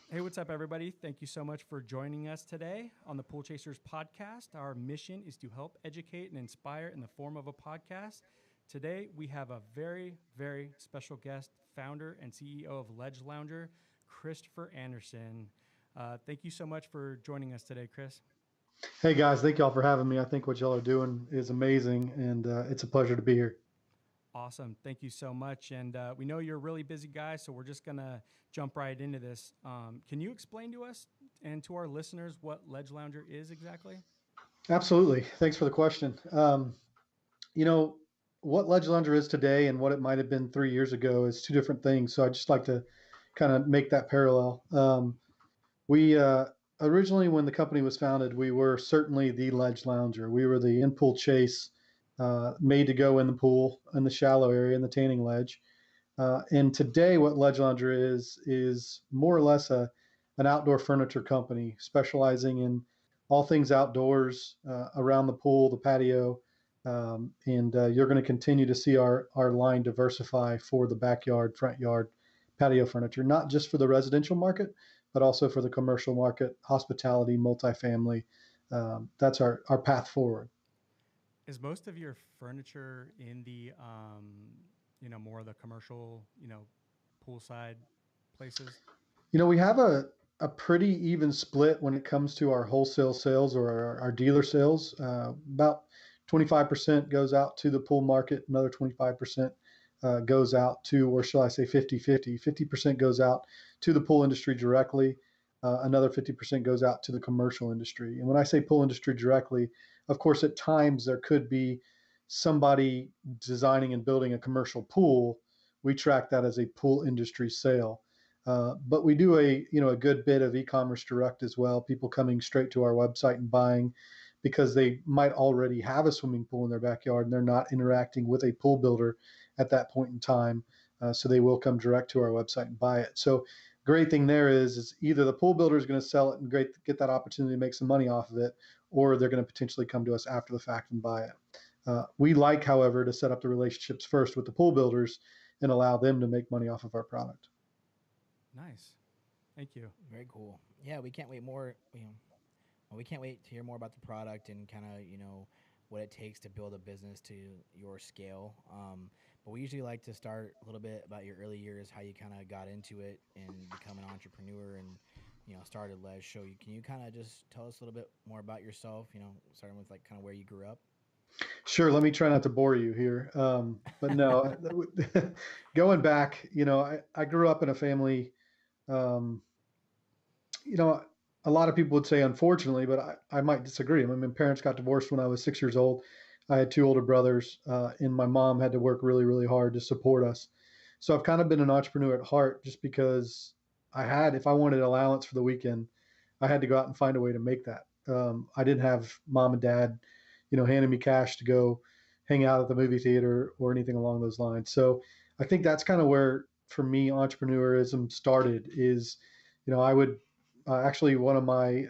Hey, what's up, everybody? Thank you so much for joining us today on the Pool Chasers podcast. Our mission is to help educate and inspire in the form of a podcast. Today, we have a very, very special guest, founder and CEO of Ledge Lounger, Christopher Anderson. Thank you so much for joining us today, Chris. Hey guys, thank y'all for having me. I think what y'all are doing is amazing, and it's a pleasure to be here. Awesome. Thank you so much. And we know you're a really busy guy, so we're just going to jump right into this. Can you explain to us and to our listeners what Ledge Lounger is exactly? Absolutely. Thanks for the question. You know, what Ledge Lounger is today and what it might have been 3 years ago is two different things. So I'd just like to kind of make that parallel. We originally, when the company was founded, we were certainly the Ledge Lounger. We were the in-pool chase, made to go in the pool, in the shallow area, in the tanning ledge. And today, what Ledge Lounger is more or less an outdoor furniture company specializing in all things outdoors around the pool, the patio, and you're going to continue to see our line diversify for the backyard, front yard, patio furniture, not just for the residential market, but also for the commercial market, hospitality, multifamily. That's our path forward. Is most of your furniture in the, more of the commercial, poolside places? We have a pretty even split when it comes to our wholesale sales or our dealer sales. About 25% goes out to the pool market, another 25% goes out to, or shall I say 50-50. 50% goes out to the pool industry directly. Another 50% goes out to the commercial industry. And when I say pool industry directly, of course, at times there could be somebody designing and building a commercial pool. We track that as a pool industry sale. But we do a good bit of e-commerce direct as well. People coming straight to our website and buying because they might already have a swimming pool in their backyard and they're not interacting with a pool builder at that point in time. So they will come direct to our website and buy it. So great thing there is either the pool builder is going to sell it and get that opportunity to make some money off of it, or they're going to potentially come to us after the fact and buy it. We like, however, to set up the relationships first with the pool builders and allow them to make money off of our product. Nice. Thank you. Very cool. Yeah, we can't wait more. We can't wait to hear more about the product and kind of what it takes to build a business to your scale. But we usually like to start a little bit about your early years, how you kind of got into it and become an entrepreneur and started Ledge. So can you kind of just tell us a little bit more about yourself? Starting with like kind of where you grew up. Sure. Let me try not to bore you here. But no, going back, I grew up in a family, um, you know, a lot of people would say unfortunately, but I might disagree. I mean, my parents got divorced when I was 6 years old. I had two older brothers, and my mom had to work really, really hard to support us. So I've kind of been an entrepreneur at heart just because if I wanted allowance for the weekend, I had to go out and find a way to make that. I didn't have mom and dad, handing me cash to go hang out at the movie theater or anything along those lines. So I think that's kind of where, for me, entrepreneurism started is, I would actually one of my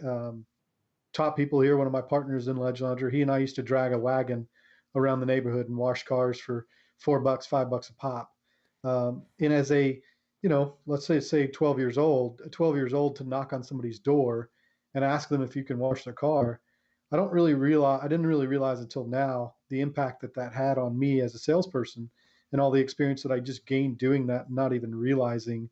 top people here, one of my partners in Ledge Laundry, he and I used to drag a wagon around the neighborhood and wash cars for $4, $5 a pop. And as let's say 12 years old, 12 years old to knock on somebody's door and ask them if you can wash their car. I didn't really realize until now the impact that had on me as a salesperson and all the experience that I just gained doing that, not even realizing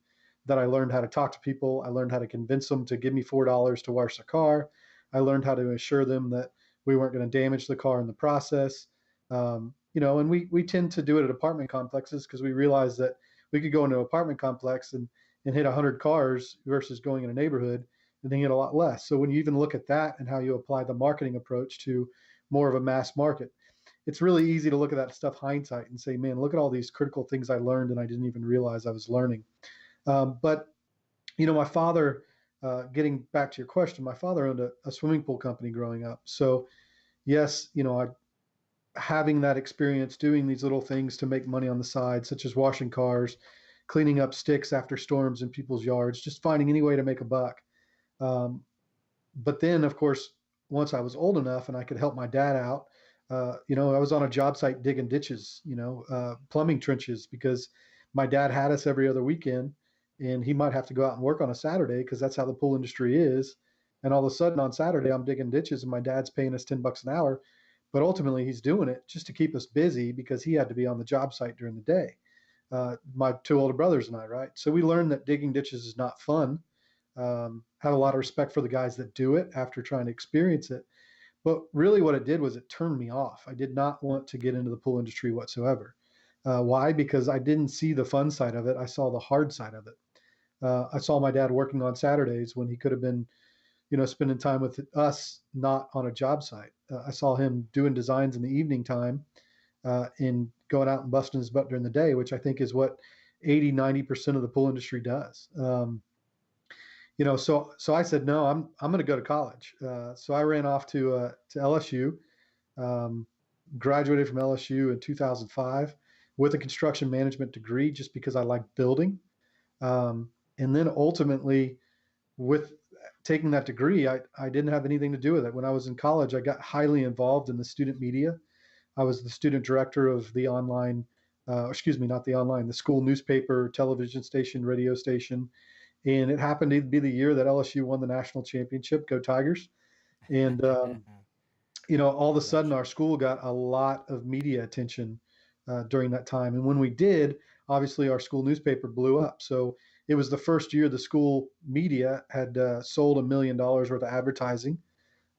that I learned how to talk to people. I learned how to convince them to give me $4 to wash their car. I learned how to assure them that we weren't going to damage the car in the process. And we tend to do it at apartment complexes because we realize that we could go into an apartment complex and hit 100 cars versus going in a neighborhood and then hit a lot less. So when you even look at that and how you apply the marketing approach to more of a mass market, it's really easy to look at that stuff hindsight and say, man, look at all these critical things I learned and I didn't even realize I was learning. But my father, getting back to your question, my father owned a swimming pool company growing up. So yes, having that experience doing these little things to make money on the side, such as washing cars, cleaning up sticks after storms in people's yards, just finding any way to make a buck. Um, but then, of course, once I was old enough and I could help my dad out, I was on a job site digging ditches, plumbing trenches, because my dad had us every other weekend. and he might have to go out and work on a Saturday because that's how the pool industry is. And all of a sudden on Saturday, I'm digging ditches and my dad's paying us $10 an hour. But ultimately, he's doing it just to keep us busy because he had to be on the job site during the day. My two older brothers and I, right? So we learned that digging ditches is not fun. Have a lot of respect for the guys that do it after trying to experience it. But really, what it did was it turned me off. I did not want to get into the pool industry whatsoever. Why? Because I didn't see the fun side of it. I saw the hard side of it. I saw my dad working on Saturdays when he could have been, spending time with us, not on a job site. I saw him doing designs in the evening time and going out and busting his butt during the day, which I think is what 80-90% of the pool industry does. So I said, no, I'm going to go to college. So I ran off to LSU, um, graduated from LSU in 2005 with a construction management degree, just because I liked building. And then ultimately, with taking that degree, I didn't have anything to do with it. When I was in college, I got highly involved in the student media. I was the student director of the online, excuse me, not the online, the school newspaper, television station, radio station. And it happened to be the year that LSU won the national championship. Go Tigers. And, all of a sudden, our Congratulations. school got a lot of media attention during that time. And when we did, obviously, our school newspaper blew up. So it was the first year the school media had sold $1 million worth of advertising.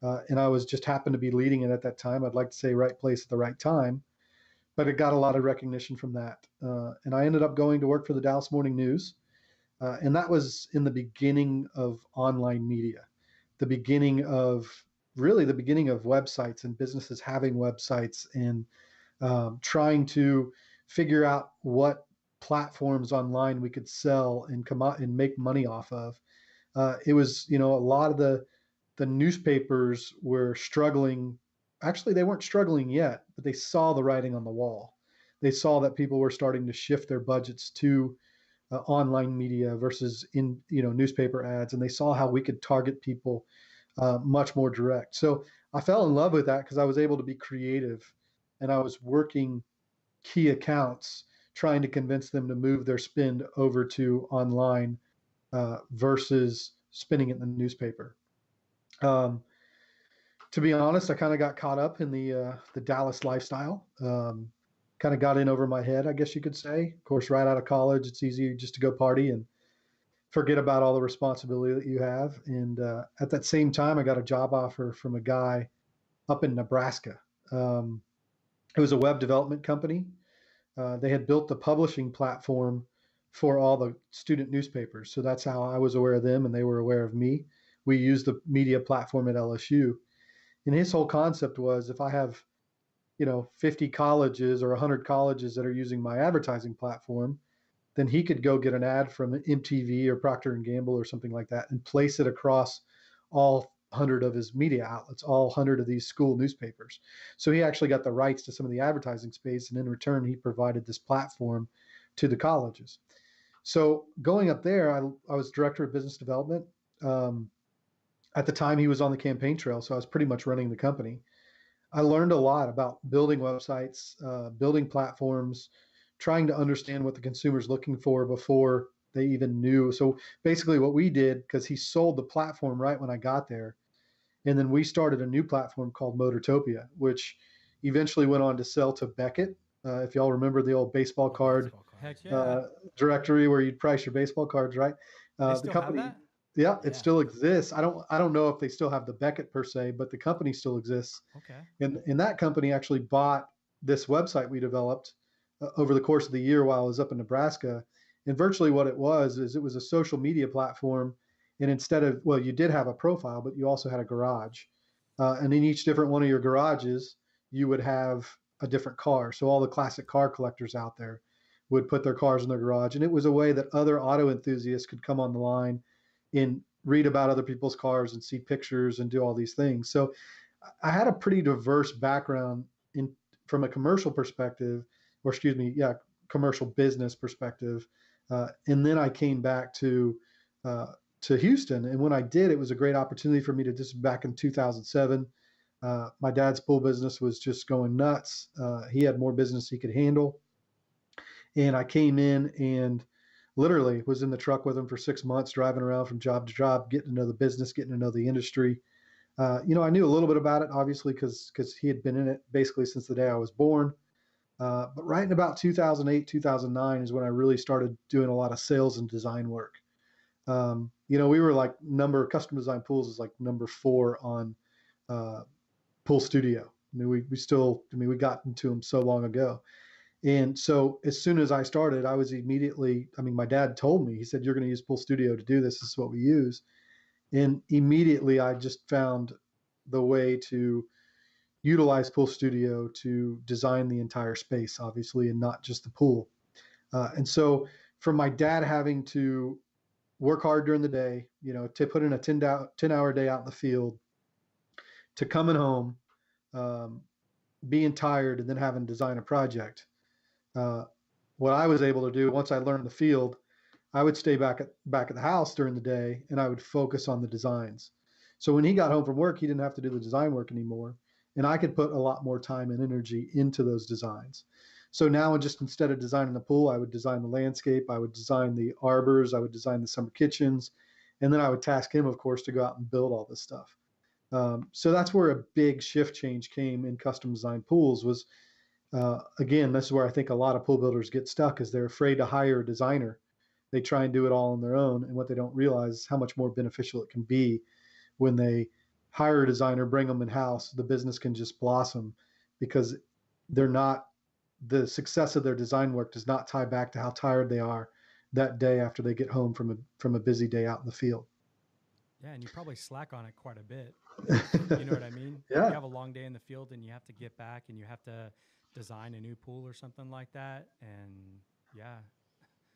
And I was just happened to be leading it at that time. I'd like to say right place at the right time, but it got a lot of recognition from that. And I ended up going to work for the Dallas Morning News. And that was in the beginning of online media, the beginning of really the beginning of websites and businesses having websites and trying to figure out what platforms online we could sell and come out and make money off of. It was, a lot of the newspapers were struggling. Actually, they weren't struggling yet, but they saw the writing on the wall. They saw that people were starting to shift their budgets to online media versus in newspaper ads, and they saw how we could target people much more direct. So I fell in love with that because I was able to be creative, and I was working key accounts trying to convince them to move their spend over to online versus spending it in the newspaper. Um, to be honest, I kind of got caught up in the Dallas lifestyle. Kind of got in over my head, I guess you could say. Of course, right out of college, it's easy just to go party and forget about all the responsibility that you have. And at that same time, I got a job offer from a guy up in Nebraska. Um, it was a web development company. They had built the publishing platform for all the student newspapers. So that's how I was aware of them and they were aware of me. We used the media platform at LSU. And his whole concept was if I have 50 colleges or 100 colleges that are using my advertising platform, then he could go get an ad from MTV or Procter and Gamble or something like that and place it across all 100 of his media outlets, all 100 of these school newspapers. So he actually got the rights to some of the advertising space, and in return, he provided this platform to the colleges. So going up there, I was director of business development. Um, at the time, he was on the campaign trail, so I was pretty much running the company. I learned a lot about building websites, building platforms, trying to understand what the consumer's looking for before they even knew. So basically, what we did, because he sold the platform right when I got there, and then we started a new platform called MotorTopia, which eventually went on to sell to Beckett. If y'all remember the old baseball The card baseball Heck cards. yeah. directory where you'd price your baseball cards, right? They The still have company, that? yeah, it Yeah. still exists. I don't know if they still have the Beckett per se, but the company still exists. Okay. And that company actually bought this website we developed over the course of the year while I was up in Nebraska. And virtually what it was is it was a social media platform. And instead of, well, you did have a profile, but you also had a garage. And in each different one of your garages, you would have a different car. So all the classic car collectors out there would put their cars in their garage. And it was a way that other auto enthusiasts could come on the line and read about other people's cars and see pictures and do all these things. So I had a pretty diverse background in from a commercial perspective, or excuse me, yeah, commercial business perspective. And then I came back uh, to Houston, and when I did, it was a great opportunity for me to just back in 2007. My dad's pool business was just going nuts. He had more business he could handle, and I came in and literally was in the truck with him for 6 months, driving around from job to job, getting to know the business, getting to know the industry. I knew a little bit about it, obviously, because he had been in it basically since the day I was born. But right in about 2008, 2009 is when I really started doing a lot of sales and design work. We were like custom design pools is like number 4 on uh, Pool Studio. I mean, we got into them so long ago. And so as soon as I started, I was immediately, my dad told me, he said, you're going to use Pool Studio to do this. This is what we use. And immediately I just found the way to utilize Pool Studio to design the entire space, obviously, and not just the pool. And so from my dad having to work hard during the day, to put in a 10-hour day out in the field, to coming home, um, being tired, and then having to design a project. Uh, what I was able to do once I learned the field, I would stay back at the house during the day and I would focus on the designs. So when he got home from work, he didn't have to do the design work anymore, and I could put a lot more time and energy into those designs. So now, just instead of designing the pool, I would design the landscape, I would design the arbors, I would design the summer kitchens, and then I would task him, of course, to go out and build all this stuff. So that's where a big shift change came in custom design pools. Was again, this is where I think a lot of pool builders get stuck, is they're afraid to hire a designer. They try and do it all on their own, and what they don't realize is how much more beneficial it can be when they hire a designer, bring them in house. The business can just blossom because they're not the success of their design work does not tie back to how tired they are that day after they get home from a busy day out in the field. Yeah, and you probably slack on it quite a bit. You know what I mean? Yeah. You have a long day in the field and you have to get back and you have to design a new pool or something like that. And yeah,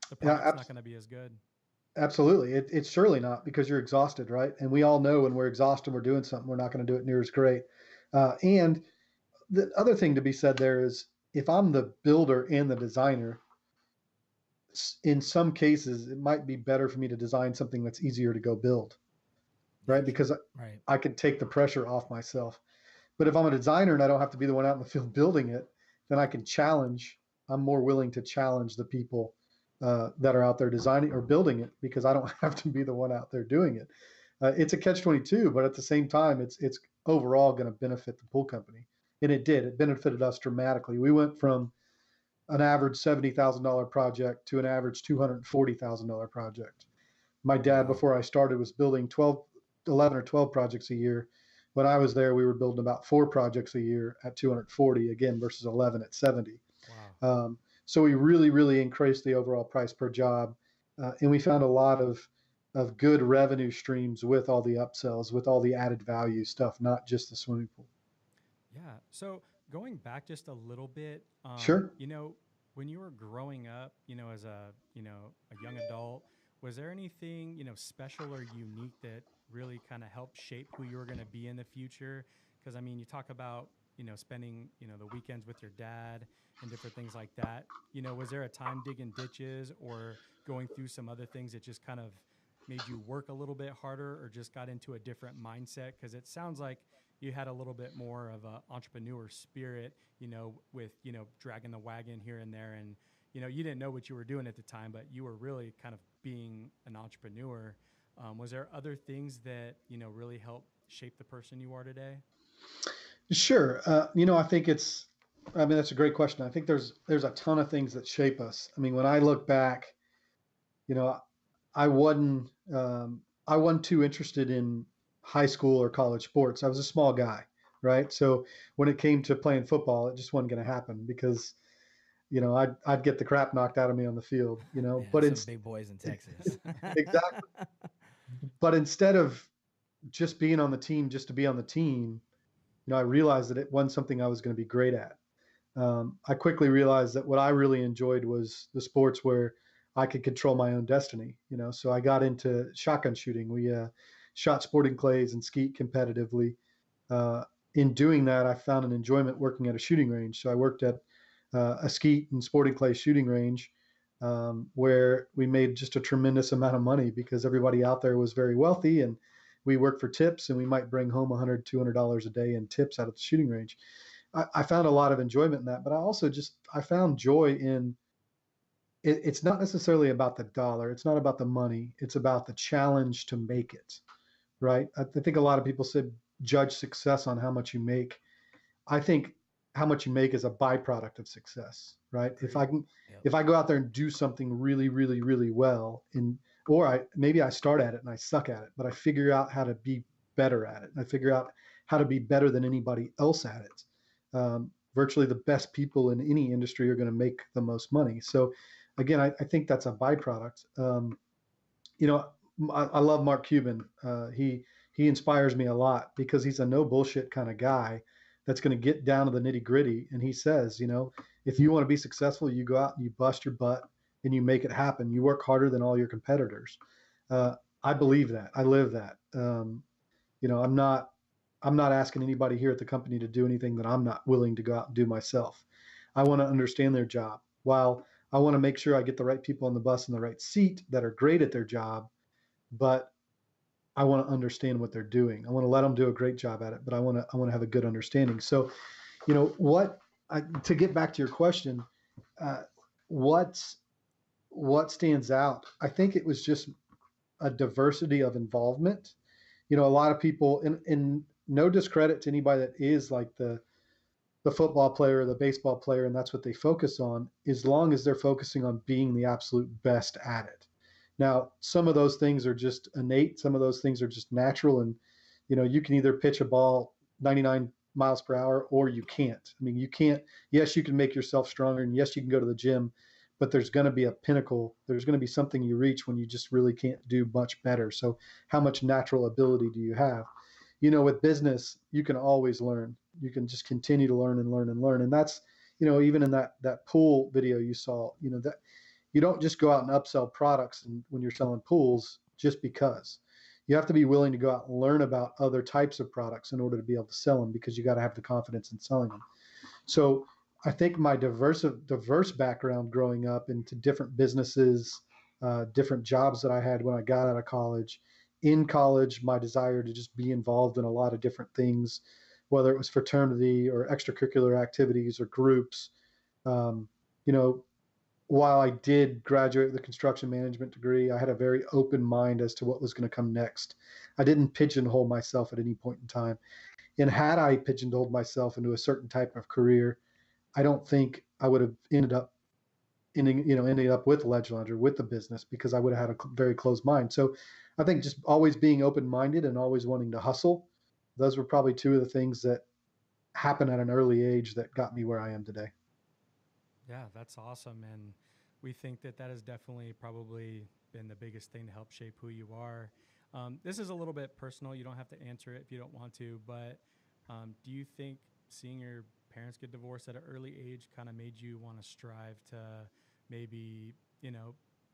the product's not going to be as good. Absolutely. It's surely not, because you're exhausted, right? And we all know when we're exhausted, we're doing something, we're not going to do it near as great. And the other thing to be said there is, if I'm the builder and the designer, in some cases, it might be better for me to design something that's easier to go build, right? Because Right. I could take the pressure off myself. But if I'm a designer and I don't have to be the one out in the field building it, then I'm more willing to challenge the people that are out there designing or building it, because I don't have to be the one out there doing it. It's a catch-22, but at the same time, it's overall going to benefit the pool company. And it did. It benefited us dramatically. We went from an average $70,000 project to an average $240,000 project. My dad, before I started, was building 11 or 12 projects a year. When I was there, we were building about 4 projects a year at 240, again, versus 11 at 70. Wow. So we really, really increased the overall price per job. And we found a lot of good revenue streams with all the upsells, with all the added value stuff, not just the swimming pool. Yeah. So going back just a little bit, Sure. when you were growing up, as a young adult, was there anything, special or unique that really kind of helped shape who you were going to be in the future? Because, you talk about, spending, the weekends with your dad and different things like that. Was there a time digging ditches or going through some other things that just kind of made you work a little bit harder or just got into a different mindset? Because it sounds like you had a little bit more of an entrepreneur spirit, with, dragging the wagon here and there. And, you didn't know what you were doing at the time, but you were really kind of being an entrepreneur. Was there other things that, really helped shape the person you are today? Sure. I think that's a great question. I think there's a ton of things that shape us. When I look back, you know, I wasn't I wasn't too interested in high school or college sports. I was a small guy, right? So when it came to playing football, it just wasn't going to happen, because I'd get the crap knocked out of me on the field. Yeah, But some it's big boys in Texas. exactly. But instead of just being on the team just to be on the team, I realized that it wasn't something I was going to be great at. I quickly realized that what I really enjoyed was the sports where I could control my own destiny. So I got into shotgun shooting. We shot sporting clays and skeet competitively. In doing that, I found an enjoyment working at a shooting range. So I worked at a skeet and sporting clay shooting range, where we made just a tremendous amount of money because everybody out there was very wealthy, and we worked for tips, and we might bring home $100, $200 a day in tips out of the shooting range. I found a lot of enjoyment in that, but I found joy in it's not necessarily about the dollar. It's not about the money. It's about the challenge to make it, right? I think a lot of people said judge success on how much you make. I think how much you make is a byproduct of success, right? If Agreed. I can, Yep. if I go out there and do something really, really, really well, and or maybe I start at it and I suck at it, but I figure out how to be better at it. And I figure out how to be better than anybody else at it. Virtually the best people in any industry are going to make the most money. So, again, I think that's a byproduct. You know, I love Mark Cuban. He inspires me a lot because he's a no bullshit kind of guy that's going to get down to the nitty gritty. And he says, if you want to be successful, you go out and you bust your butt and you make it happen. You work harder than all your competitors. I believe that. I live that. You know, I'm not asking anybody here at the company to do anything that I'm not willing to go out and do myself. I want to understand their job. While I want to make sure I get the right people on the bus in the right seat that are great at their job, but I want to understand what they're doing. I want to let them do a great job at it, but I want to have a good understanding. So, to get back to your question, uh, what's what stands out? I think it was just a diversity of involvement. A lot of people, and no discredit to anybody that is like the football player or the baseball player, and that's what they focus on, as long as they're focusing on being the absolute best at it. Now, some of those things are just innate, some of those things are just natural, and you can either pitch a ball 99 miles per hour or you can't. I mean, you can't. Yes, you can make yourself stronger, and yes, you can go to the gym, but there's going to be a pinnacle. There's going to be something you reach when you just really can't do much better. So, how much natural ability do you have? With business, you can always learn. You can just continue to learn and learn and learn. And that's, even in that pool video you saw, that you don't just go out and upsell products and when you're selling pools just because. You have to be willing to go out and learn about other types of products in order to be able to sell them, because you got to have the confidence in selling them. So I think my diverse background growing up into different businesses, different jobs that I had when I got out of college. In college, my desire to just be involved in a lot of different things, whether it was fraternity or extracurricular activities or groups. Um, you know, while I did graduate with a construction management degree, I had a very open mind as to what was going to come next. I didn't pigeonhole myself at any point in time. And had I pigeonholed myself into a certain type of career, I don't think I would have ending up with Ledge Launcher, with the business, because I would have had a very closed mind. So I think just always being open minded and always wanting to hustle, those were probably two of the things that happened at an early age that got me where I am today. Yeah, that's awesome. And we think that that has definitely probably been the biggest thing to help shape who you are. This is a little bit personal. You don't have to answer it if you don't want to, but do you think seeing your parents get divorced at an early age kind of made you want to strive to maybe,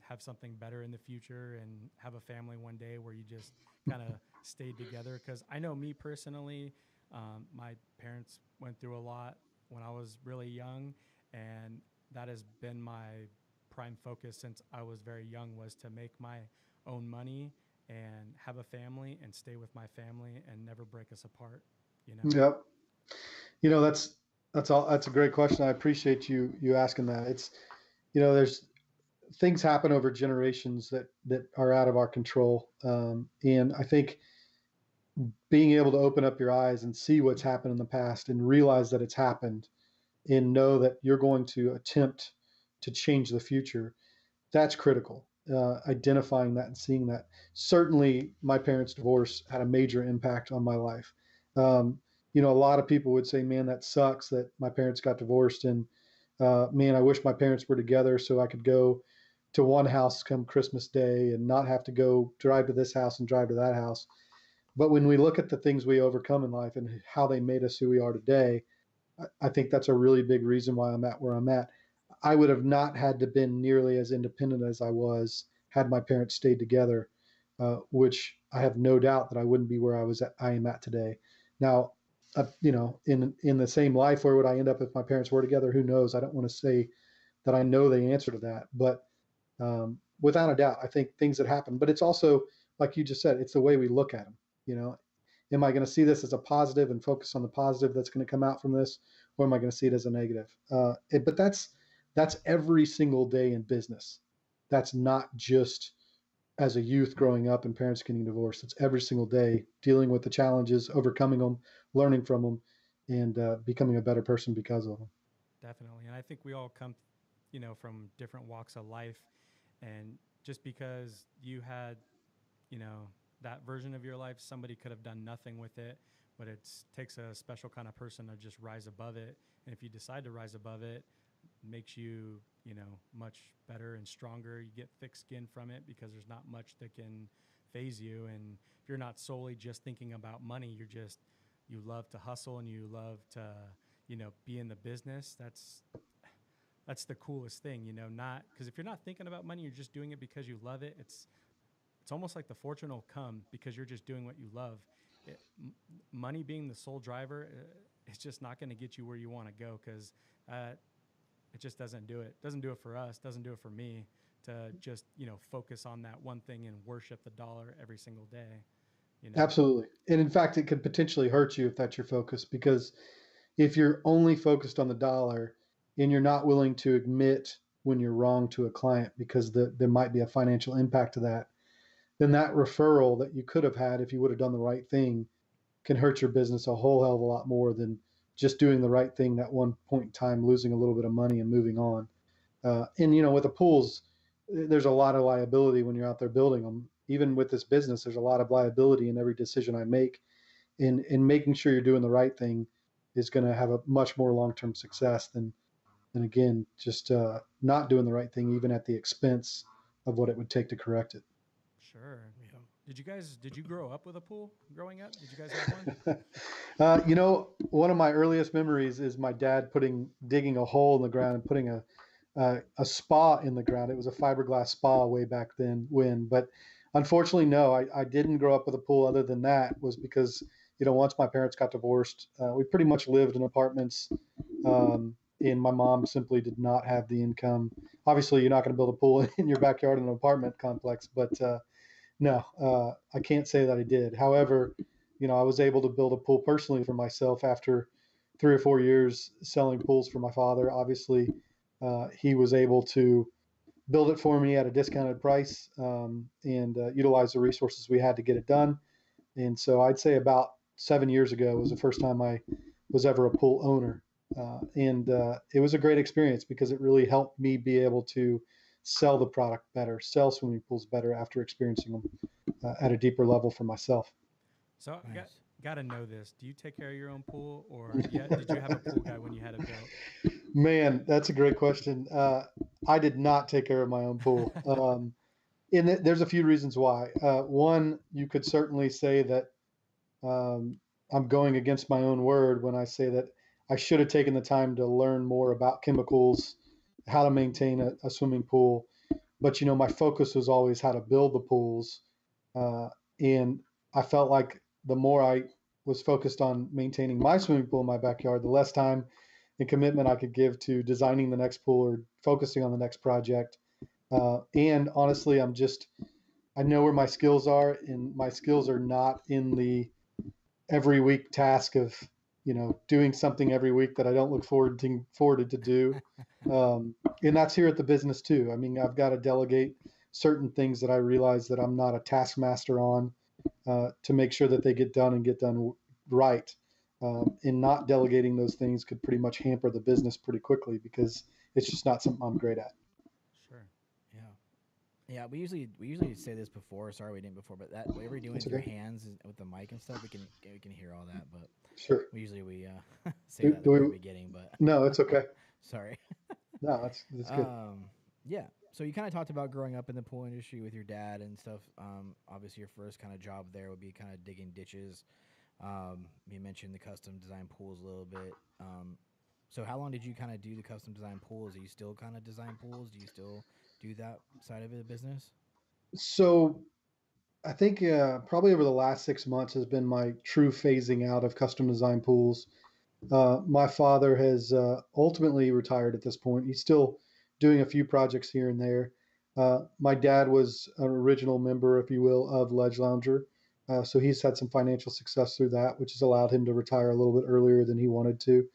have something better in the future and have a family one day where you just kind of stayed together? Because I know me personally, my parents went through a lot when I was really young, and that has been my prime focus since I was very young, was to make my own money and have a family and stay with my family and never break us apart, you know? Yep. That's all. That's a great question. I appreciate you asking that. It's there's things happen over generations that are out of our control, and I think being able to open up your eyes and see what's happened in the past and realize that it's happened and know that you're going to attempt to change the future, that's critical. Identifying that and seeing that. Certainly, my parents' divorce had a major impact on my life. Um, a lot of people would say, "Man, that sucks that my parents got divorced," and man, I wish my parents were together so I could go to one house come Christmas Day and not have to go drive to this house and drive to that house. But when we look at the things we overcome in life and how they made us who we are today, I think that's a really big reason why I'm at where I'm at. I would have not had to been nearly as independent as I was had my parents stayed together, which I have no doubt that I wouldn't be where I am at today. Now, in the same life, where would I end up if my parents were together? Who knows? I don't want to say that I know the answer to that, but without a doubt, I think things that happen. But it's also, like you just said, it's the way we look at them. You know, am I going to see this as a positive and focus on the positive that's going to come out from this, or am I going to see it as a negative? But that's every single day in business. That's not just as a youth growing up and parents getting divorced. It's every single day dealing with the challenges, overcoming them, learning from them, and becoming a better person because of them. Definitely. And I think we all come, from different walks of life. And just because you had, you know, that version of your life, somebody could have done nothing with it, but it takes a special kind of person to just rise above it. And if you decide to rise above it, makes you, much better and stronger. You get thick skin from it because there's not much that can phase you. And if you're not solely just thinking about money, you love to hustle and you love to, be in the business. That's the coolest thing, not because if you're not thinking about money, you're just doing it because you love it. It's almost like the fortune will come because you're just doing what you love. Money being the sole driver, it's just not going to get you where you want to go because it just doesn't do it. Doesn't do it for us. Doesn't do it for me to just focus on that one thing and worship the dollar every single day. Absolutely. And in fact, it could potentially hurt you if that's your focus, because if you're only focused on the dollar and you're not willing to admit when you're wrong to a client because there might be a financial impact to that, then that referral that you could have had if you would have done the right thing can hurt your business a whole hell of a lot more than just doing the right thing that one point in time, losing a little bit of money and moving on. And with the pools, there's a lot of liability when you're out there building them. Even with this business, there's a lot of liability in every decision I make. In making sure you're doing the right thing is going to have a much more long-term success than again just not doing the right thing, even at the expense of what it would take to correct it. Sure. Did you grow up with a pool growing up? Did you guys have one? One of my earliest memories is my dad digging a hole in the ground and putting a spa in the ground. It was a fiberglass spa way back then but unfortunately, no, I didn't grow up with a pool. Other than that was because, once my parents got divorced, we pretty much lived in apartments. And my mom simply did not have the income. Obviously, you're not going to build a pool in your backyard in an apartment complex, but no, I can't say that I did. However, I was able to build a pool personally for myself after 3 or 4 years selling pools for my father. Obviously, he was able to build it for me at a discounted price and utilize the resources we had to get it done. And so I'd say about 7 years ago was the first time I was ever a pool owner. And it was a great experience because it really helped me be able to sell the product better, sell swimming pools better after experiencing them at a deeper level for myself. So nice. Got to know this. Do you take care of your own pool, or did you have a pool guy when you had it built? Man, that's a great question. I did not take care of my own pool. And there's a few reasons why. One, you could certainly say that I'm going against my own word when I say that I should have taken the time to learn more about chemicals, how to maintain a swimming pool. But, my focus was always how to build the pools. And I felt like the more I was focused on maintaining my swimming pool in my backyard, the less time and commitment I could give to designing the next pool or focusing on the next project. And honestly, I know where my skills are, and my skills are not in the every week task of, doing something every week that I don't look forward to do. And that's here at the business too. I mean, I've got to delegate certain things that I realize that I'm not a taskmaster on to make sure that they get done and get done right. And not delegating those things could pretty much hamper the business pretty quickly because it's just not something I'm great at. Sure. Yeah, we usually say this before. Sorry, we didn't before, but that whatever you're doing with your hands with the mic and stuff, we can hear all that. But sure, usually we say that at the beginning. But no, it's okay. Sorry. No, that's good. Yeah. So you kind of talked about growing up in the pool industry with your dad and stuff. Obviously, your first kind of job there would be kind of digging ditches. You mentioned the custom design pools a little bit. So how long did you kind of do the custom design pools? Do you still kind of design pools? Do you still do that side of the business? So I think probably over the last 6 months has been my true phasing out of custom design pools. My father has ultimately retired at this point. He's still doing a few projects here and there. My dad was an original member, if you will, of Ledge Lounger. So he's had some financial success through that, which has allowed him to retire a little bit earlier than he wanted to.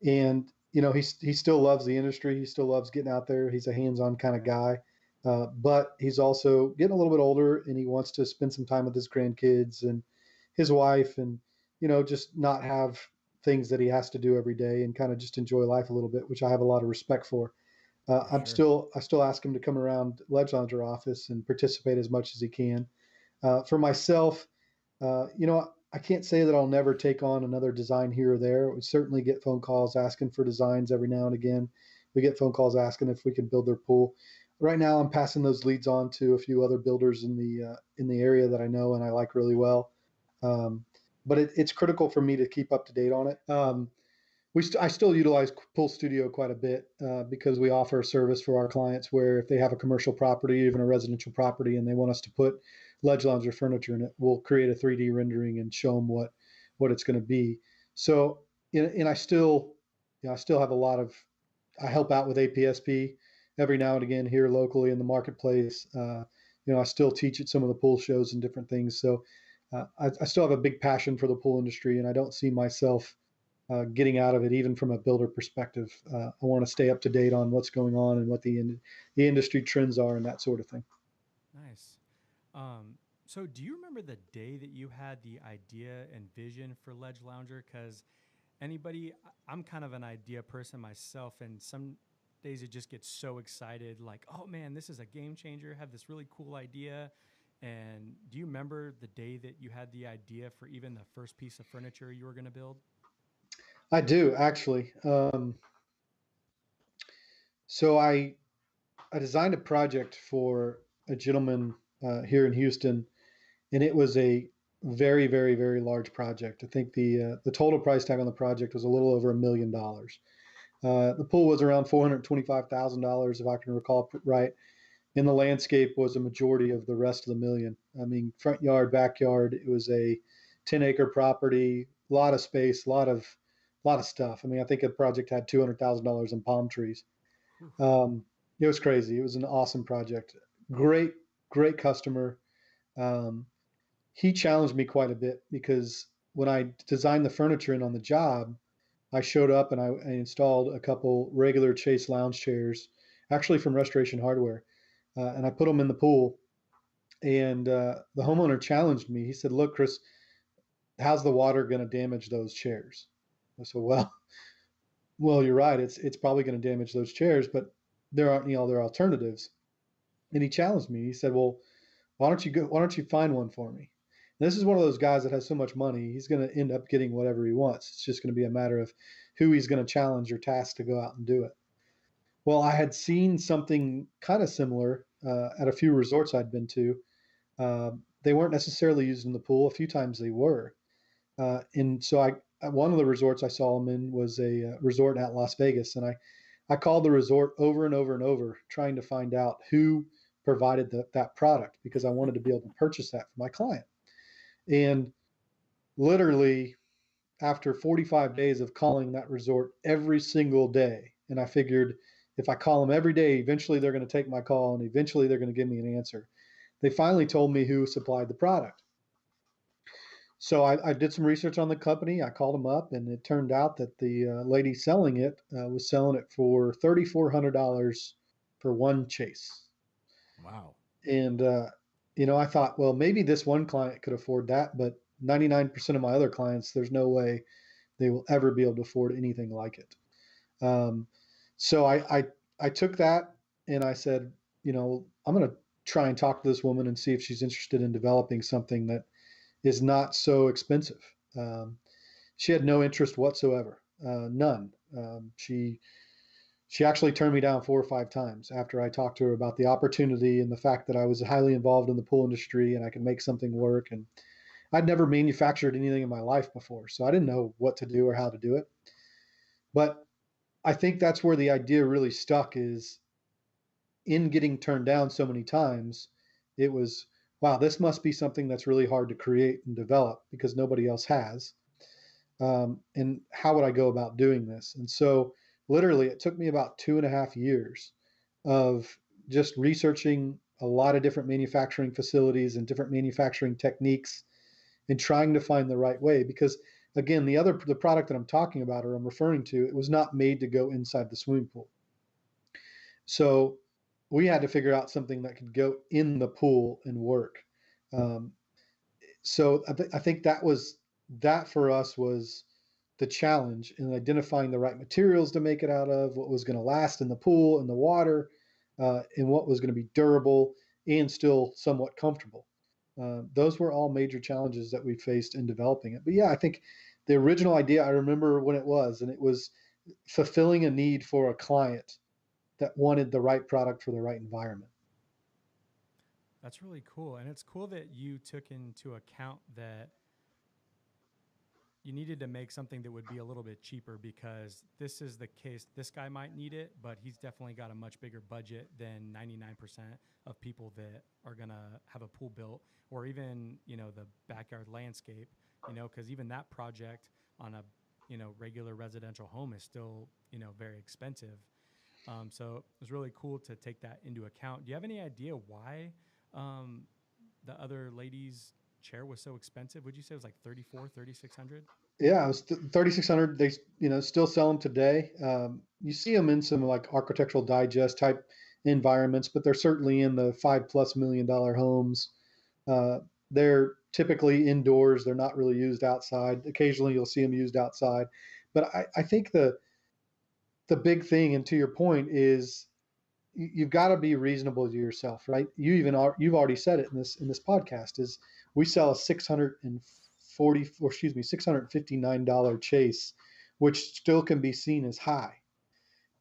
And, he still loves the industry. He still loves getting out there. He's a hands-on kind of guy. But he's also getting a little bit older and he wants to spend some time with his grandkids and his wife and, just not have things that he has to do every day and kind of just enjoy life a little bit, which I have a lot of respect for. For sure. I still ask him to come around Ledge Launcher office and participate as much as he can. For myself, I can't say that I'll never take on another design here or there. We certainly get phone calls asking for designs every now and again. We get phone calls asking if we can build their pool. Right now, I'm passing those leads on to a few other builders in the area that I know and I like really well. Um, but it's critical for me to keep up to date on it. I still utilize Pool Studio quite a bit because we offer a service for our clients where if they have a commercial property, even a residential property, and they want us to put ledge lounge or furniture in it, we'll create a 3D rendering and show them what it's going to be. So, and I still have a lot of, I help out with APSP every now and again here locally in the marketplace. I still teach at some of the pool shows and different things. So, I still have a big passion for the pool industry, and I don't see myself getting out of it, even from a builder perspective. I want to stay up to date on what's going on and what the industry trends are and that sort of thing. Nice. So do you remember the day that you had the idea and vision for Ledge Lounger? Because I'm kind of an idea person myself, and some days it just gets so excited, like, oh man, this is a game changer. I have this really cool idea. And do you remember the day that you had the idea for even the first piece of furniture you were going to build? I do actually. So I designed a project for a gentleman here in Houston, and it was a very, very, very large project. I think the total price tag on the project was a little over $1 million. The pool was around $425,000, if I can recall right, and the landscape was a majority of the rest of the million. I mean, front yard, backyard. It was a 10-acre property, a lot of space, a lot of stuff. I mean, I think the project had $200,000 in palm trees. Whew. It was crazy. It was an awesome project. Great, great customer. Um, he challenged me quite a bit because when I designed the furniture in on the job, I showed up and I installed a couple regular Chase lounge chairs, actually from Restoration Hardware, and I put them in the pool. And the homeowner challenged me. He said, "Look, Chris, how's the water going to damage those chairs?" I said, "Well, you're right. It's probably going to damage those chairs, but there are alternatives." And he challenged me. He said, "Well, why don't you find one for me?" And this is one of those guys that has so much money, he's going to end up getting whatever he wants. It's just going to be a matter of who he's going to challenge or task to go out and do it. Well, I had seen something kind of similar at a few resorts I'd been to. They weren't necessarily used in the pool. A few times they were. And so one of the resorts I saw him in was a resort at Las Vegas. And I called the resort over and over and over, trying to find out who provided that product because I wanted to be able to purchase that for my client. And literally, after 45 days of calling that resort every single day, and I figured if I call them every day, eventually they're going to take my call and eventually they're going to give me an answer. They finally told me who supplied the product. So I did some research on the company. I called them up, and it turned out that the lady selling it was selling it for $3,400 for one chase. Wow. And I thought, well, maybe this one client could afford that, but 99% of my other clients, there's no way they will ever be able to afford anything like it. Um, so I took that and I said, I'm going to try and talk to this woman and see if she's interested in developing something that is not so expensive. Um, she had no interest whatsoever, none. She actually turned me down 4 or 5 times after I talked to her about the opportunity and the fact that I was highly involved in the pool industry and I could make something work. And I'd never manufactured anything in my life before, so I didn't know what to do or how to do it. But I think that's where the idea really stuck is in getting turned down so many times, it was, wow, this must be something that's really hard to create and develop because nobody else has. And how would I go about doing this? And so, literally, it took me about 2.5 years of just researching a lot of different manufacturing facilities and different manufacturing techniques and trying to find the right way. Because again, the product that I'm talking about or I'm referring to, it was not made to go inside the swimming pool. So we had to figure out something that could go in the pool and work. Um, I think that for us was the challenge in identifying the right materials to make it out of, what was going to last in the pool, in the water, and what was going to be durable and still somewhat comfortable. Those were all major challenges that we faced in developing it. But yeah, I think the original idea, I remember when it was, and it was fulfilling a need for a client that wanted the right product for the right environment. That's really cool. And it's cool that you took into account that you needed to make something that would be a little bit cheaper, because this is the case. This guy might need it, but he's definitely got a much bigger budget than 99% of people that are going to have a pool built, or even, the backyard landscape, because even that project on a, regular residential home is still, very expensive. So it was really cool to take that into account. Do you have any idea why um, the other lady's chair was so expensive? Would you say it was like 34, 3,600? Yeah, it was 3,600. They, still sell them today. You see them in some like Architectural Digest type environments, but they're certainly in the $5+ million homes. Uh, they're typically indoors. They're not really used outside. Occasionally, you'll see them used outside. But I think the big thing, and to your point, is you've got to be reasonable to yourself, right? You've already said it in this podcast. Is we sell a 640, or excuse me, $659 chase, which still can be seen as high.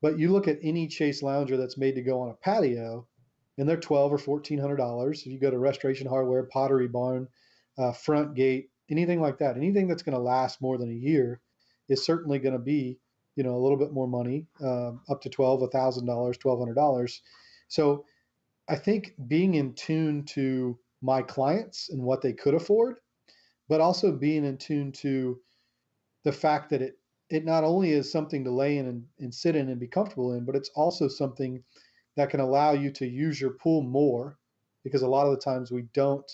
But you look at any chase lounger that's made to go on a patio, and they're $1,200 or $1,400. If you go to Restoration Hardware, Pottery Barn, Front Gate, anything like that, anything that's going to last more than a year is certainly going to be, a little bit more money, up to $1,000, $1,200. So I think being in tune to my clients and what they could afford, but also being in tune to the fact that it not only is something to lay in and sit in and be comfortable in, but it's also something that can allow you to use your pool more, because a lot of the times we don't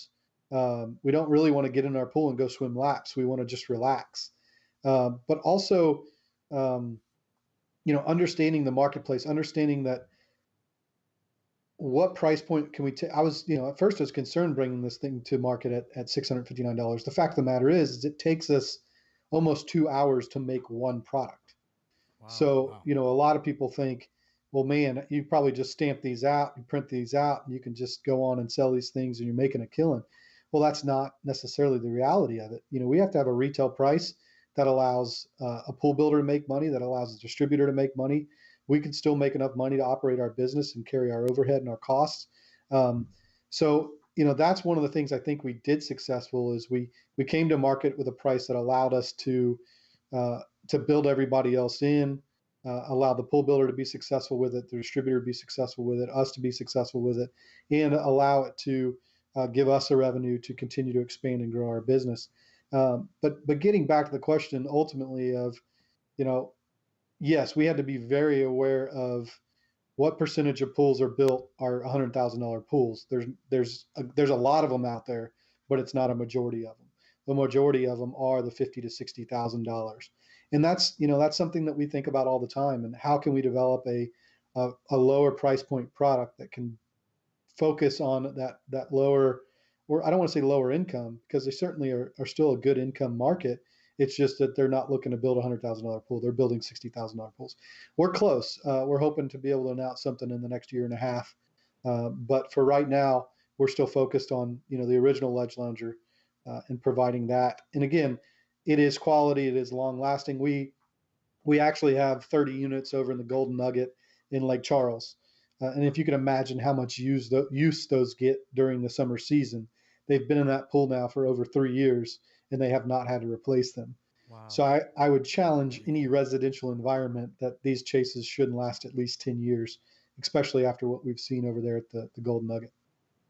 really want to get in our pool and go swim laps. We want to just relax. But also, um, understanding the marketplace, understanding that what price point can we take? I was, at first I was concerned bringing this thing to market at $659. The fact of the matter is it takes us almost 2 hours to make one product. Wow. So, Wow. a lot of people think, well, man, you probably just stamp these out, you print these out, and you can just go on and sell these things and you're making a killing. Well, that's not necessarily the reality of it. We have to have a retail price that allows a pool builder to make money, that allows a distributor to make money. We can still make enough money to operate our business and carry our overhead and our costs. So, that's one of the things I think we did successful is we came to market with a price that allowed us uh, to build everybody else in, allow the pool builder to be successful with it, the distributor to be successful with it, us to be successful with it, and allow it to give us a revenue to continue to expand and grow our business. But getting back to the question ultimately of, you know, yes, we had to be very aware of what percentage of pools are built are $100,000 pools. There's a lot of them out there, but it's not a majority of them. The majority of them are the $50,000 to $60,000, and that's something that we think about all the time. And how can we develop a lower price point product that can focus on that lower, or I don't want to say lower income, because they certainly are still a good income market. It's just that they're not looking to build $100,000 pool. They're building $60,000 pools. We're close. We're hoping to be able to announce something in the next year and a half. But for right now, we're still focused on the original ledge lounger and providing that. And again, it is quality. It is long lasting. We actually have 30 units over in the Golden Nugget in Lake Charles. And if you can imagine how much use those get during the summer season, they've been in that pool now for over 3 years, and they have not had to replace them. Wow. So I would That's challenge really any cool. residential environment that these chases shouldn't last at least 10 years, especially after what we've seen over there at the Golden Nugget.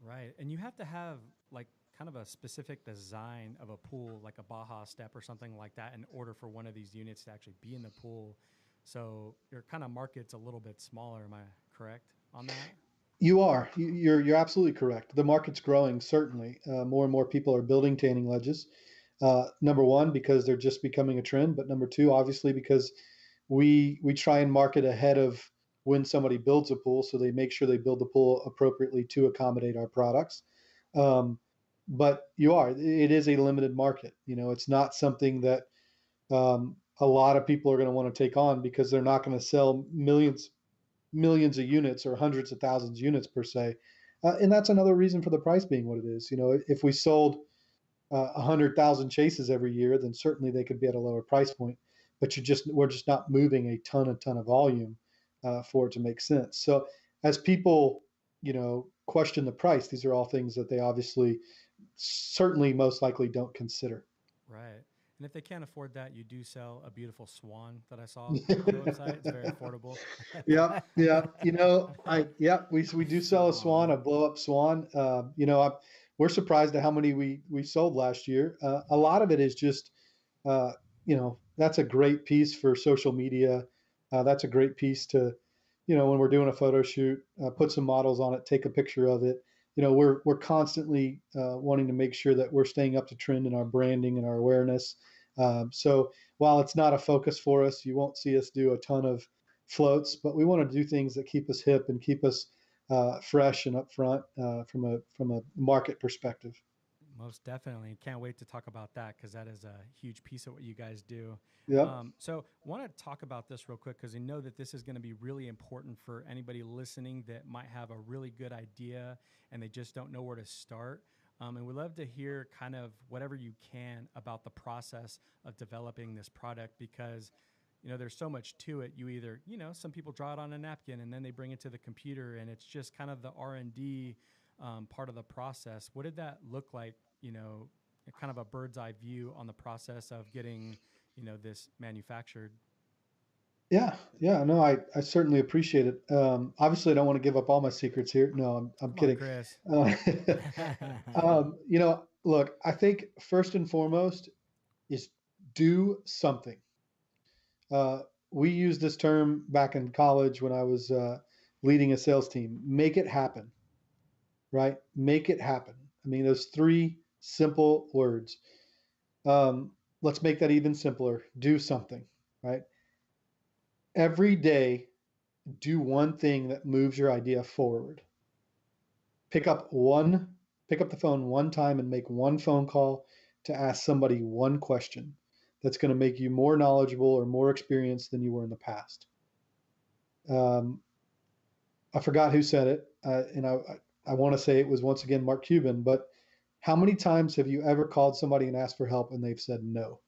Right. And you have to have like kind of a specific design of a pool, like a Baja step or something like that, in order for one of these units to actually be in the pool. So your kind of market's a little bit smaller. Am I correct on that? You are. You're absolutely correct. The market's growing, certainly. More and more people are building tanning ledges. Number one, because they're just becoming a trend, but number two, obviously, because we try and market ahead of when somebody builds a pool, so they make sure they build the pool appropriately to accommodate our products. Um, but it is a limited market. It's not something that a lot of people are going to want to take on because they're not going to sell millions of units or hundreds of thousands of units per se. And that's another reason for the price being what it is. If we sold 100,000 chases every year, then certainly they could be at a lower price point. But we're just not moving a ton of volume for it to make sense. So as people, question the price, these are all things that they obviously certainly most likely don't consider. Right. And if they can't afford that, you do sell a beautiful swan that I saw on the website. It's very affordable. Yep, yeah. We do sell a swan, a blow up swan. We're surprised at how many we sold last year. A lot of it is just, that's a great piece for social media. That's a great piece to, when we're doing a photo shoot, put some models on it, take a picture of it. We're constantly wanting to make sure that we're staying up to trend in our branding and our awareness. So while it's not a focus for us, you won't see us do a ton of floats, but we want to do things that keep us hip and keep us fresh and upfront from a market perspective. Most definitely. Can't wait to talk about that because that is a huge piece of what you guys do. Yep. So want to talk about this real quick because I know that this is going to be really important for anybody listening that might have a really good idea and they just don't know where to start. And we'd love to hear kind of whatever you can about the process of developing this product because there's so much to it. You either, some people draw it on a napkin and then they bring it to the computer and it's just kind of the R&D part of the process. What did that look like, kind of a bird's eye view on the process of getting, this manufactured? Yeah, yeah, no, I certainly appreciate it. Obviously, I don't want to give up all my secrets here. No, I'm Come on, kidding. Chris. Look, I think first and foremost is do something. We used this term back in college when I was leading a sales team. Make it happen, right? Make it happen. I mean, those three simple words. Let's make that even simpler. Do something, right? Every day, do one thing that moves your idea forward. Pick up the phone one time and make one phone call to ask somebody one question that's going to make you more knowledgeable or more experienced than you were in the past. I forgot who said it, and I want to say it was once again Mark Cuban, but how many times have you ever called somebody and asked for help and they've said no?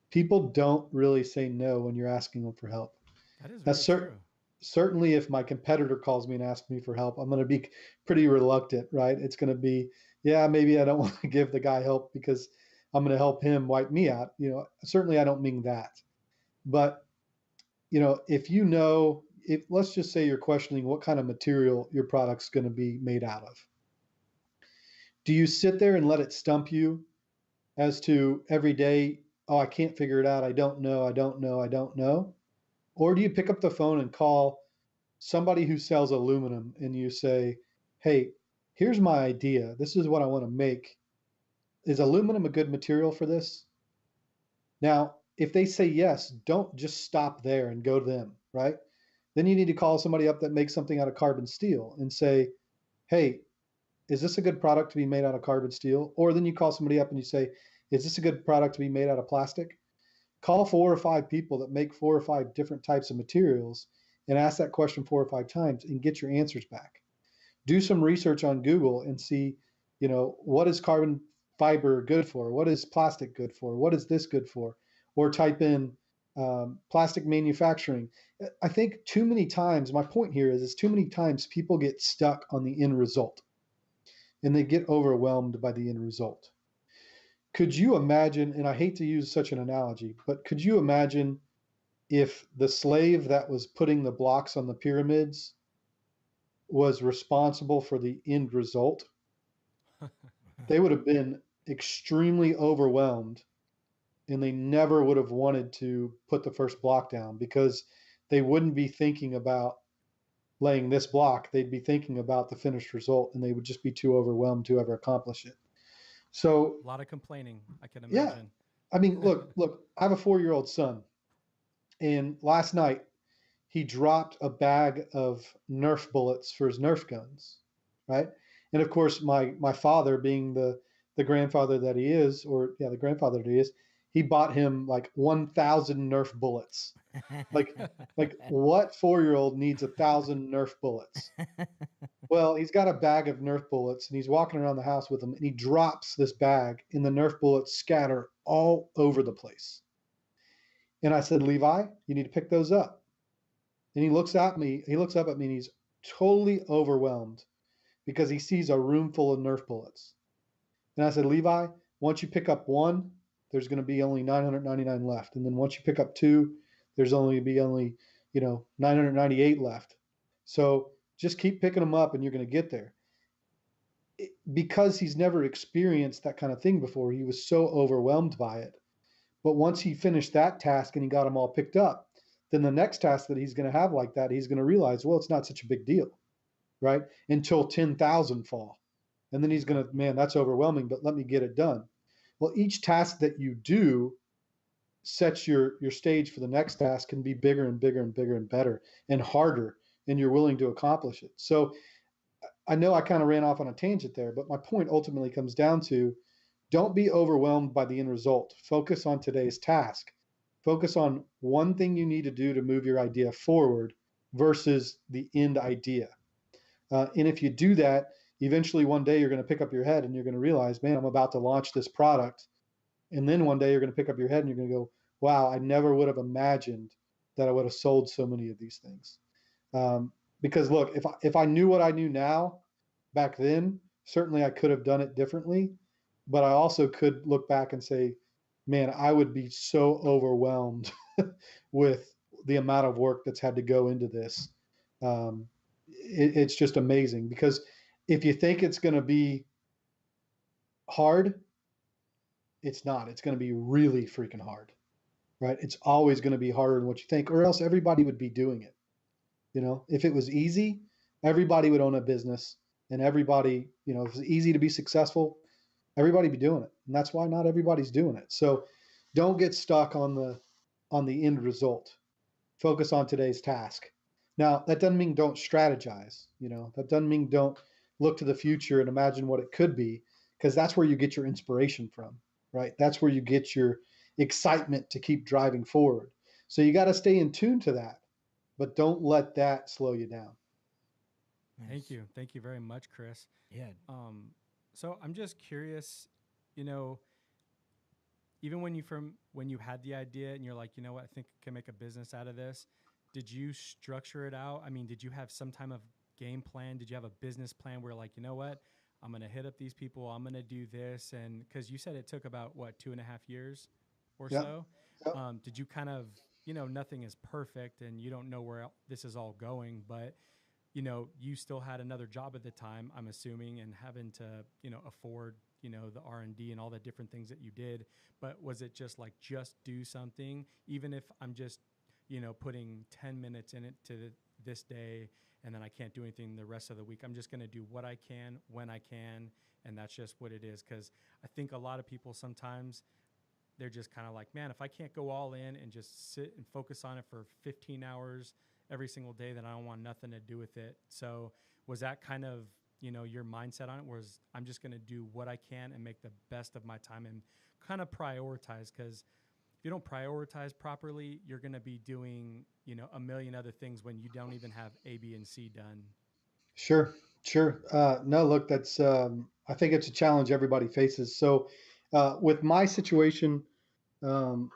People don't really say no when you're asking them for help. That is That's very true. certainly if my competitor calls me and asks me for help, I'm going to be pretty reluctant, right? It's going to be, yeah, maybe I don't want to give the guy help because I'm going to help him wipe me out. Certainly I don't mean that. But, if let's just say you're questioning what kind of material your product's going to be made out of. Do you sit there and let it stump you as to every day, oh, I can't figure it out. I don't know. I don't know. I don't know. Or do you pick up the phone and call somebody who sells aluminum and you say, hey, here's my idea. This is what I want to make. Is aluminum a good material for this? Now, if they say yes, don't just stop there and go to them, right? Then you need to call somebody up that makes something out of carbon steel and say, hey, is this a good product to be made out of carbon steel? Or then you call somebody up and you say, is this a good product to be made out of plastic? Call 4 or 5 people that make 4 or 5 different types of materials and ask that question 4 or 5 times and get your answers back. Do some research on Google and see, what is carbon fiber good for? What is plastic good for? What is this good for? Or type in plastic manufacturing. I think too many times, my point here is too many times people get stuck on the end result and they get overwhelmed by the end result. Could you imagine, and I hate to use such an analogy, but could you imagine if the slave that was putting the blocks on the pyramids was responsible for the end result? They would have been extremely overwhelmed and they never would have wanted to put the first block down because they wouldn't be thinking about laying this block. They'd be thinking about the finished result and they would just be too overwhelmed to ever accomplish it. So A lot of complaining, I can yeah, imagine. I mean, look, I have a 4-year-old son, and last night he dropped a bag of Nerf bullets for his Nerf guns, right? And of course, my father, being the grandfather that he is, or yeah, the grandfather that he is, he bought him like 1,000 Nerf bullets. Like, like what 4-year-old needs 1,000 Nerf bullets? Well, he's got a bag of Nerf bullets, and he's walking around the house with them, and he drops this bag, and the Nerf bullets scatter all over the place. And I said, Levi, you need to pick those up. And he looks up at me, and he's totally overwhelmed because he sees a room full of Nerf bullets. And I said, Levi, once you pick up one, there's going to be only 999 left. And then once you pick up two, there's only 998 left. So just keep picking them up and you're going to get there. Because he's never experienced that kind of thing before, he was so overwhelmed by it. But once he finished that task and he got them all picked up, then the next task that he's going to have like that, he's going to realize, well, it's not such a big deal, right? Until 10,000 fall. And then he's going to, man, that's overwhelming, but let me get it done. Well, each task that you do sets your stage for the next task can be bigger and bigger and bigger and better and harder, and you're willing to accomplish it. So I know I kind of ran off on a tangent there, but my point ultimately comes down to don't be overwhelmed by the end result. Focus on today's task. Focus on one thing you need to do to move your idea forward versus the end idea. And if you do that, eventually one day you're going to pick up your head and you're going to realize, man, I'm about to launch this product. And then one day you're going to pick up your head and you're going to go, wow, I never would have imagined that I would have sold so many of these things. Because look, if I knew what I knew now back then, certainly I could have done it differently. But I also could look back and say, man, I would be so overwhelmed with the amount of work that's had to go into this. It's just amazing because if you think it's going to be hard, it's not. It's going to be really freaking hard, right? It's always going to be harder than what you think, or else everybody would be doing it. If it was easy, everybody would own a business, and everybody, if it's easy to be successful, everybody be doing it. And that's why not everybody's doing it. So don't get stuck on the end result. Focus on today's task. Now, that doesn't mean don't strategize. That doesn't mean don't look to the future and imagine what it could be, because that's where you get your inspiration from, right? That's where you get your excitement to keep driving forward. So you got to stay in tune to that, but don't let that slow you down. Thank Nice. you. Thank you very much, Chris. Yeah. Um, so I'm just curious, you know, even when you had the idea and you're like, you know what, I think I can make a business out of this. Did you structure it out? I mean, did you have some type of game plan? Did you have a business plan where like, you know what, I'm gonna hit up these people, I'm gonna do this, and because you said it took about what 2.5 years or Yeah. so. Yeah. Did you kind of, nothing is perfect and you don't know where this is all going, but you still had another job at the time, I'm assuming, and having to, afford, the R&D and all the different things that you did. But was it just like, just do something, even if I'm just, putting 10 minutes in it to this day, and then I can't do anything the rest of the week. I'm just going to do what I can when I can. And that's just what it is. Cause I think a lot of people sometimes they're just kind of like, man, if I can't go all in and just sit and focus on it for 15 hours every single day, then I don't want nothing to do with it. So was that kind of, your mindset on it was I'm just going to do what I can and make the best of my time and kind of prioritize? Because if you don't prioritize properly, you're going to be doing, a million other things when you don't even have A, B, and C done. Sure. Sure. No, look, I think it's a challenge everybody faces. So, with my situation, um,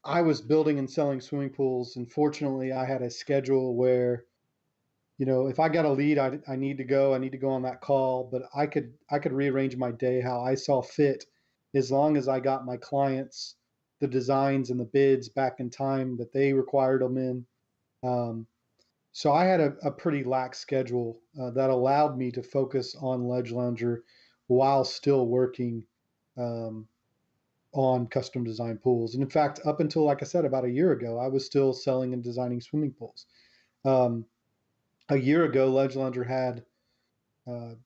I was building and selling swimming pools, and fortunately, I had a schedule where, if I got a lead, I need to go. I need to go on that call, but I could rearrange my day how I saw fit, as long as I got my clients the designs and the bids back in time that they required them in. Um, so I had a pretty lax schedule that allowed me to focus on Ledge Lounger while still working um, on custom design pools. And in fact, up until, like I said, about a year ago, I was still selling and designing swimming pools. Um, a year ago, Ledge Lounger had uh,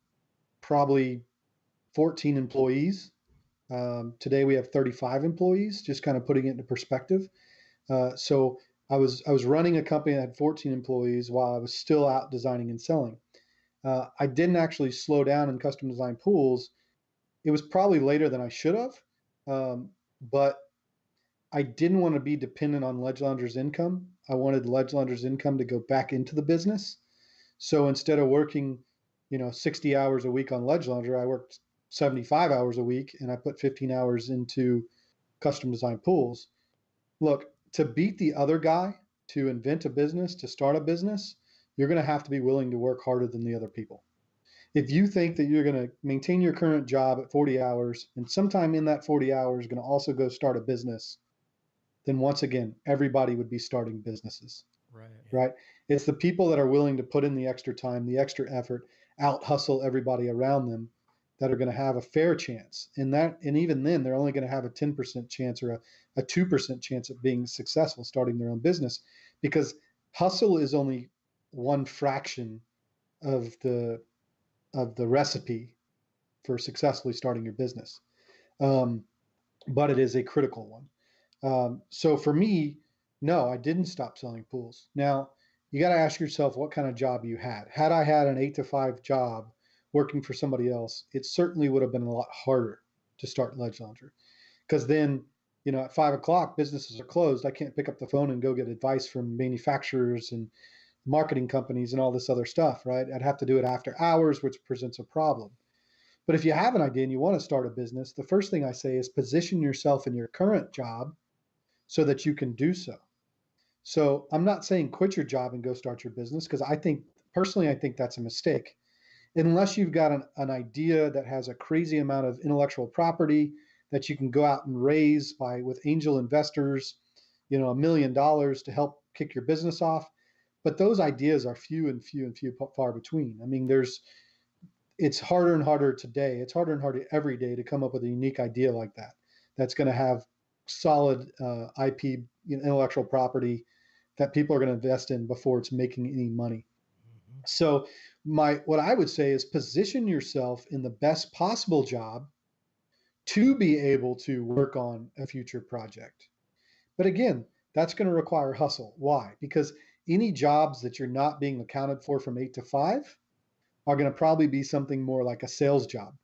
probably 14 employees. Today we have 35 employees, just kind of putting it into perspective. So I was running a company that had 14 employees while I was still out designing and selling. I didn't actually slow down in custom design pools. It was probably later than I should have, but I didn't want to be dependent on Ledge Lounger's income. I wanted Ledge Lounger's income to go back into the business. So instead of working, 60 hours a week on Ledge Lounger, I worked 75 hours a week and I put 15 hours into custom design pools. Look, to beat the other guy, to invent a business, to start a business, you're going to have to be willing to work harder than the other people. If you think that you're going to maintain your current job at 40 hours and sometime in that 40 hours going to also go start a business, then once again, everybody would be starting businesses. Right? It's the people that are willing to put in the extra time, the extra effort, out hustle everybody around them that are going to have a fair chance. And even then, they're only going to have a 10% chance or a 2% chance of being successful starting their own business, because hustle is only one fraction of the recipe for successfully starting your business. But it is a critical one. So for me, no, I didn't stop selling pools. Now, you got to ask yourself what kind of job you had. Had I had an 8 to 5 job working for somebody else, it certainly would have been a lot harder to start Ledge Launcher, because then, at 5 o'clock, businesses are closed. I can't pick up the phone and go get advice from manufacturers and marketing companies and all this other stuff, right? I'd have to do it after hours, which presents a problem. But if you have an idea and you want to start a business, the first thing I say is position yourself in your current job so that you can do so. So I'm not saying quit your job and go start your business, because I think that's a mistake. Unless you've got an idea that has a crazy amount of intellectual property that you can go out and raise with angel investors, $1 million to help kick your business off. But those ideas are few and far between. I mean, it's harder and harder today. It's harder and harder every day to come up with a unique idea like that. That's going to have solid IP, intellectual property that people are going to invest in before it's making any money. Mm-hmm. So what I would say is position yourself in the best possible job to be able to work on a future project. But again, that's going to require hustle. Why? Because any jobs that you're not being accounted for from 8 to 5 are going to probably be something more like a sales job,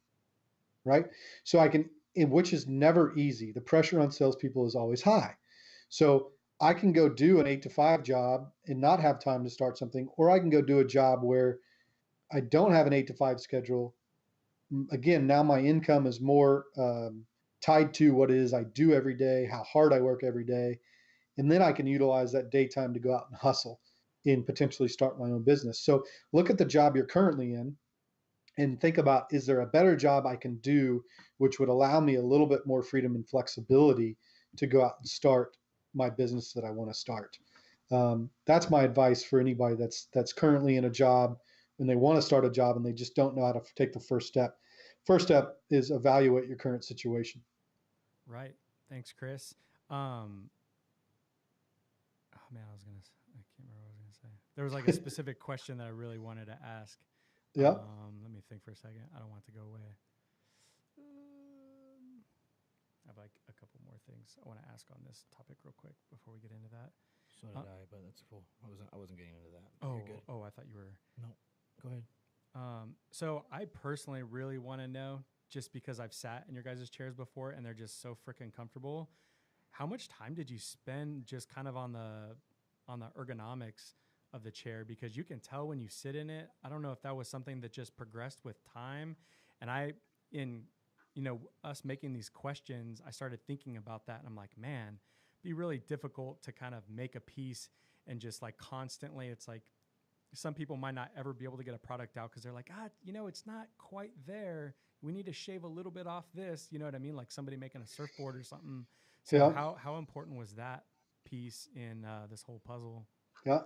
right? So which is never easy. The pressure on salespeople is always high. So I can go do an 8 to 5 job and not have time to start something, or I can go do a job where I don't have an 8 to 5 schedule. Again, now my income is more tied to what it is I do every day, how hard I work every day. And then I can utilize that daytime to go out and hustle and potentially start my own business. So look at the job you're currently in and think about, is there a better job I can do which would allow me a little bit more freedom and flexibility to go out and start my business that I want to start. That's my advice for anybody that's currently in a job and they want to start a job and they just don't know how to take the first step. First step is evaluate your current situation. Right. Thanks, Chris. I can't remember what I was going to say. There was like a specific question that I really wanted to ask. Yeah. Let me think for a second. I don't want it to go away. I have like a couple more things I want to ask on this topic real quick before we get into that. So did I, but that's cool. I wasn't getting into that. Oh, you're good. I thought you were. No, go ahead. So I personally really want to know, just because I've sat in your guys' chairs before and they're just so freaking comfortable, how much time did you spend just kind of on the ergonomics of the chair? Because you can tell when you sit in it. I don't know if that was something that just progressed with time. And us making these questions, I started thinking about that and I'm like, man, it'd be really difficult to kind of make a piece and just like constantly, it's like some people might not ever be able to get a product out because they're like, it's not quite there. We need to shave a little bit off this. You know what I mean? Like somebody making a surfboard or something. So yeah. How important was that piece in this whole puzzle? Yeah.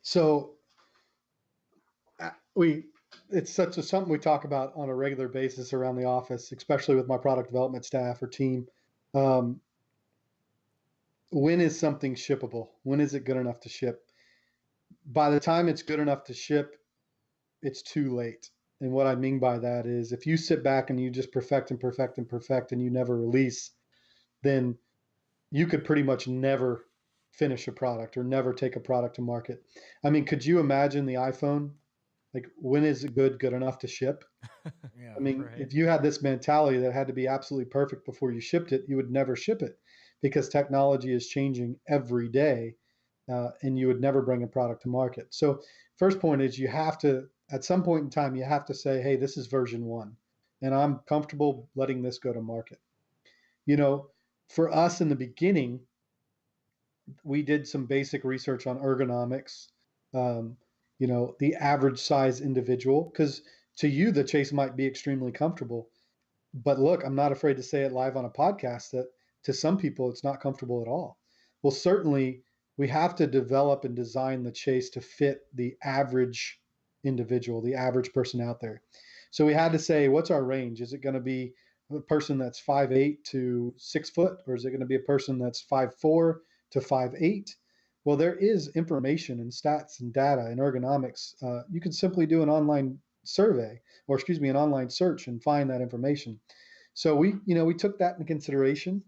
So it's something we talk about on a regular basis around the office, especially with my product development staff or team. When is something shippable? When is it good enough to ship? By the time it's good enough to ship, it's too late. And what I mean by that is if you sit back and you just perfect and perfect and perfect and you never release, then you could pretty much never finish a product or never take a product to market. I mean, could you imagine the iPhone? Like, when is it good enough to ship? Yeah. I mean, Right. if you had this mentality that had to be absolutely perfect before you shipped it, you would never ship it because technology is changing every day, and you would never bring a product to market. So, first point is you have to, at some point in time, you have to say, hey, this is version one, and I'm comfortable letting this go to market. You know, for us in the beginning, we did some basic research on ergonomics, um, the average size individual, because to you, the chase might be extremely comfortable. But look, I'm not afraid to say it live on a podcast that to some people it's not comfortable at all. Well, certainly we have to develop and design the chase to fit the average individual, the average person out there. So we had to say, what's our range? Is it going to be a person that's 5'8" to 6 foot, or is it going to be a person that's 5'4" to 5'8"? Well, there is information and stats and data and ergonomics. You can simply do an online survey, or excuse me, an online search and find that information. So we took that into consideration.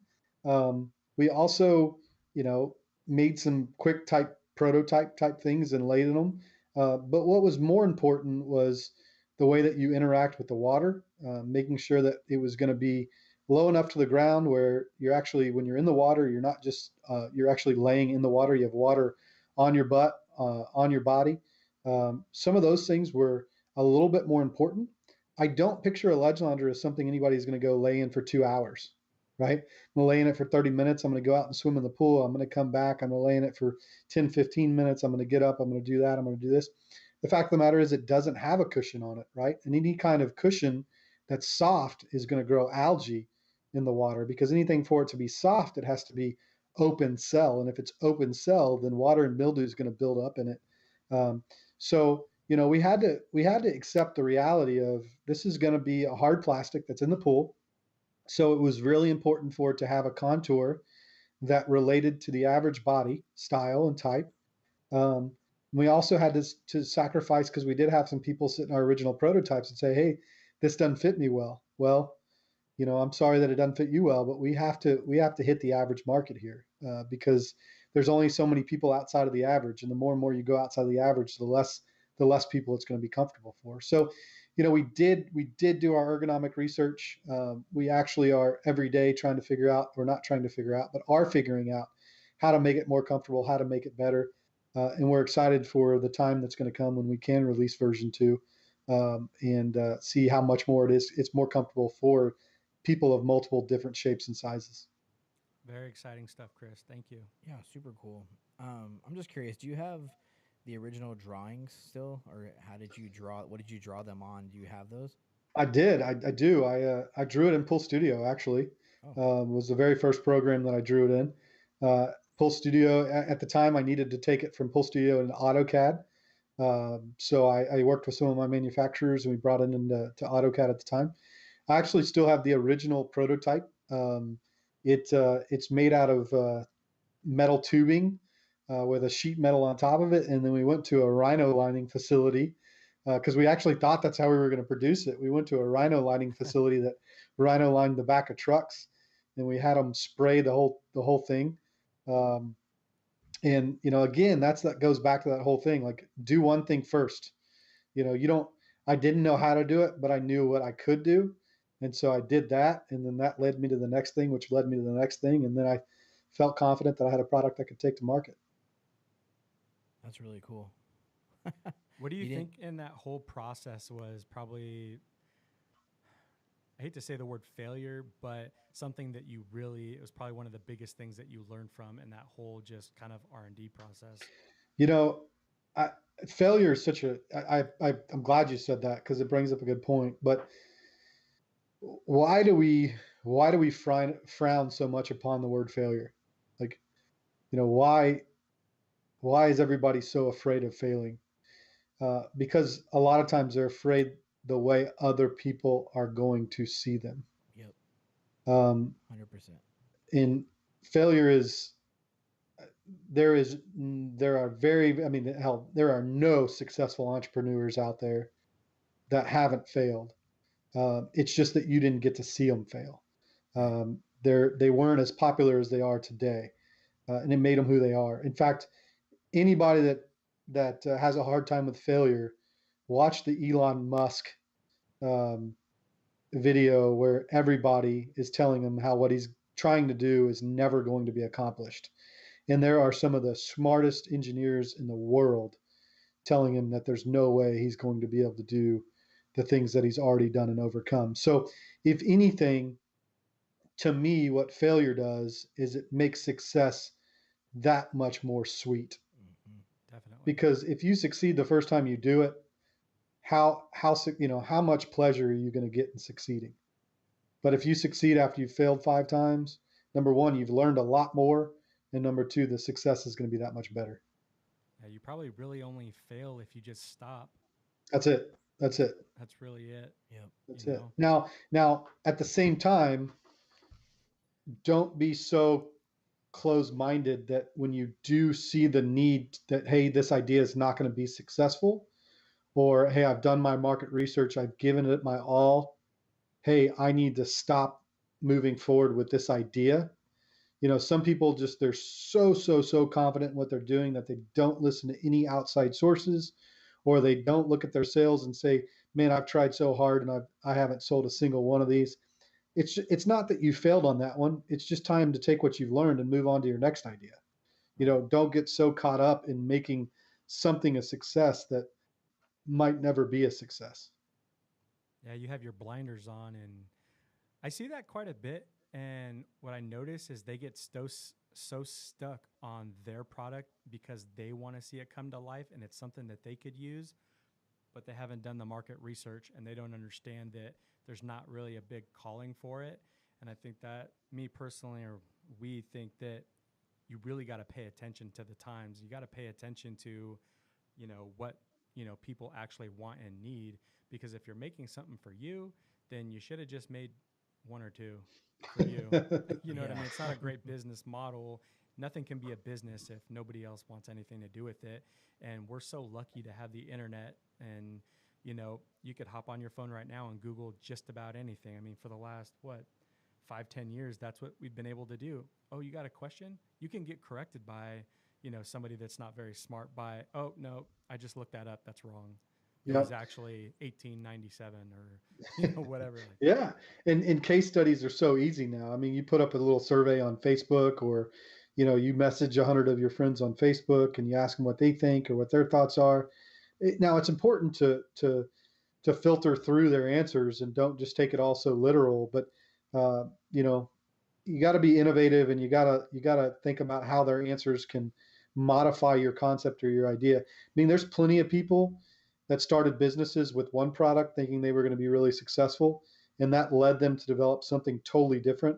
We also, you know, made some quick type prototype type things and laid in them. But what was more important was the way that you interact with the water, making sure that it was going to be low enough to the ground where you're actually, when you're in the water, you're not just, you're actually laying in the water. You have water on your butt, on your body. Some of those things were a little bit more important. I don't picture a ledge lounger as something anybody's going to go lay in for 2 hours, right? I'm going to lay in it for 30 minutes. I'm going to go out and swim in the pool. I'm going to come back. I'm going to lay in it for 10, 15 minutes. I'm going to get up. I'm going to do that. I'm going to do this. The fact of the matter is it doesn't have a cushion on it, right? And any kind of cushion that's soft is going to grow algae in the water, because anything for it to be soft, it has to be open cell. And if it's open cell, then water and mildew is going to build up in it. So we had to accept the reality of this is going to be a hard plastic that's in the pool. So it was really important for it to have a contour that related to the average body style and type. Um, we also had to sacrifice, because we did have some people sit in our original prototypes and say, hey, this doesn't fit me well. Well, I'm sorry that it doesn't fit you well, but we have to hit the average market here, because there's only so many people outside of the average, and the more and more you go outside of the average, the less people it's going to be comfortable for. So, we did do our ergonomic research. We actually are every day trying to figure out, or not trying to figure out, but are figuring out how to make it more comfortable, how to make it better, and we're excited for the time that's going to come when we can release version two, and see how much more it is. It's more comfortable for people of multiple different shapes and sizes. Very exciting stuff, Chris. Thank you. Yeah, super cool. I'm just curious. Do you have the original drawings still, or how did you draw? What did you draw them on? Do you have those? I did. I do. I drew it in Pull Studio, actually. Oh, Was the very first program that I drew it in. Pull Studio, at the time, I needed to take it from Pull Studio into AutoCAD. So I worked with some of my manufacturers, and we brought it into to AutoCAD at the time. I actually still have the original prototype. It's made out of metal tubing, with a sheet metal on top of it, and then we went to a rhino lining facility, because we actually thought that's how we were going to produce it. We went to a rhino lining facility that rhino lined the back of trucks, and we had them spray the whole thing. Um, and again, that goes back to that whole thing. Like, do one thing first. You don't. I didn't know how to do it, but I knew what I could do, and so I did that, and then that led me to the next thing, which led me to the next thing, and then I felt confident that I had a product I could take to market. that's really cool. What do you You didn't. think in that whole process was probably, I hate to say the word failure, but something that you really, it was probably one of the biggest things that you learned from in that whole just kind of R&D process? You know, I, failure is such a. I'm glad you said that, because it brings up a good point. But why do we why do we frown so much upon the word failure? Like, why is everybody so afraid of failing? Because a lot of times they're afraid the way other people are going to see them. Yep, Um, 100%. in failure is there are very, I mean, hell, there are no successful entrepreneurs out there that haven't failed. It's just that you didn't get to see them fail. They weren't as popular as they are today, and it made them who they are. In fact, anybody that has a hard time with failure, watch the Elon Musk um, video where everybody is telling him how what he's trying to do is never going to be accomplished. And there are some of the smartest engineers in the world telling him that there's no way he's going to be able to do the things that he's already done and overcome. So, if anything, to me, what failure does is it makes success that much more sweet. Mm-hmm. Definitely. Because if you succeed the first time you do it, how how much pleasure are you going to get in succeeding? But if you succeed after you've failed 5 times, number one, you've learned a lot more, and number two, the success is going to be that much better. Yeah, you probably really only fail if you just stop. That's it. That's it. That's really it. Yep. That's You it. know? Now, at the same time, don't be so closed-minded that when you do see the need that, hey, this idea is not going to be successful, or hey, I've done my market research, I've given it my all, hey, I need to stop moving forward with this idea. Some people just, they're so confident in what they're doing that they don't listen to any outside sources, or they don't look at their sales and say, man, I've tried so hard and I haven't sold a single one of these. It's not that you failed on that one. It's just time to take what you've learned and move on to your next idea. Don't get so caught up in making something a success that might never be a success. Yeah, you have your blinders on, and I see that quite a bit. And what I notice is they get so stuck on their product because they want to see it come to life, and it's something that they could use, but they haven't done the market research, and they don't understand that there's not really a big calling for it. And I think that me personally, or we think that you really got to pay attention to the times. You got to pay attention to, what, people actually want and need. Because if you're making something for you, then you should have just made one or two for you. You know what I mean? It's not a great business model. Nothing can be a business if nobody else wants anything to do with it. And we're so lucky to have the internet, and you could hop on your phone right now and Google just about anything. I mean, for the last 5-10 years, that's what we've been able to do. Oh, you got a question? You can get corrected by somebody that's not very smart by, oh no, I just looked that up, that's wrong. It was actually 1897 or whatever. Yeah. And case studies are so easy now. I mean, you put up a little survey on Facebook, or you message 100 of your friends on Facebook and you ask them what they think or what their thoughts are. Now it's important to filter through their answers and don't just take it all so literal, but uh, you know you got to be innovative, and you got to think about how their answers can modify your concept or your idea. I mean, there's plenty of people that started businesses with one product thinking they were going to be really successful, and that led them to develop something totally different.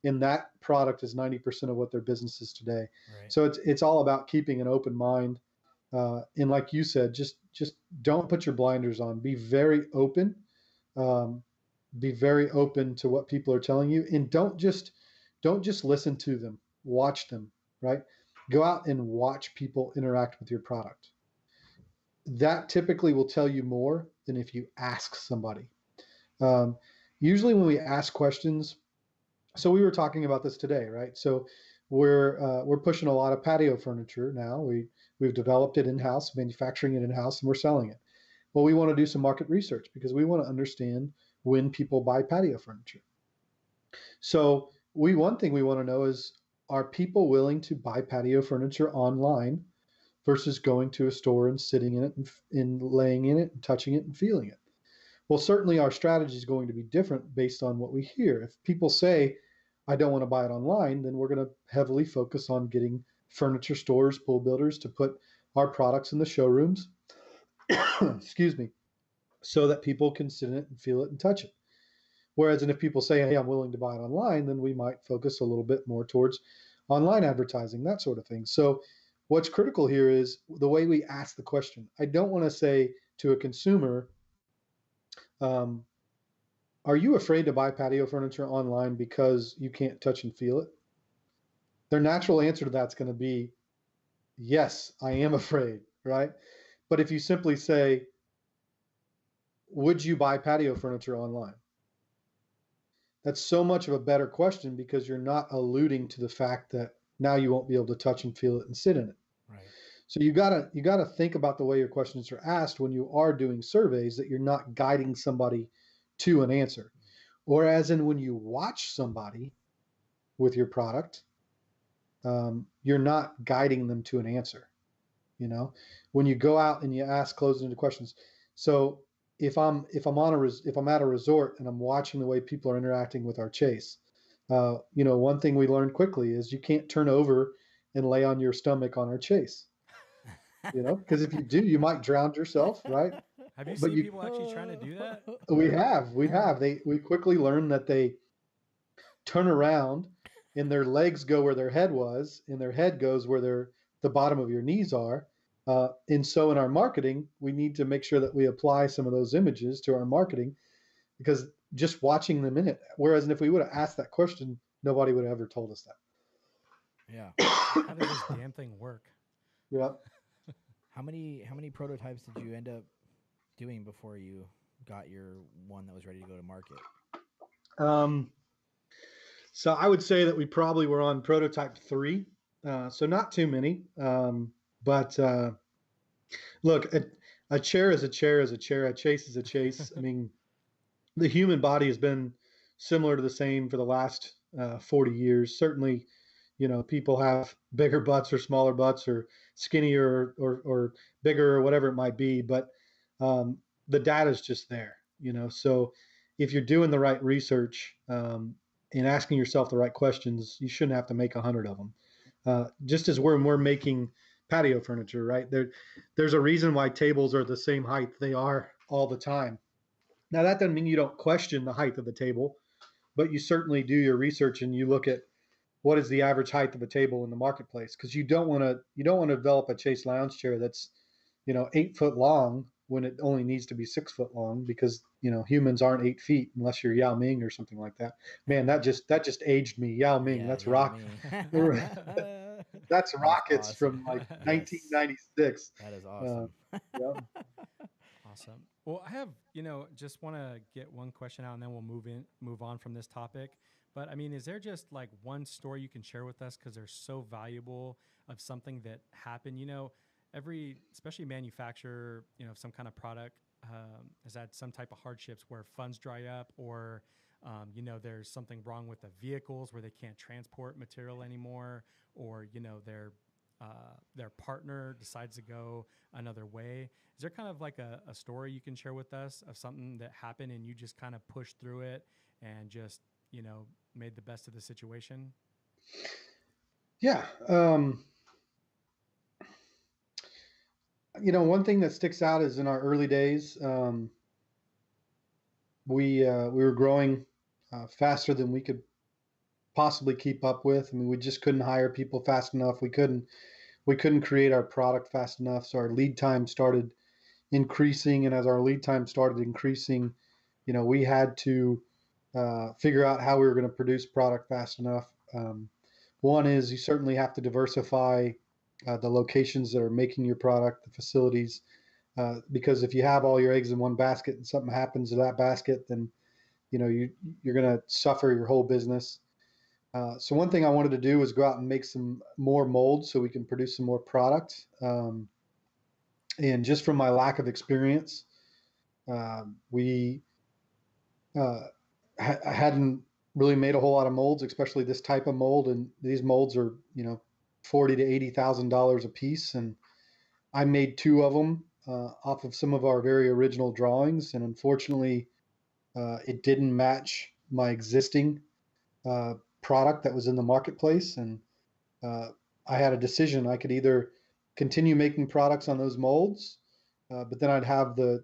And that product is 90% of what their business is today. Right. So it's all about keeping an open mind, and like you said, just don't put your blinders on. Be very open. Um, be very open to what people are telling you, and don't just listen to them. Watch them. Right. Go out and watch people interact with your product. That typically will tell you more than if you ask somebody. Um, Usually, when we ask questions, so we were talking about this today, right? So we're pushing a lot of patio furniture now. We've developed it in house, manufacturing it in house, and we're selling it. Well, we want to do some market research because we want to understand when people buy patio furniture. So one thing we want to know is, are people willing to buy patio furniture online versus going to a store and sitting in it and laying in it and touching it and feeling it? Well, certainly our strategy is going to be different based on what we hear. If people say, I don't want to buy it online, then we're going to heavily focus on getting furniture stores, pool builders to put our products in the showrooms, excuse me, so that people can sit in it and feel it and touch it. Whereas, and if people say, hey, I'm willing to buy it online, then we might focus a little bit more towards online advertising, that sort of thing. So what's critical here is the way we ask the question. I don't want to say to a consumer, um, are you afraid to buy patio furniture online because you can't touch and feel it? Their natural answer to that's going to be, yes, I am afraid, right? But if you simply say, would you buy patio furniture online? That's so much of a better question because you're not alluding to the fact that now you won't be able to touch and feel it and sit in it. Right. So you gotta think about the way your questions are asked when you are doing surveys, that you're not guiding somebody to an answer. Or as in when you watch somebody with your product, you're not guiding them to an answer. You know, when you go out and you ask closed-ended questions. So if I'm at a resort and I'm watching the way people are interacting with our chase, one thing we learned quickly is you can't turn over and lay on your stomach on our chase. Because if you do, you might drown yourself, right? Have you But seen people actually trying to do that? we have. We quickly learned that they turn around and their legs go where their head was, and their head goes where the bottom of your knees are. And so in our marketing, we need to make sure that we apply some of those images to our marketing because just watching them in it. Whereas if we would have asked that question, nobody would have ever told us Yeah. How does this damn thing work? that. Yeah. How many prototypes did you end up doing before you got your one that was ready to go to market? So I would say that we probably were on prototype 3. So not too many. But look, a chair is a chair is a chair. A chase is a chase. I mean, the human body has been similar to the same for the last 40 years. Certainly, people have bigger butts or smaller butts or skinnier or bigger or whatever it might be. But the data is just there, So if you're doing the right research and asking yourself the right questions, you shouldn't have to make 100 of them. Just as we're making patio furniture, right? There's a reason why tables are the same height they are all the time. Now, that doesn't mean you don't question the height of the table, but you certainly do your research and you look at what is the average height of a table in the marketplace, because you don't want to develop a Chase lounge chair that's 8 foot long when it only needs to be 6 foot long, because humans aren't 8 feet unless you're Yao Ming or something like that. Man, that just aged me. Yao Ming, Yeah, that's yeah, rock. me. That's That's rockets awesome. from like Yes, 1996. that is Uh, awesome. yeah. Awesome. Well, I have, just want to get one question out and then we'll move on from this topic. But I mean, is there just like one story you can share with us? Because they're so valuable, of something that happened, especially manufacturer, of some kind of product has had some type of hardships where funds dry up, or, there's something wrong with the vehicles where they can't transport material anymore, or, their partner decides to go another way. Is there kind of like a story you can share with us of something that happened and you just kind of pushed through it and just, made the best of the situation? Yeah. One thing that sticks out is in our early days, we were growing faster than we could possibly keep up with. I mean, we just couldn't hire people fast enough. We couldn't create our product fast enough. So our lead time started increasing, and as our lead time started increasing, we had to figure out how we were going to produce product fast enough. One is you certainly have to diversify the locations that are making your product, the facilities, because if you have all your eggs in one basket and something happens to that basket, then you're going to suffer your whole business. So one thing I wanted to do was go out and make some more molds so we can produce some more product. And just from my lack of experience, we hadn't really made a whole lot of molds, especially this type of mold. And these molds are, $40,000 to $80,000 a piece. And I made 2 of them off of some of our very original drawings. And unfortunately, it didn't match my existing uh, product that was in the marketplace. And uh, I had a decision. I could either continue making products on those molds, but then I'd have the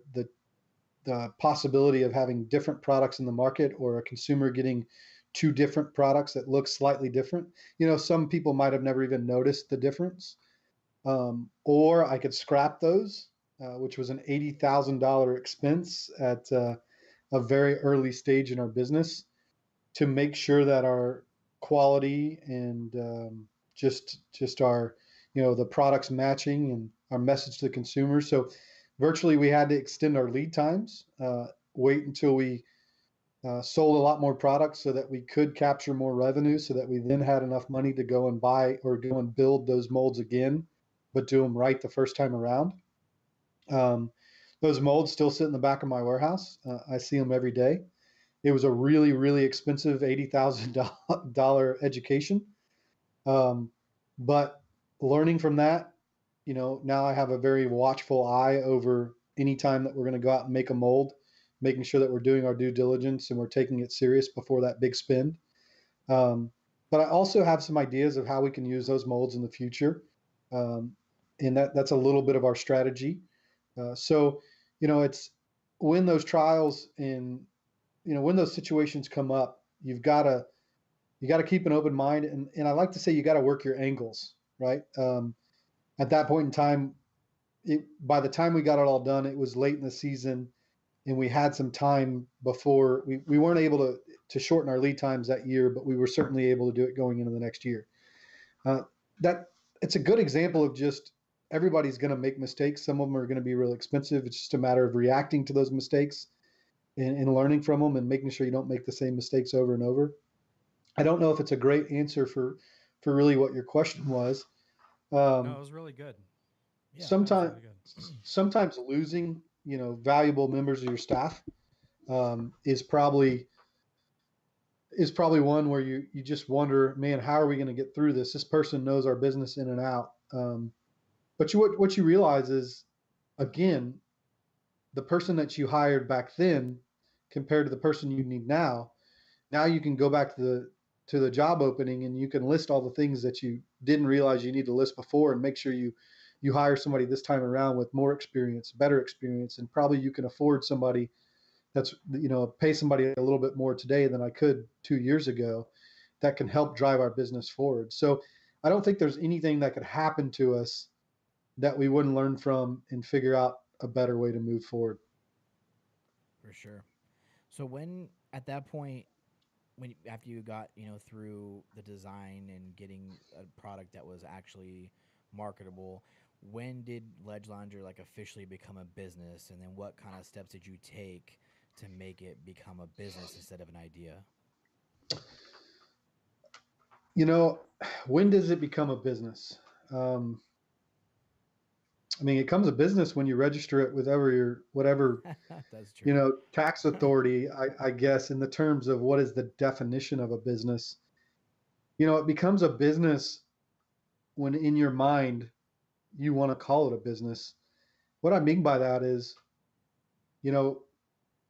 possibility of having different products in the market, or a consumer getting 2 different products that look slightly different. Some people might have never even noticed the difference. Or I could scrap those, which was an $80,000 expense at a very early stage in our business, to make sure that our quality and just our the products matching and our message to the consumer. So virtually we had to extend our lead times, wait until we sold a lot more products so that we could capture more revenue, so that we then had enough money to go and buy or go and build those molds again, but do them right the first time around. Um, those molds still sit in the back of my warehouse. I see them every day. It was a really, really expensive $80,000 education. Um, but learning from that, now I have a very watchful eye over any time that we're going to go out and make a mold, making sure that we're doing our due diligence and we're taking it serious before that big spend. Um, but I also have some ideas of how we can use those molds in the future. Um, and that's a little bit of our strategy. So, it's when those trials and, when those situations come up, you got to keep an open mind. And I like to say, you got to work your angles, right? At that point in time, by the time we got it all done, it was late in the season and we had some time before we weren't able to shorten our lead times that year, but we were certainly able to do it going into the next year. Uh, that it's a good example of just everybody's going to make mistakes. Some of them are going to be really expensive. It's just a matter of reacting to those mistakes and learning from them and making sure you don't make the same mistakes over and over. I don't know if it's a great answer for really what your question was. No, it Um, was really good. Yeah. That was sometimes really good. sometimes losing valuable members of your staff is probably one where you just wonder, man, how are we going to get through this? This person knows our business in and out. But what you realize is, again, the person that you hired back then compared to the person you need now you can go back to the job opening and you can list all the things that you didn't realize you need to list before, and make sure you hire somebody this time around with more experience, better experience, and probably you can afford somebody that's pay somebody a little bit more today than I could 2 years ago, that can help drive our business forward. So I don't think there's anything that could happen to us that we wouldn't learn from and figure out a better way to move forward. For sure. So when at that point, when after you got through the design and getting a product that was actually marketable, when did Ledge Lounger like officially become a business, and then what kind of steps did you take to make it become a business instead of an idea? You know, when does it become a business? Um, I mean, it becomes a business when you register it with whatever That's true. tax authority. I guess in the terms of what is the definition of a business, it becomes a business when in your mind you want to call it a business. What I mean by that is, you know,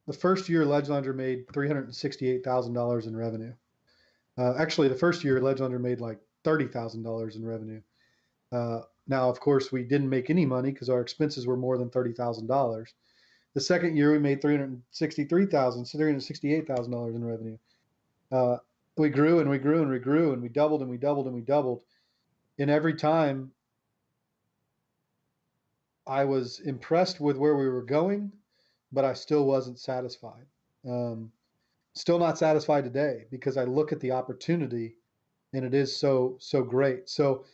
the first year Ledgelander made $368,000 in revenue. Actually, the first year Ledgelander made like $30,000 in revenue. Now, of course, we didn't make any money because our expenses were more than $30,000. The second year, we made $368,000 in revenue. Uh, we grew and we grew and we grew and we doubled and we doubled and we doubled. And every time, I was impressed with where we were going, but I still wasn't satisfied. Um, Still not satisfied today because I look at the opportunity and it is so great. So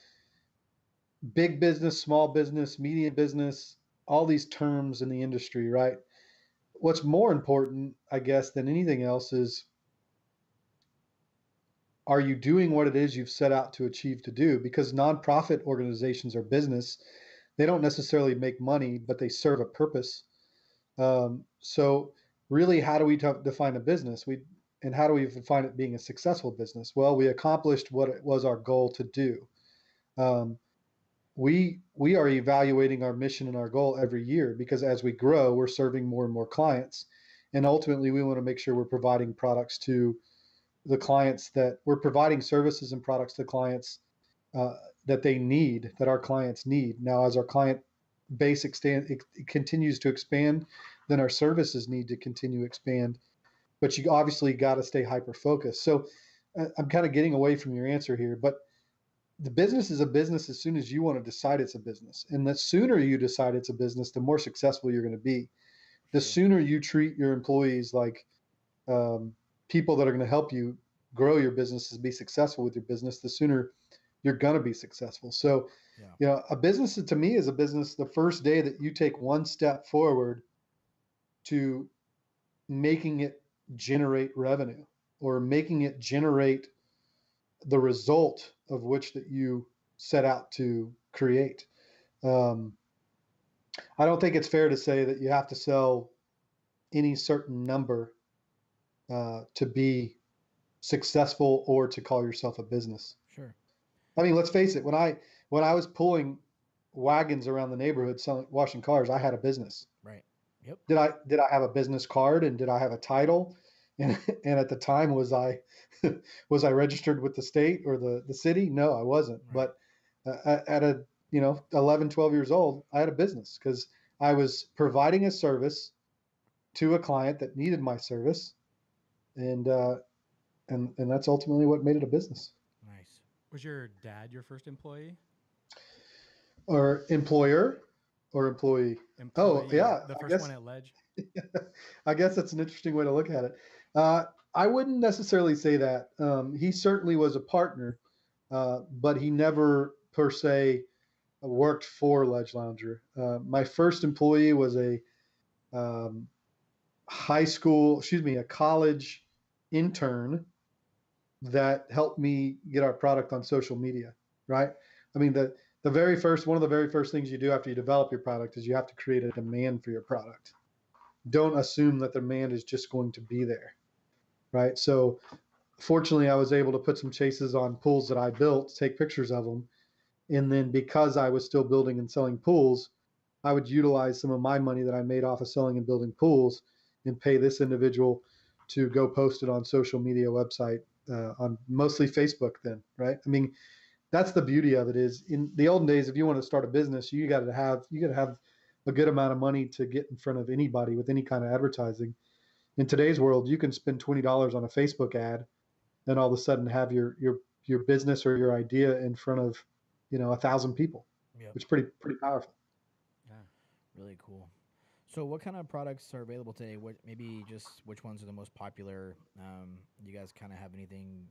big business, small business, medium business, all these terms in the industry, right? What's more important, I guess, than anything else is, are you doing what it is you've set out to achieve to do? Because nonprofit organizations are business. They don't necessarily make money, but they serve a purpose. So really, how do we define a business? And how do we define it being a successful business? Well, we accomplished what it was our goal to do. Um, we are evaluating our mission and our goal every year, because as we grow, we're serving more and more clients, and ultimately, we want to make sure we're providing products to the clients, that we're providing services and products to clients uh, that they need, that our clients need. Now, as our client base it continues to expand, then our services need to continue to expand. But you obviously got to stay hyper focused. So I'm kind of getting away from your answer here, but the business is a business as soon as you want to decide it's a business. And the sooner you decide it's a business, the more successful you're going to be. The Sure. sooner you treat your employees like um, people that are going to help you grow your business and be successful with your business, the sooner you're going to be successful. So Yeah. You know, a business to me is a business the first day that you take one step forward to making it generate revenue or making it generate the result of which that you set out to create. Um, I don't think it's fair to say that you have to sell any certain number to be successful or to call yourself a business. Sure. I mean, let's face it. When I was pulling wagons around the neighborhood selling washing cars, I had a business. Right. Yep. Did I have a business card and did I have a title? And at the time was I registered with the state or the city? No, I wasn't. Right. But at a 11, 12 years old, I had a business because I was providing a service to a client that needed my service, and and that's ultimately what made it a business. Nice. Was your dad your first employee? Or employer or employee. Oh Employee, yeah, the I first one guess at Ledge. I guess that's an interesting way to look at it. Uh, I wouldn't necessarily say that. He certainly was a partner, but he never per se worked for Ledge Lounger. My first employee was a um, a college intern that helped me get our product on social media, right? I mean, one of the very first things you do after you develop your product is you have to create a demand for your product. Don't assume that the demand is just going to be there, right? So fortunately, I was able to put some chases on pools that I built, take pictures of them, and then because I was still building and selling pools, I would utilize some of my money that I made off of selling and building pools and pay this individual to go post it on social media website on mostly Facebook then, right? I mean, that's the beauty of it is in the olden days, if you want to start a business, you got to have a good amount of money to get in front of anybody with any kind of advertising. In today's world, you can spend $20 on a Facebook ad and all of a sudden have your business or your idea in front of 1,000 people, Yep. which is pretty powerful. Yeah. Really cool. So, what kind of products are available today? What maybe just which ones are the most popular? You guys kind of have anything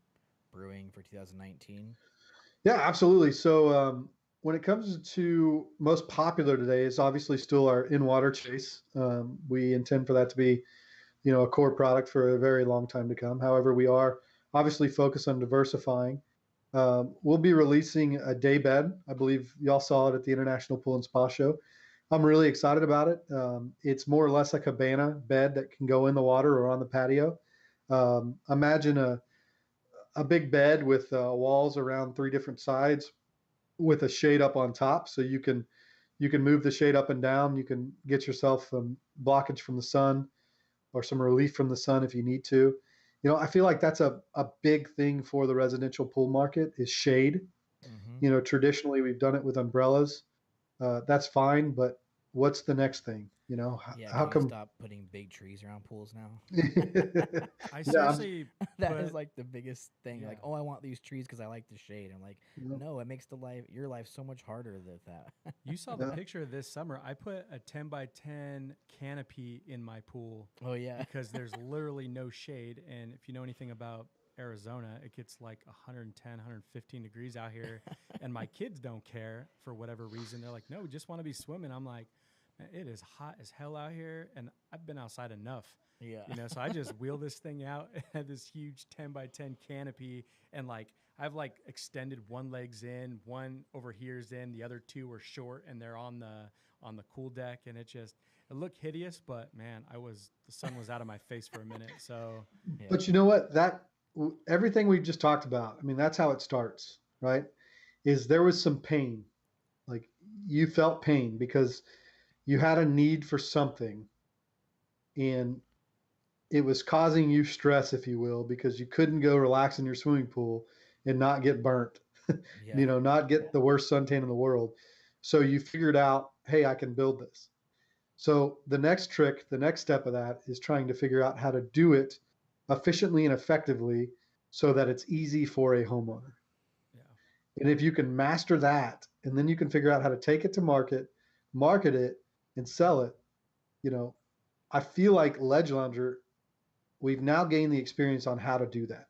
brewing for 2019? Yeah, absolutely. So when it comes to most popular today, it's obviously still our in-water chase. We intend for that to be, a core product for a very long time to come. However, we are obviously focused on diversifying. We'll be releasing a day bed. I believe y'all saw it at the International Pool and Spa Show. I'm really excited about it. It's more or less a cabana bed that can go in the water or on the patio. Imagine a big bed with walls around three different sides with a shade up on top, so you can move the shade up and down. You can get yourself blockage from the sun or some relief from the sun if you need to. I feel like that's a big thing for the residential pool market is shade. Mm-hmm. Traditionally we've done it with umbrellas. That's fine, but what's the next thing? Yeah. How Can you come? stop putting big trees around pools now? I Yeah, seriously That is put, like the biggest thing. yeah. Like, oh, I want these trees because I like the shade. I'm like, you no, it makes your life so much harder than that. You saw the yeah. picture this summer. I put a 10 by 10 canopy in my pool Oh yeah. because there's literally no shade. And if you know anything about Arizona, it gets like 110, 115 degrees out here. And my kids don't care for whatever reason. They're like, no, we just want to be swimming. I'm like, man, it is hot as hell out here. And I've been outside enough. Yeah. So I just wheel this thing out and had this huge 10 by 10 canopy. And like, I've like extended one leg's in, one over here's in, the other two are short and they're on the cool deck. And it looked hideous, but man, the sun was out of my face for a minute. So Yeah. But you know what? Everything we just talked about, I mean, that's how it starts, right? Is there was some pain. Like you felt pain because you had a need for something and it was causing you stress, if you will, because you couldn't go relax in your swimming pool and not get burnt, Yeah. not get the worst suntan in the world. So you figured out, hey, I can build this. So the next step of that is trying to figure out how to do it efficiently and effectively so that it's easy for a homeowner. yeah, And if you can master that, and then you can figure out how to take it to market it, and sell it, you know, I feel like Ledge Lounger, we've now gained the experience on how to do that.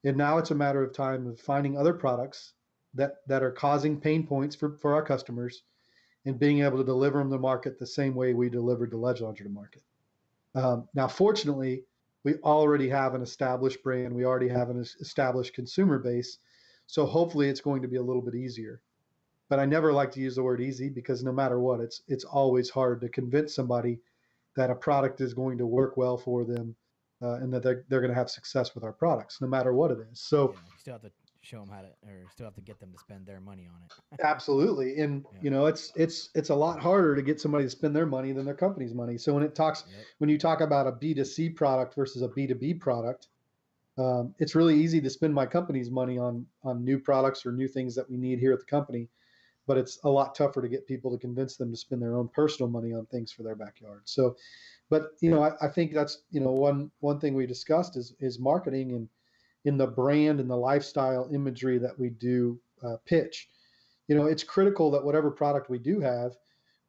And now it's a matter of time of finding other products that are causing pain points for our customers, and being able to deliver them to market the same way we delivered the ledge launcher to market. Now, fortunately, we already have an established brand. We already have an established consumer base. So hopefully it's going to be a little bit easier. But I never like to use the word easy, because no matter what, it's always hard to convince somebody that a product is going to work well for them, and that they're going to have success with our products, no matter what it is. So Yeah, you still have to show them how to, or still have to get them to spend their money on it. absolutely. And Yeah. you know, it's a lot harder to get somebody to spend their money than their company's money. So Yep. when you talk about a B2C product versus a B2B product, it's really easy to spend my company's money on new products or new things that we need here at the company, but it's a lot tougher to get people to convince them to spend their own personal money on things for their backyard. So, but you know, I think that's, you know, one thing we discussed is marketing, and in the brand and the lifestyle imagery that we do pitch. You know, it's critical that whatever product we do have,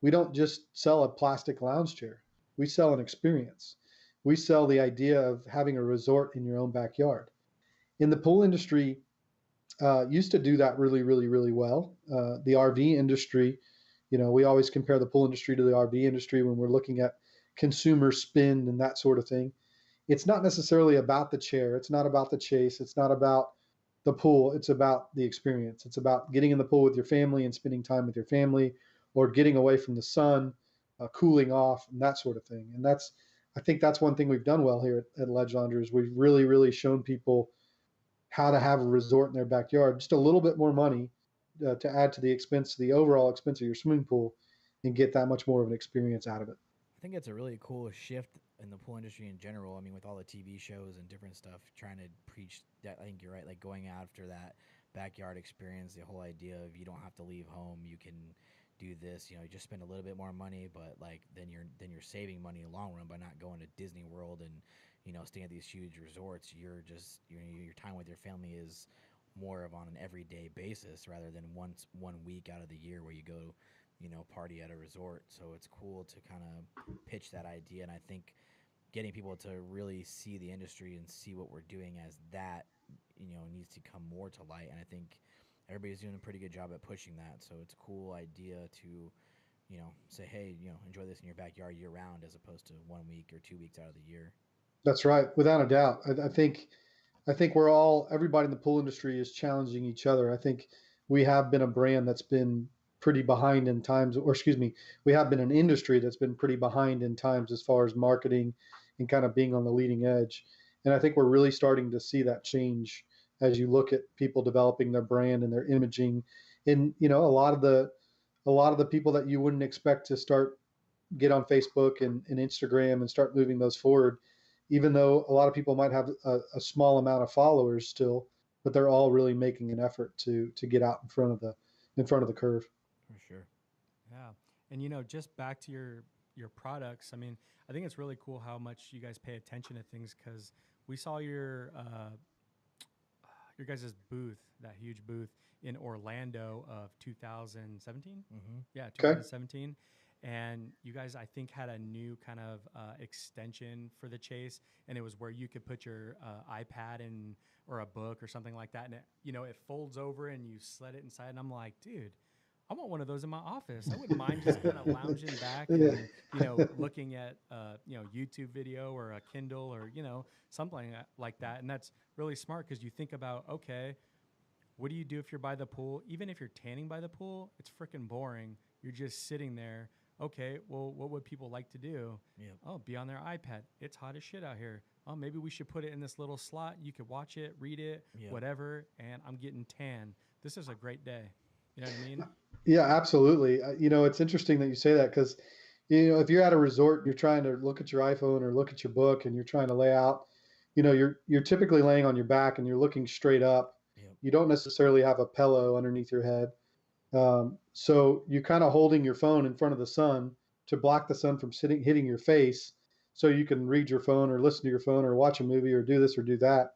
we don't just sell a plastic lounge chair. We sell an experience. We sell the idea of having a resort in your own backyard. In the pool industry, used to do that really, really, really well. The RV industry, you know, we always compare the pool industry to the RV industry when we're looking at consumer spend and that sort of thing. It's not necessarily about the chair. It's not about the chase. It's not about the pool. It's about the experience. It's about getting in the pool with your family and spending time with your family, or getting away from the sun, cooling off, and that sort of thing. And I think that's one thing we've done well here at Ledge Launders. We've really, really shown people how to have a resort in their backyard, just a little bit more money to add to the overall expense of your swimming pool, and get that much more of an experience out of it. I think it's a really cool shift in the pool industry in general. I mean, with all the TV shows and different stuff trying to preach that, I think you're right. Like going after that backyard experience, the whole idea of you don't have to leave home, you can do this. You know, you just spend a little bit more money, but like then you're saving money in the long run by not going to Disney World and staying at these huge resorts. You're just your time with your family is more of on an everyday basis rather than once 1 week out of the year where you go party at a resort. So it's cool to kind of pitch that idea. And I think getting people to really see the industry and see what we're doing as that, needs to come more to light. And I think everybody's doing a pretty good job at pushing that. So it's a cool idea to, say, hey, enjoy this in your backyard year round as opposed to 1 week or 2 weeks out of the year. That's right, without a doubt. I think everybody in the pool industry is challenging each other. I think we have been a brand that's been pretty behind in times, or excuse me, we have been an industry that's been pretty behind in times as far as marketing and kind of being on the leading edge. And I think we're really starting to see that change as you look at people developing their brand and their imaging. And a lot of the people that you wouldn't expect to start get on Facebook and Instagram and start moving those forward, even though a lot of people might have a small amount of followers still, but they're all really making an effort to get out in front of the curve. For sure. Yeah. And just back to your products. I mean, I think it's really cool how much you guys pay attention to things, because we saw your guys' booth, that huge booth in Orlando of 2017. Mm-hmm. Yeah, Okay. 2017. And you guys, I think, had a new kind of extension for the chase, and it was where you could put your iPad in, or a book or something like that, and it folds over and you slid it inside. And I'm like, dude, I want one of those in my office. I wouldn't mind just kind of lounging back Yeah. and looking at YouTube video or a Kindle or something like that. And that's really smart, because you think about, okay, what do you do if you're by the pool? Even if you're tanning by the pool, it's freaking boring. You're just sitting there. Okay, well, what would people like to do? Yep. Oh, be on their iPad. It's hot as shit out here. Oh, maybe we should put it in this little slot. You could watch it, read it, Yep. whatever, and I'm getting tan. This is a great day. You know what I mean? Yeah, absolutely. It's interesting that you say that, because, if you're at a resort, you're trying to look at your iPhone or look at your book, and you're trying to lay out, you're typically laying on your back and you're looking straight up. Yep. You don't necessarily have a pillow underneath your head. So you're kind of holding your phone in front of the sun to block the sun from hitting your face, so you can read your phone or listen to your phone or watch a movie or do this or do that.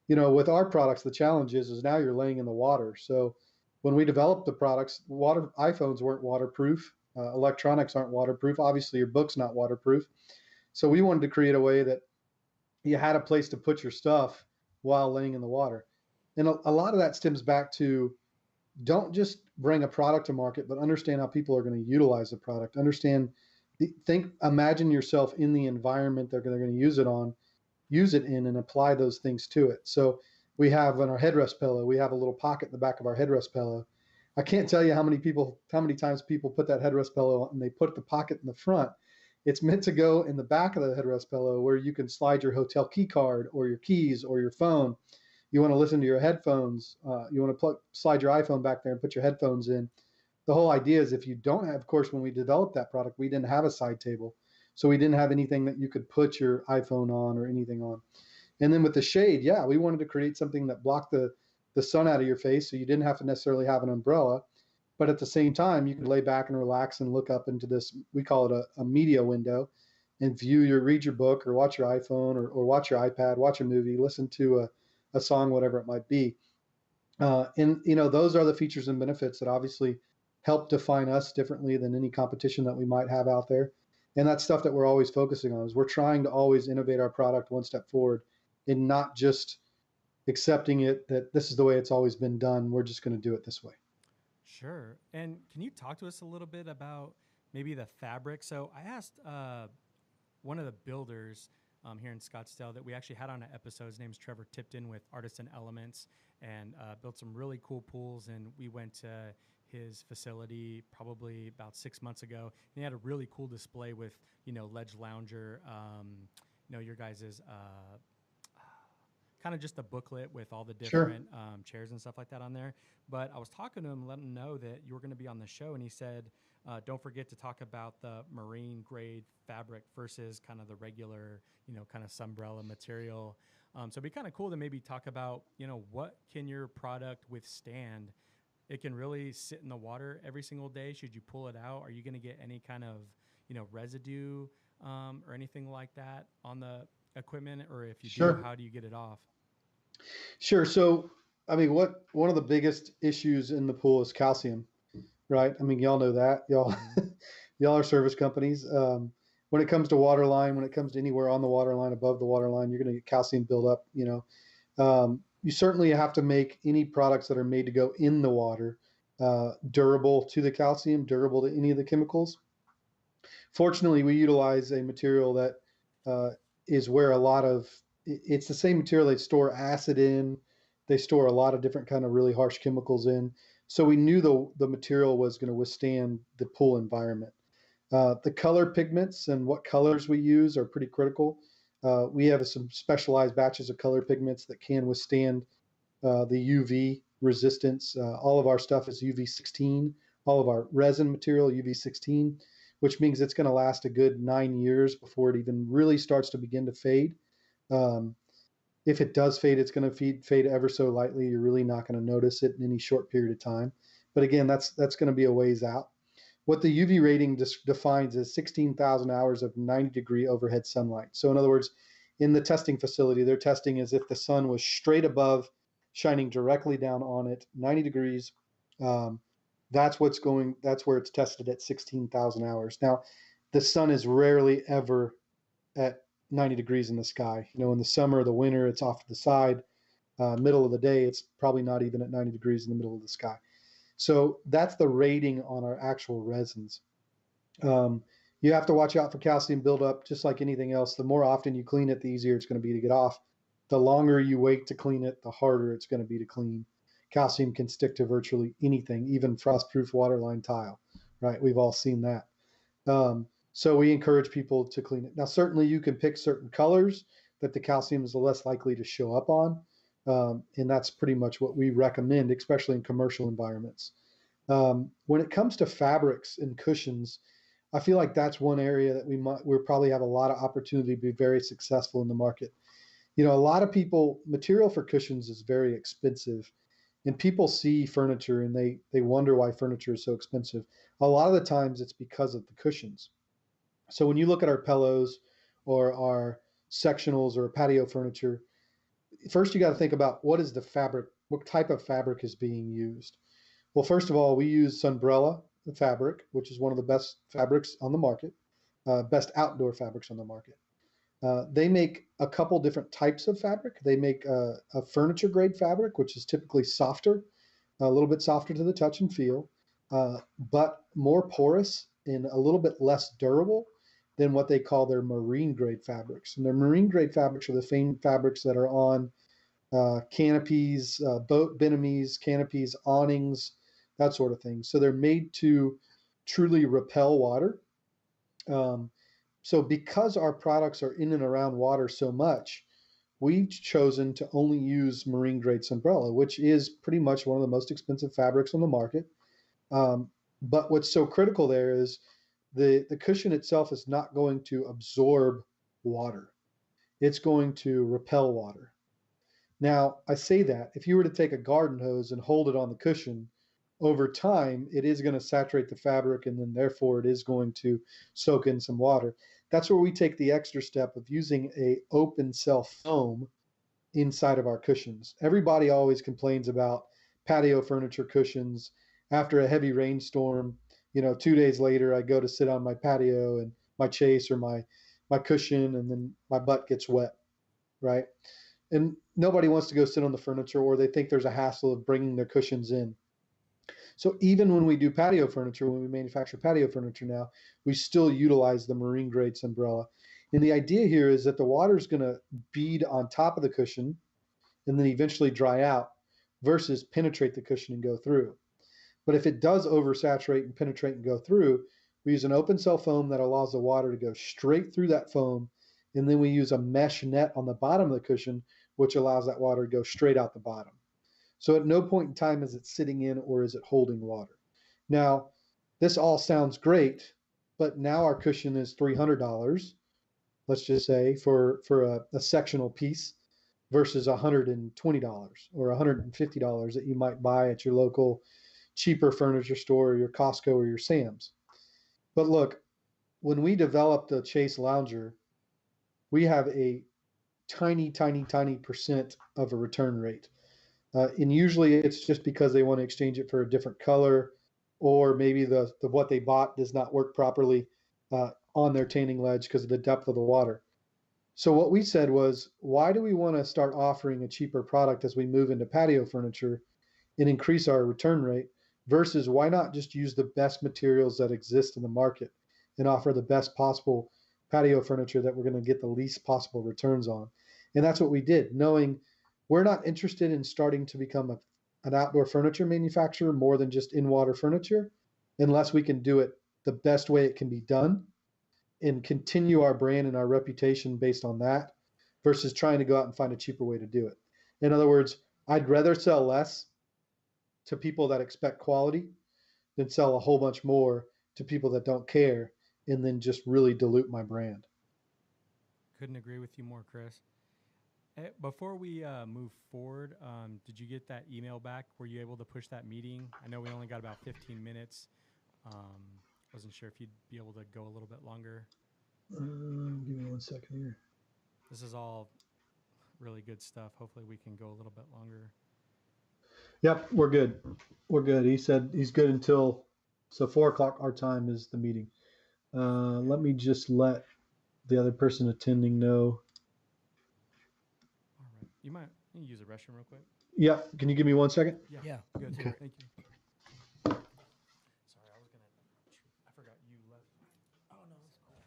With our products, the challenge is now you're laying in the water. So when we developed the products, iPhones weren't waterproof. Electronics aren't waterproof. Obviously, your book's not waterproof. So we wanted to create a way that you had a place to put your stuff while laying in the water. And a lot of that stems back to don't just bring a product to market, but understand how people are going to utilize the product. Imagine yourself in the environment they're going to use it in, and apply those things to it. So we have on our headrest pillow, we have a little pocket in the back of our headrest pillow. I can't tell you how many times people put that headrest pillow and they put the pocket in the front. It's meant to go in the back of the headrest pillow where you can slide your hotel key card or your keys or your phone. You want to listen to your headphones. You want to slide your iPhone back there and put your headphones in. The whole idea is if you don't have, of course, when we developed that product, we didn't have a side table. So we didn't have anything that you could put your iPhone on or anything on. And then with the shade, yeah, we wanted to create something that blocked the sun out of your face, so you didn't have to necessarily have an umbrella. But at the same time, you could lay back and relax and look up into this, we call it a media window, and read your book or watch your iPhone or watch your iPad, watch a movie, listen to a song, whatever it might be. And those are the features and benefits that obviously help define us differently than any competition that we might have out there. And that's stuff that we're always focusing on. Is we're trying to always innovate our product one step forward, and not just accepting it that this is the way it's always been done. We're just going to do it this way. Sure. And can you talk to us a little bit about maybe the fabric? So I asked one of the builders here in Scottsdale that we actually had on an episode. His name's Trevor Tipton with Artisan Elements, and built some really cool pools. And we went to his facility probably about 6 months ago. And he had a really cool display with, Ledge Lounger, your guys's kind of just a booklet with all the different chairs and stuff like that on there. But I was talking to him, letting him know that you were going to be on the show, and he said, don't forget to talk about the marine grade fabric versus kind of the regular, kind of sunbrella material. So it'd be kind of cool to maybe talk about, what can your product withstand? It can really sit in the water every single day. Should you pull it out? Are you going to get any kind of, residue or anything like that on the equipment? Or if you do, how do you get it off? Sure. So, I mean, one of the biggest issues in the pool is calcium, right? I mean, y'all know that. Y'all are service companies. When it comes to water line, when it comes to anywhere on the water line, above the water line, you're going to get calcium buildup. You certainly have to make any products that are made to go in the water durable to the calcium, durable to any of the chemicals. Fortunately, we utilize a material that is where it's the same material they store acid in. They store a lot of different kind of really harsh chemicals in. So we knew the material was going to withstand the pool environment. The color pigments and what colors we use are pretty critical. We have some specialized batches of color pigments that can withstand the UV resistance. All of our stuff is UV16. All of our resin material UV16, which means it's going to last a good 9 years before it even really starts to begin to fade. If it does fade, it's going to fade ever so lightly. You're really not going to notice it in any short period of time. But again, that's going to be a ways out. What the UV rating defines is 16,000 hours of 90-degree overhead sunlight. So in other words, in the testing facility, their testing is if the sun was straight above, shining directly down on it, 90 degrees. That's where it's tested at 16,000 hours. Now, the sun is rarely ever at 90 degrees in the sky. In the summer or the winter, it's off to the side. Middle of the day, it's probably not even at 90 degrees in the middle of the sky. So that's the rating on our actual resins. You have to watch out for calcium buildup, just like anything else. The more often you clean it, the easier it's going to be to get off. The longer you wait to clean it, the harder it's going to be to clean. Calcium can stick to virtually anything, even frost-proof waterline tile, right? We've all seen that. So we encourage people to clean it. Now, certainly you can pick certain colors that the calcium is less likely to show up on. And that's pretty much what we recommend, especially in commercial environments. When it comes to fabrics and cushions, I feel like that's one area that we'll probably have a lot of opportunity to be very successful in the market. A lot of material for cushions is very expensive, and people see furniture and they wonder why furniture is so expensive. A lot of the times it's because of the cushions. So when you look at our pillows or our sectionals or patio furniture, first you got to think about what is the fabric, what type of fabric is being used. Well, first of all, we use Sunbrella fabric, which is one of the best fabrics on the market, best outdoor fabrics on the market. They make a couple different types of fabric. They make a furniture grade fabric, which is typically softer. a little bit softer to the touch and feel, but more porous and a little bit less durable than what they call their marine grade fabrics. And their marine grade fabrics are the same fabrics that are on canopies, boat binomies, canopies, awnings, that sort of thing. So they're made to truly repel water. Um, so because our products are in and around water so much, we've chosen to only use marine grade Sunbrella, which is pretty much one of the most expensive fabrics on the market. Um, but what's so critical there is the cushion itself is not going to absorb water. It's going to repel water. Now, I say that if you were to take a garden hose and hold it on the cushion, over time, it is going to saturate the fabric and then therefore it is going to soak in some water. That's where we take the extra step of using a open cell foam inside of our cushions. Everybody always complains about patio furniture cushions. After a heavy rainstorm, 2 days later, I go to sit on my patio and my chase or my cushion, and then my butt gets wet, right? And nobody wants to go sit on the furniture, or they think there's a hassle of bringing their cushions in. So even when we do patio furniture, when we manufacture patio furniture now, we still utilize the marine grade Sunbrella. And the idea here is that the water is going to bead on top of the cushion and then eventually dry out versus penetrate the cushion and go through. But if it does oversaturate and penetrate and go through, we use an open cell foam that allows the water to go straight through that foam. And then we use a mesh net on the bottom of the cushion, which allows that water to go straight out the bottom. So at no point in time is it sitting in or is it holding water. Now, this all sounds great, but now our cushion is $300, let's just say, for a sectional piece versus $120 or $150 that you might buy at your local cheaper furniture store or your Costco or your Sam's. But look, when we developed the Chase Lounger, we have a tiny, tiny, tiny percent of a return rate. And usually it's just because they want to exchange it for a different color, or maybe the what they bought does not work properly on their tanning ledge because of the depth of the water. So what we said was, why do we want to start offering a cheaper product as we move into patio furniture and increase our return rate versus why not just use the best materials that exist in the market and offer the best possible patio furniture that we're going to get the least possible returns on? And that's what we did, knowing we're not interested in starting to become an outdoor furniture manufacturer more than just in-water furniture unless we can do it the best way it can be done and continue our brand and our reputation based on that versus trying to go out and find a cheaper way to do it. In other words, I'd rather sell less to people that expect quality than sell a whole bunch more to people that don't care and then just really dilute my brand. Couldn't agree with you more, Chris. Before we move forward, did you get that email back? Were you able to push that meeting? I know we only got about 15 minutes. Wasn't sure if you'd be able to go a little bit longer. Give me 1 second here. This is all really good stuff. Hopefully we can go a little bit longer. Yep, we're good. We're good. He said he's good until, so 4 o'clock our time is the meeting. Let me just let the other person attending know. All right. You can use a restroom real quick? Yep. Can you give me 1 second? Yeah. Good. Okay. Thank you. Sorry, I forgot you left. Oh no, it's cool.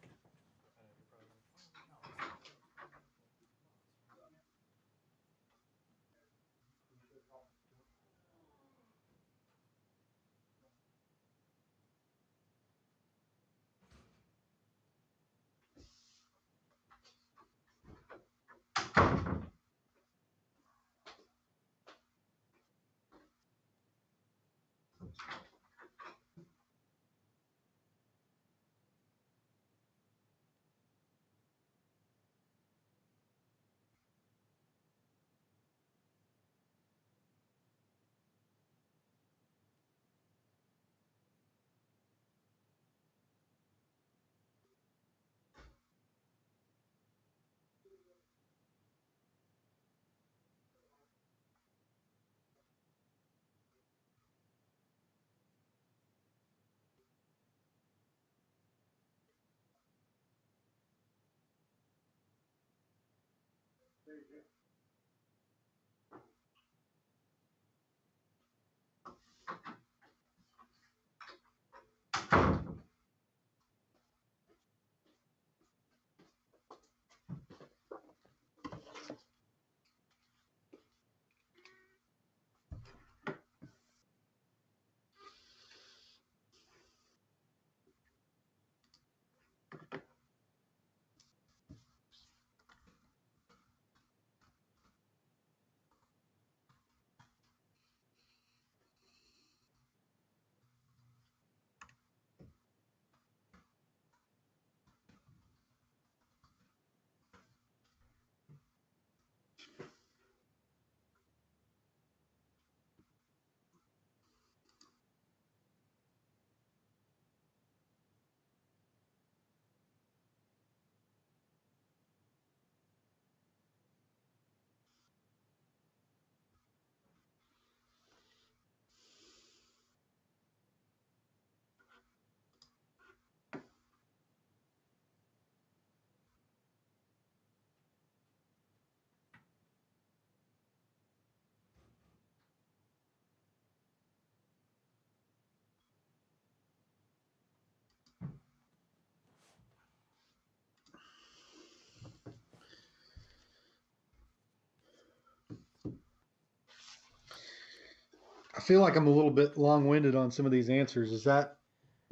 feel like I'm a little bit long-winded on some of these answers. Do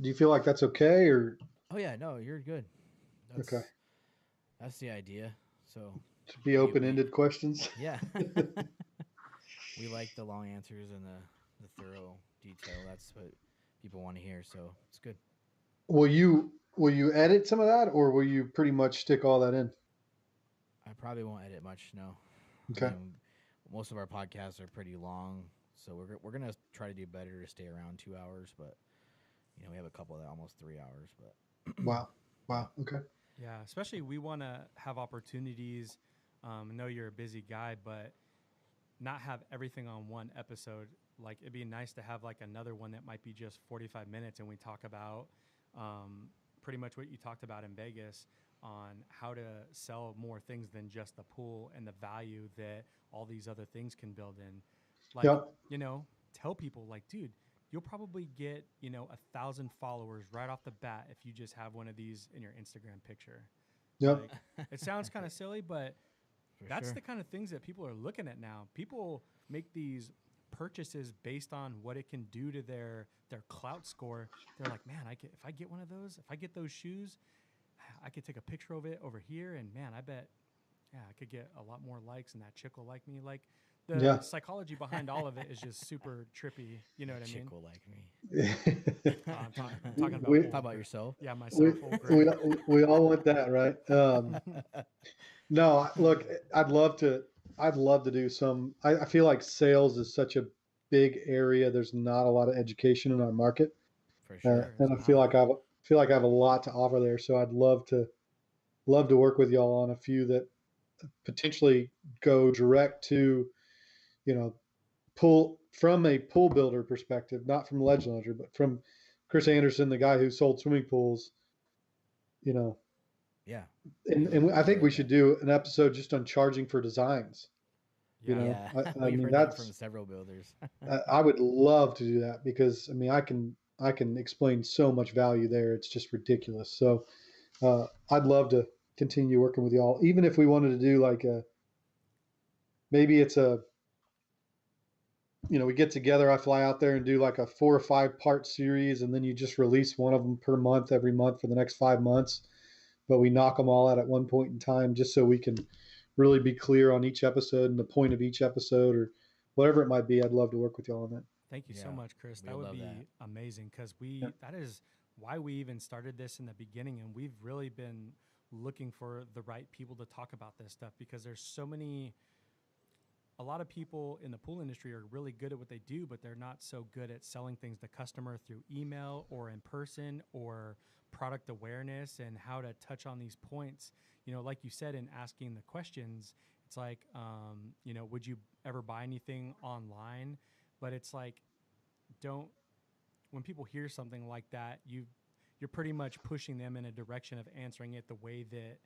you feel like that's okay or Oh yeah, no, you're good. okay? That's the idea. So To be we open-ended questions. yeah. We like the long answers and the thorough detail. That's what people want to hear. So it's good. Will you edit some of that, or will you pretty much stick all that in? I probably won't edit much. No, I Okay. mean, most of our podcasts are pretty long, so we're gonna try to do better to stay around 2 hours. But we have a couple that are almost 3 hours. But Wow. yeah. Okay. Yeah, especially we want to have opportunities. I know you're a busy guy, but not have everything on one episode. Like it'd be nice to have like another one that might be just 45 minutes and we talk about pretty much what you talked about in Vegas on how to sell more things than just the pool and the value that all these other things can build in. Like, Yep. tell people like, dude, you'll probably get, 1,000 followers right off the bat if you just have one of these in your Instagram picture. Yep. Like, it sounds kind of silly, but that's sure. the kind of things that people are looking at now. People make these purchases based on what it can do to their clout score. They're like, man, if I get one of those, if I get those shoes, I could take a picture of it over here, and man, I bet, yeah, I could get a lot more likes, and that chick will like me. Like the Yeah. psychology behind all of it is just super trippy. You know what I mean? Chick will like me. I'm talking about We- How about yourself? yeah, we, myself. we all want that, right? No, look, I'd love to do some. I feel like sales is such a big area. There's not a lot of education in our market, For sure. Sure. and I feel like I have a lot to offer there. So I'd love to work with y'all on a few that potentially go direct to, pull from a pool builder perspective, not from Ledge Launcher, but from Chris Anderson, the guy who sold swimming pools. You know, Yeah. and I think heard we that. should do an episode just on charging for designs. Yeah. Yeah. I We've mean, heard that that's from several builders. I would love to do that because I mean I can explain so much value there. It's just ridiculous. So I'd love to continue working with y'all, even if we wanted to do like maybe it's we get together. I fly out there and do like a 4 or 5 part series, and then you just release one of them per month every month for the next 5 months. But we knock them all out at one point in time, just so we can really be clear on each episode and the point of each episode or whatever it might be. I'd love to work with y'all on that. Thank you so Yeah, much, Chris. we That would love be that. amazing because Yeah. that is why we even started this in the beginning. And we've really been looking for the right people to talk about this stuff because there's a lot of people in the pool industry are really good at what they do, but they're not so good at selling things to customer through email or in person or product awareness and how to touch on these points. Like you said, in asking the questions, it's like, would you ever buy anything online? But it's like, when people hear something like that, you're pretty much pushing them in a direction of answering it the way that,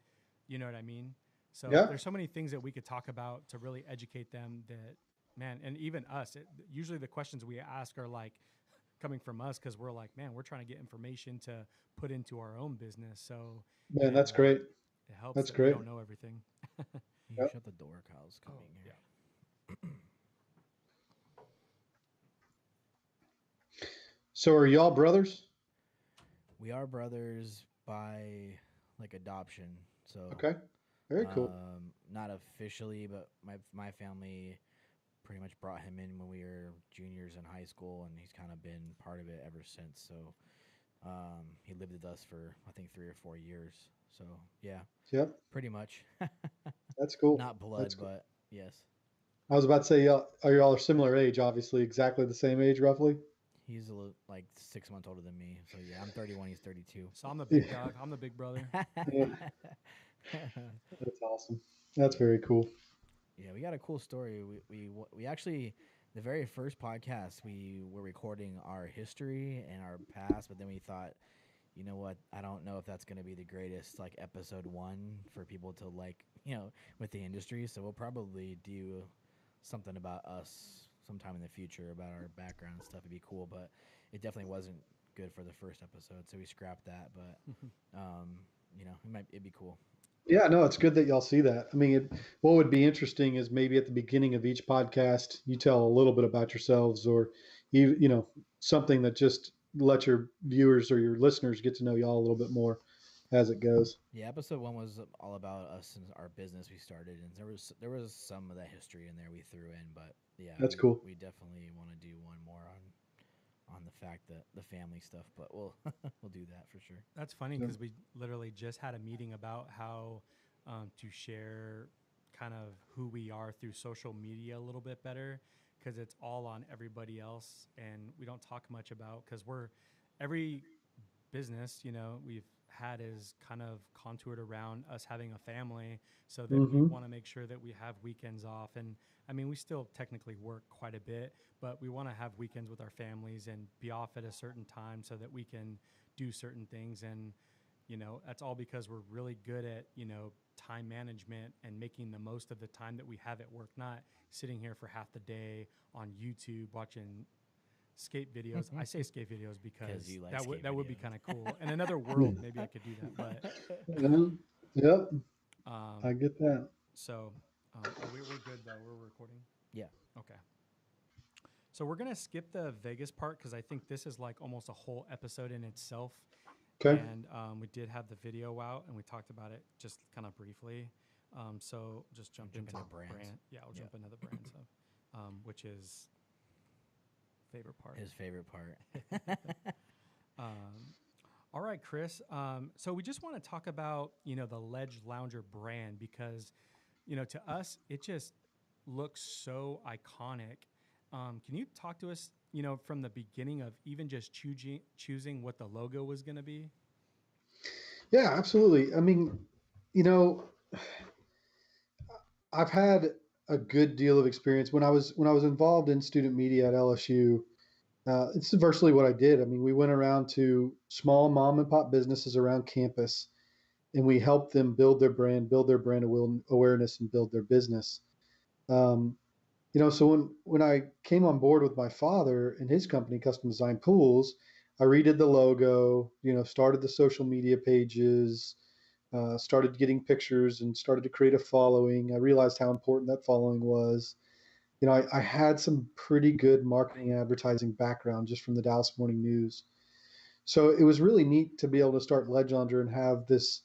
you know what I mean? So Yeah. there's so many things that we could talk about to really educate them that, man, and even us, usually the questions we ask are like coming from us because we're like, man, we're trying to get information to put into our own business. So Man, that's great. it helps That's that we great. don't know everything. You Yep. shut the door, Kyle's coming here. So are y'all brothers? We are brothers by like adoption. So Okay. Very cool. Not officially, but my family pretty much brought him in when we were juniors in high school, and he's kind of been part of it ever since. So he lived with us for I think 3 or 4 years. So yeah, Yep. pretty much. That's cool. Not blood, That's cool. but yes. I was about to say, y'all are similar age, obviously, exactly the same age, roughly. He's like 6 months older than me. So yeah, I'm 31. He's 32. So I'm the big dog. I'm the big brother. Yeah. That's awesome. That's very cool. Yeah, we got a cool story. We actually the very first podcast we were recording our history and our past, but then we thought, you know what? I don't know if that's going to be the greatest like episode 1 for people to like, with the industry. So we'll probably do something about us sometime in the future about our background and stuff. It'd be cool, but it definitely wasn't good for the first episode, so we scrapped that. But it'd be cool. Yeah, no, it's good that y'all see that. I mean, what would be interesting is maybe at the beginning of each podcast, you tell a little bit about yourselves, or something that just let your viewers or your listeners get to know y'all a little bit more as it goes. Yeah, episode 1 was all about us and our business we started, and there was some of that history in there we threw in, but yeah, That's cool. we definitely want to do one more on the fact that the family stuff, but we'll we'll do that for sure. That's funny because we literally just had a meeting about how to share kind of who we are through social media a little bit better, because it's all on everybody else and we don't talk much about, because every business, we've had is kind of contoured around us having a family, so that we want to make sure that we have weekends off. And I mean, we still technically work quite a bit, but we want to have weekends with our families and be off at a certain time so that we can do certain things. And that's all because we're really good at time management and making the most of the time that we have at work, not sitting here for half the day on YouTube watching skate videos. I say skate videos because you like that would be kind of cool. In another world, maybe I could do that. But Yep, I get that. So we're good though. We're recording. Yeah. Okay. So we're gonna skip the Vegas part because I think this is like almost a whole episode in itself. Okay. And we did have the video out and we talked about it just kind of briefly. So just jump into the brand. Yeah, I'll jump into the brand stuff, which is favorite part. His favorite part. All right, Chris. So we just want to talk about, the Ledge Lounger brand because, to us, it just looks so iconic. Can you talk to us, from the beginning of even just choosing what the logo was going to be? Yeah, absolutely. I mean, I've had a good deal of experience when I was involved in student media at LSU. It's virtually what I did. I mean, we went around to small mom and pop businesses around campus, and we helped them build their brand awareness, and build their business. Um, so when I came on board with my father and his company, Custom Design Pools, I redid the logo. Started the social media pages, started getting pictures, and started to create a following. I realized how important that following was. I had some pretty good marketing and advertising background just from the Dallas Morning News. So it was really neat to be able to start Ledge Lounger and have this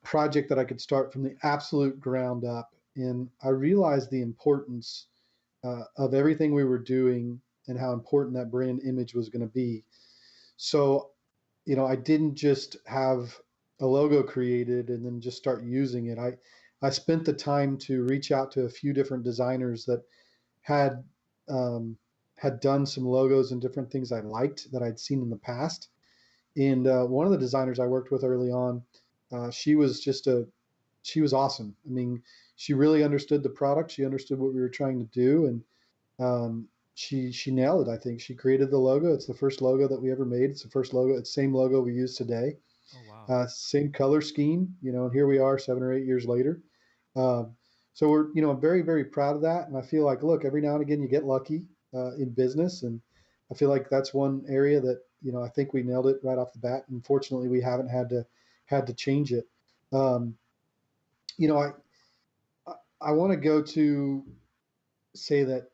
project that I could start from the absolute ground up. And I realized the importance of everything we were doing and how important that brand image was going to be. So, I didn't just have a logo created and then just start using it. I spent the time to reach out to a few different designers that had had done some logos and different things I liked that I'd seen in the past. And one of the designers I worked with early on, she was awesome. I mean, she really understood the product. She understood what we were trying to do, and she nailed it. I think she created the logo. It's the first logo that we ever made. It's the first logo. It's the same logo we use today. Oh wow! Same color scheme. And here we are 7 or 8 years later. So we're, I'm very, very proud of that. And I feel like, look, every now and again you get lucky in business, and I feel like that's one area that I think we nailed it right off the bat. And fortunately, we haven't had to change it. I want to go to say that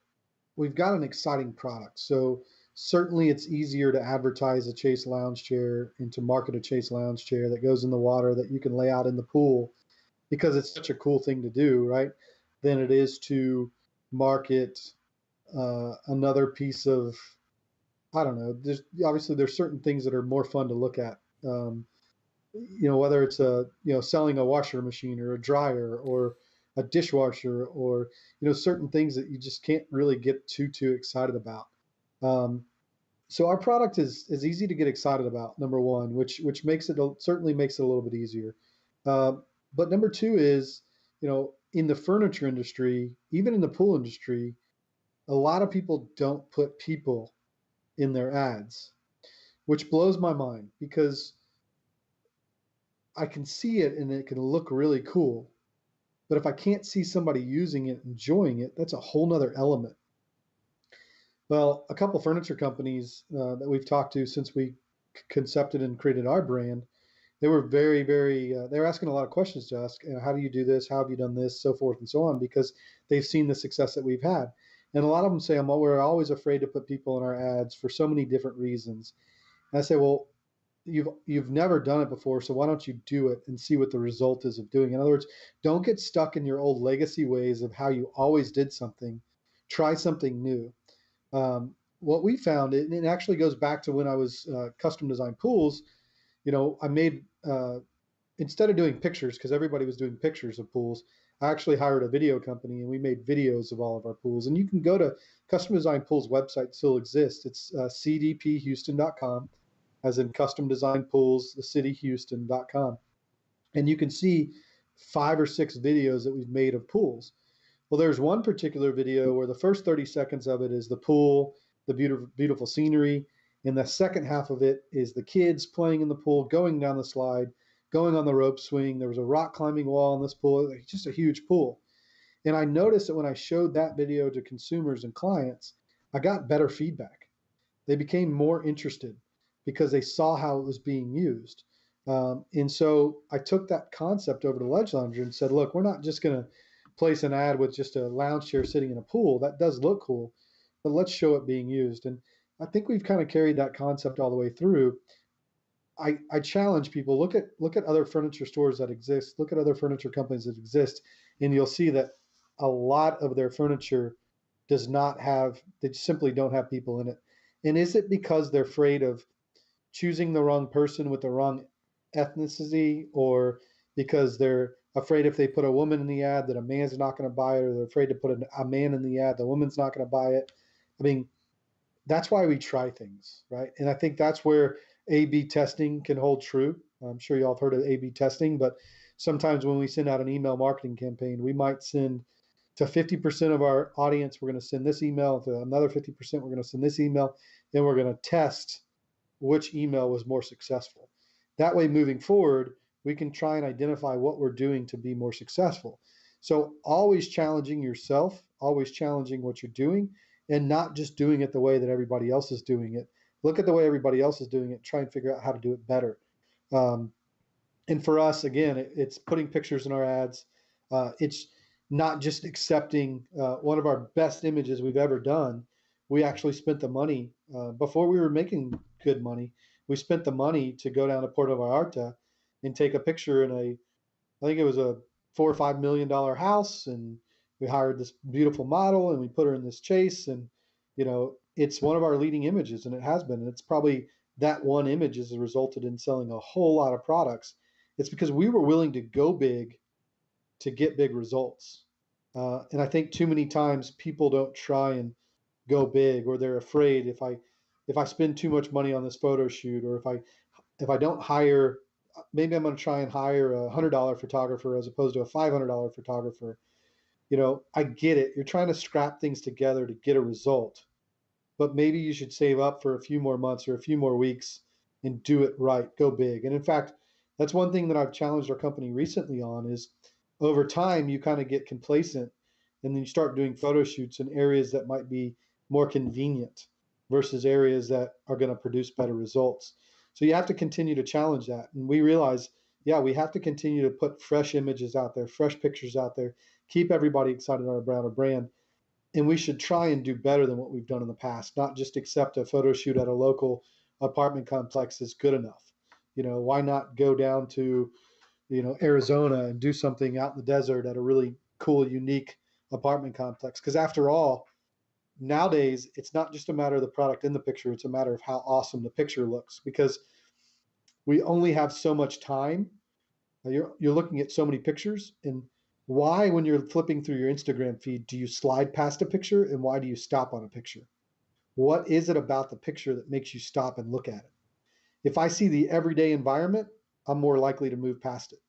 we've got an exciting product. So certainly it's easier to advertise a Chase lounge chair and to market a Chase lounge chair that goes in the water that you can lay out in the pool, because it's such a cool thing to do, right? Than it is to market another piece of, I don't know. There's certain things that are more fun to look at. Whether it's selling a washer machine or a dryer or a dishwasher, or certain things that you just can't really get too excited about. So our product is easy to get excited about, number one, which certainly makes it a little bit easier. But number two is, in the furniture industry, even in the pool industry, a lot of people don't put people in their ads, which blows my mind because I can see it and it can look really cool. But if I can't see somebody using it, enjoying it, that's a whole nother element. Well, a couple furniture companies that we've talked to since we concepted and created our brand, they were very, very, they were asking a lot of questions to us. How do you do this? How have you done this? So forth and so on, because they've seen the success that we've had. And a lot of them say, we're always afraid to put people in our ads for so many different reasons. And I say, well, you've never done it before, so why don't you do it and see what the result is of doing it? In other words, don't get stuck in your old legacy ways of how you always did something. Try something new. What we found, and it actually goes back to when I was custom design pools. I made instead of doing pictures, because everybody was doing pictures of pools, I actually hired a video company and we made videos of all of our pools. And you can go to Custom Design Pools website, still exists. It's cdphouston.com, as in Custom Design Pools, the city Houston.com. And you can see 5 or 6 videos that we've made of pools. Well, there's one particular video where the first 30 seconds of it is the pool, the beautiful, beautiful scenery. And the second half of it is the kids playing in the pool, going down the slide, going on the rope swing. There was a rock climbing wall in this pool, just a huge pool. And I noticed that when I showed that video to consumers and clients, I got better feedback. They became more interested because they saw how it was being used. And so I took that concept over to Ledge Lounger and said, look, we're not just going to place an ad with just a lounge chair sitting in a pool. That does look cool, but let's show it being used. And I think we've kind of carried that concept all the way through. I challenge people, look at other furniture stores that exist, look at other furniture companies that exist, and you'll see that a lot of their furniture does not have, they simply don't have people in it. And is it because they're afraid of choosing the wrong person with the wrong ethnicity, or because they're afraid if they put a woman in the ad that a man's not going to buy it, or they're afraid to put a man in the ad, the woman's not going to buy it? I mean, that's why we try things, right? And I think that's where A/B testing can hold true. I'm sure y'all have heard of A/B testing, but sometimes when we send out an email marketing campaign, we might send to 50% of our audience, we're going to send this email, to another 50%, we're going to send this email, and we're going to test which email was more successful. That way, moving forward, we can try and identify what we're doing to be more successful. So always challenging yourself, always challenging what you're doing, and not just doing it the way that everybody else is doing it. Look at the way everybody else is doing it, try and figure out how to do it better. Um, and for us, again, it's putting pictures in our ads. It's not just accepting one of our best images we've ever done. We actually spent the money before we were making good money. We spent the money to go down to Puerto Vallarta and take a picture in I think it was a $4 or $5 million house, and we hired this beautiful model and we put her in this chase, and it's one of our leading images, and it has been. And it's probably that one image has resulted in selling a whole lot of products. It's because we were willing to go big to get big results. And I think too many times people don't try and go big, or they're afraid if I spend too much money on this photo shoot, or if I don't hire, maybe I'm going to try and hire $100 photographer as opposed to a $500 photographer. I get it. You're trying to scrap things together to get a result, but maybe you should save up for a few more months or a few more weeks and do it right, go big. And in fact, that's one thing that I've challenged our company recently on is over time, you kind of get complacent and then you start doing photo shoots in areas that might be more convenient versus areas that are going to produce better results. So you have to continue to challenge that. And we realize, yeah, we have to continue to put fresh images out there, fresh pictures out there, keep everybody excited about our brand. And we should try and do better than what we've done in the past, not just accept a photo shoot at a local apartment complex is good enough. Why not go down to, Arizona and do something out in the desert at a really cool, unique apartment complex? Because after all, nowadays, it's not just a matter of the product in the picture, it's a matter of how awesome the picture looks, because we only have so much time. You're looking at so many pictures, and why, when you're flipping through your Instagram feed, do you slide past a picture, and why do you stop on a picture? What is it about the picture that makes you stop and look at it? If I see the everyday environment, I'm more likely to move past it.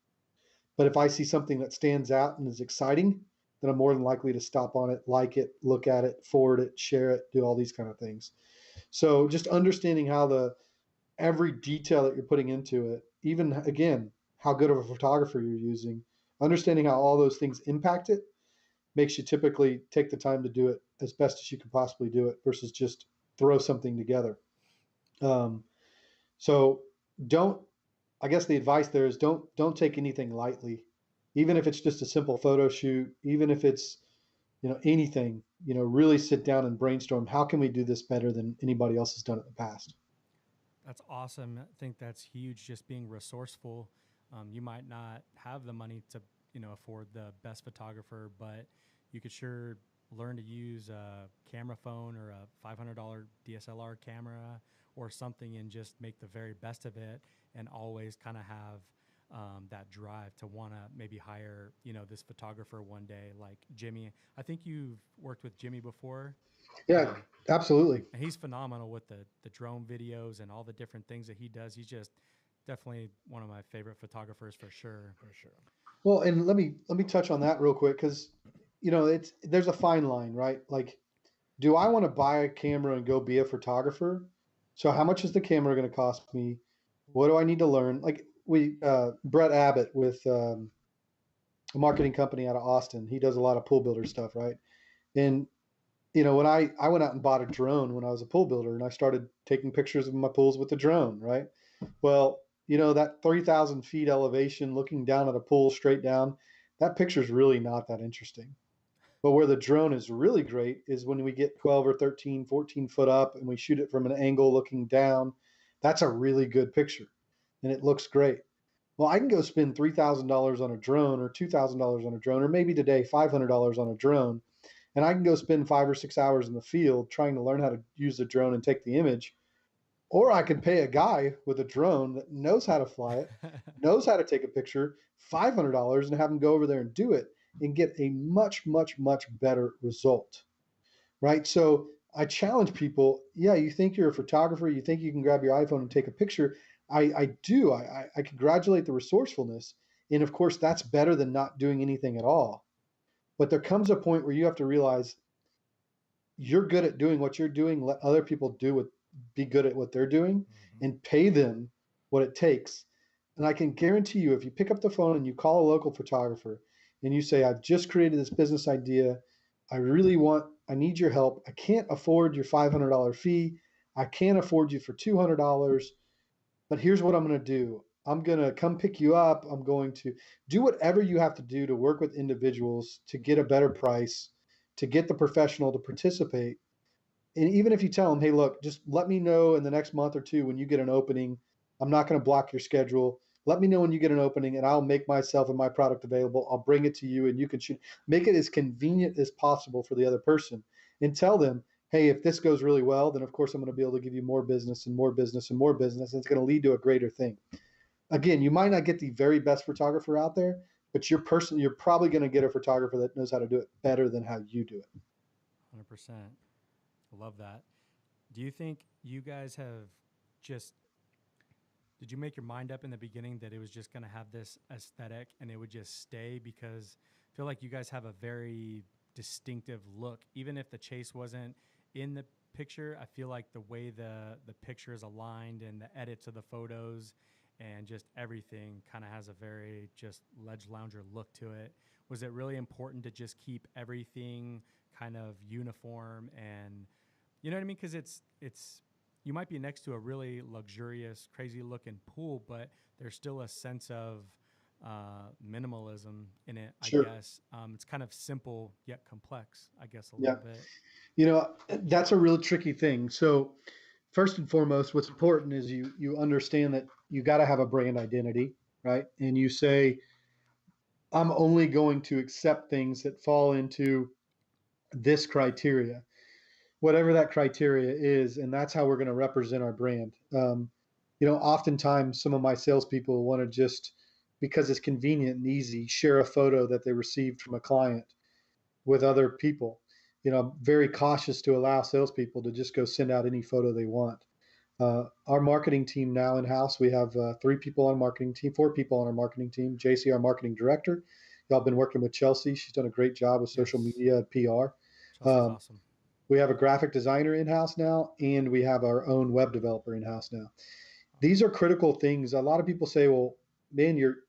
But if I see something that stands out and is exciting, then I'm more than likely to stop on it, like it, look at it, forward it, share it, do all these kind of things. So just understanding how every detail that you're putting into it, even again, how good of a photographer you're using, understanding how all those things impact it makes you typically take the time to do it as best as you can possibly do it versus just throw something together. So don't, I guess the advice there is don't take anything lightly, even if it's just a simple photo shoot, even if it's anything, really sit down and brainstorm. How can we do this better than anybody else has done it in the past? That's awesome. I think that's huge. Just being resourceful. You might not have the money to, afford the best photographer, but you could sure learn to use a camera phone or a $500 DSLR camera or something and just make the very best of it, and always kind of have that drive to want to maybe hire, this photographer one day, like Jimmy. I think you've worked with Jimmy before. Yeah, Um, absolutely. and he's phenomenal with the drone videos and all the different things that he does. He's just definitely one of my favorite photographers for sure. For sure. Well, and let me touch on that real quick because there's a fine line, right? Like, do I want to buy a camera and go be a photographer? So how much is the camera going to cost me? What do I need to learn? Like Brett Abbott with a marketing company out of Austin, he does a lot of pool builder stuff, right? And when I went out and bought a drone when I was a pool builder, and I started taking pictures of my pools with the drone, right? Well, that 3,000 feet elevation looking down at a pool straight down, that picture is really not that interesting. But where the drone is really great is when we get 12 or 13, 14 foot up and we shoot it from an angle looking down. That's a really good picture and it looks great. Well, I can go spend $3,000 on a drone or $2,000 on a drone, or maybe today $500 on a drone, and I can go spend 5 or 6 hours in the field trying to learn how to use the drone and take the image. Or I can pay a guy with a drone that knows how to fly it, knows how to take a picture, $500, and have him go over there and do it and get a much, much, much better result. Right. So I challenge people. Yeah, you think you're a photographer, you think you can grab your iPhone and take a picture. I do. I congratulate the resourcefulness. And of course, that's better than not doing anything at all. But there comes a point where you have to realize you're good at doing what you're doing. Let other people be good at what they're doing Mm-hmm. and pay them what it takes. And I can guarantee you, if you pick up the phone and you call a local photographer and you say, I've just created this business idea. I need your help. I can't afford your $500 fee. I can't afford you for $200, but here's what I'm going to do. I'm going to come pick you up. I'm going to do whatever you have to do to work with individuals to get a better price, to get the professional to participate. And even if you tell them, hey, look, just let me know in the next month or two when you get an opening. I'm not going to block your schedule. Let me know when you get an opening and I'll make myself and my product available. I'll bring it to you and you can shoot. Make it as convenient as possible for the other person and tell them, hey, if this goes really well, then of course I'm going to be able to give you more business and more business and more business. And it's going to lead to a greater thing. Again, you might not get the very best photographer out there, but you're probably going to get a photographer that knows how to do it better than how you do it. 100%. I love that. Do you think you guys have just, did you make your mind up in the beginning that it was just going to have this aesthetic and it would just stay? Because I feel like you guys have a very distinctive look. Even if the chase wasn't in the picture, I feel like the way the picture is aligned and the edits of the photos and just everything kind of has a very just ledge lounger look to it. Was it really important to just keep everything kind of uniform and, you know what I mean? Because it's you might be next to a really luxurious, crazy looking pool, but there's still a sense of minimalism in it. I Sure. guess it's kind of simple yet complex. I guess a Yeah. little bit. That's a real tricky thing. So first and foremost, what's important is you understand that you got to have a brand identity, right? And you say, I'm only going to accept things that fall into this criteria, whatever that criteria is, and that's how we're going to represent our brand. Oftentimes some of my salespeople want to just, because it's convenient and easy, share a photo that they received from a client with other people. I'm very cautious to allow salespeople to just go send out any photo they want. Our marketing team now in house, we have 3 people on marketing team, 4 people on our marketing team. JC, our marketing director, y'all been working with Chelsea. She's done a great job with social Yes, media and PR. Chelsea's Um, awesome. we have a graphic designer in house now, and we have our own web developer in house now. These are critical things. A lot of people say, "Well, man, you're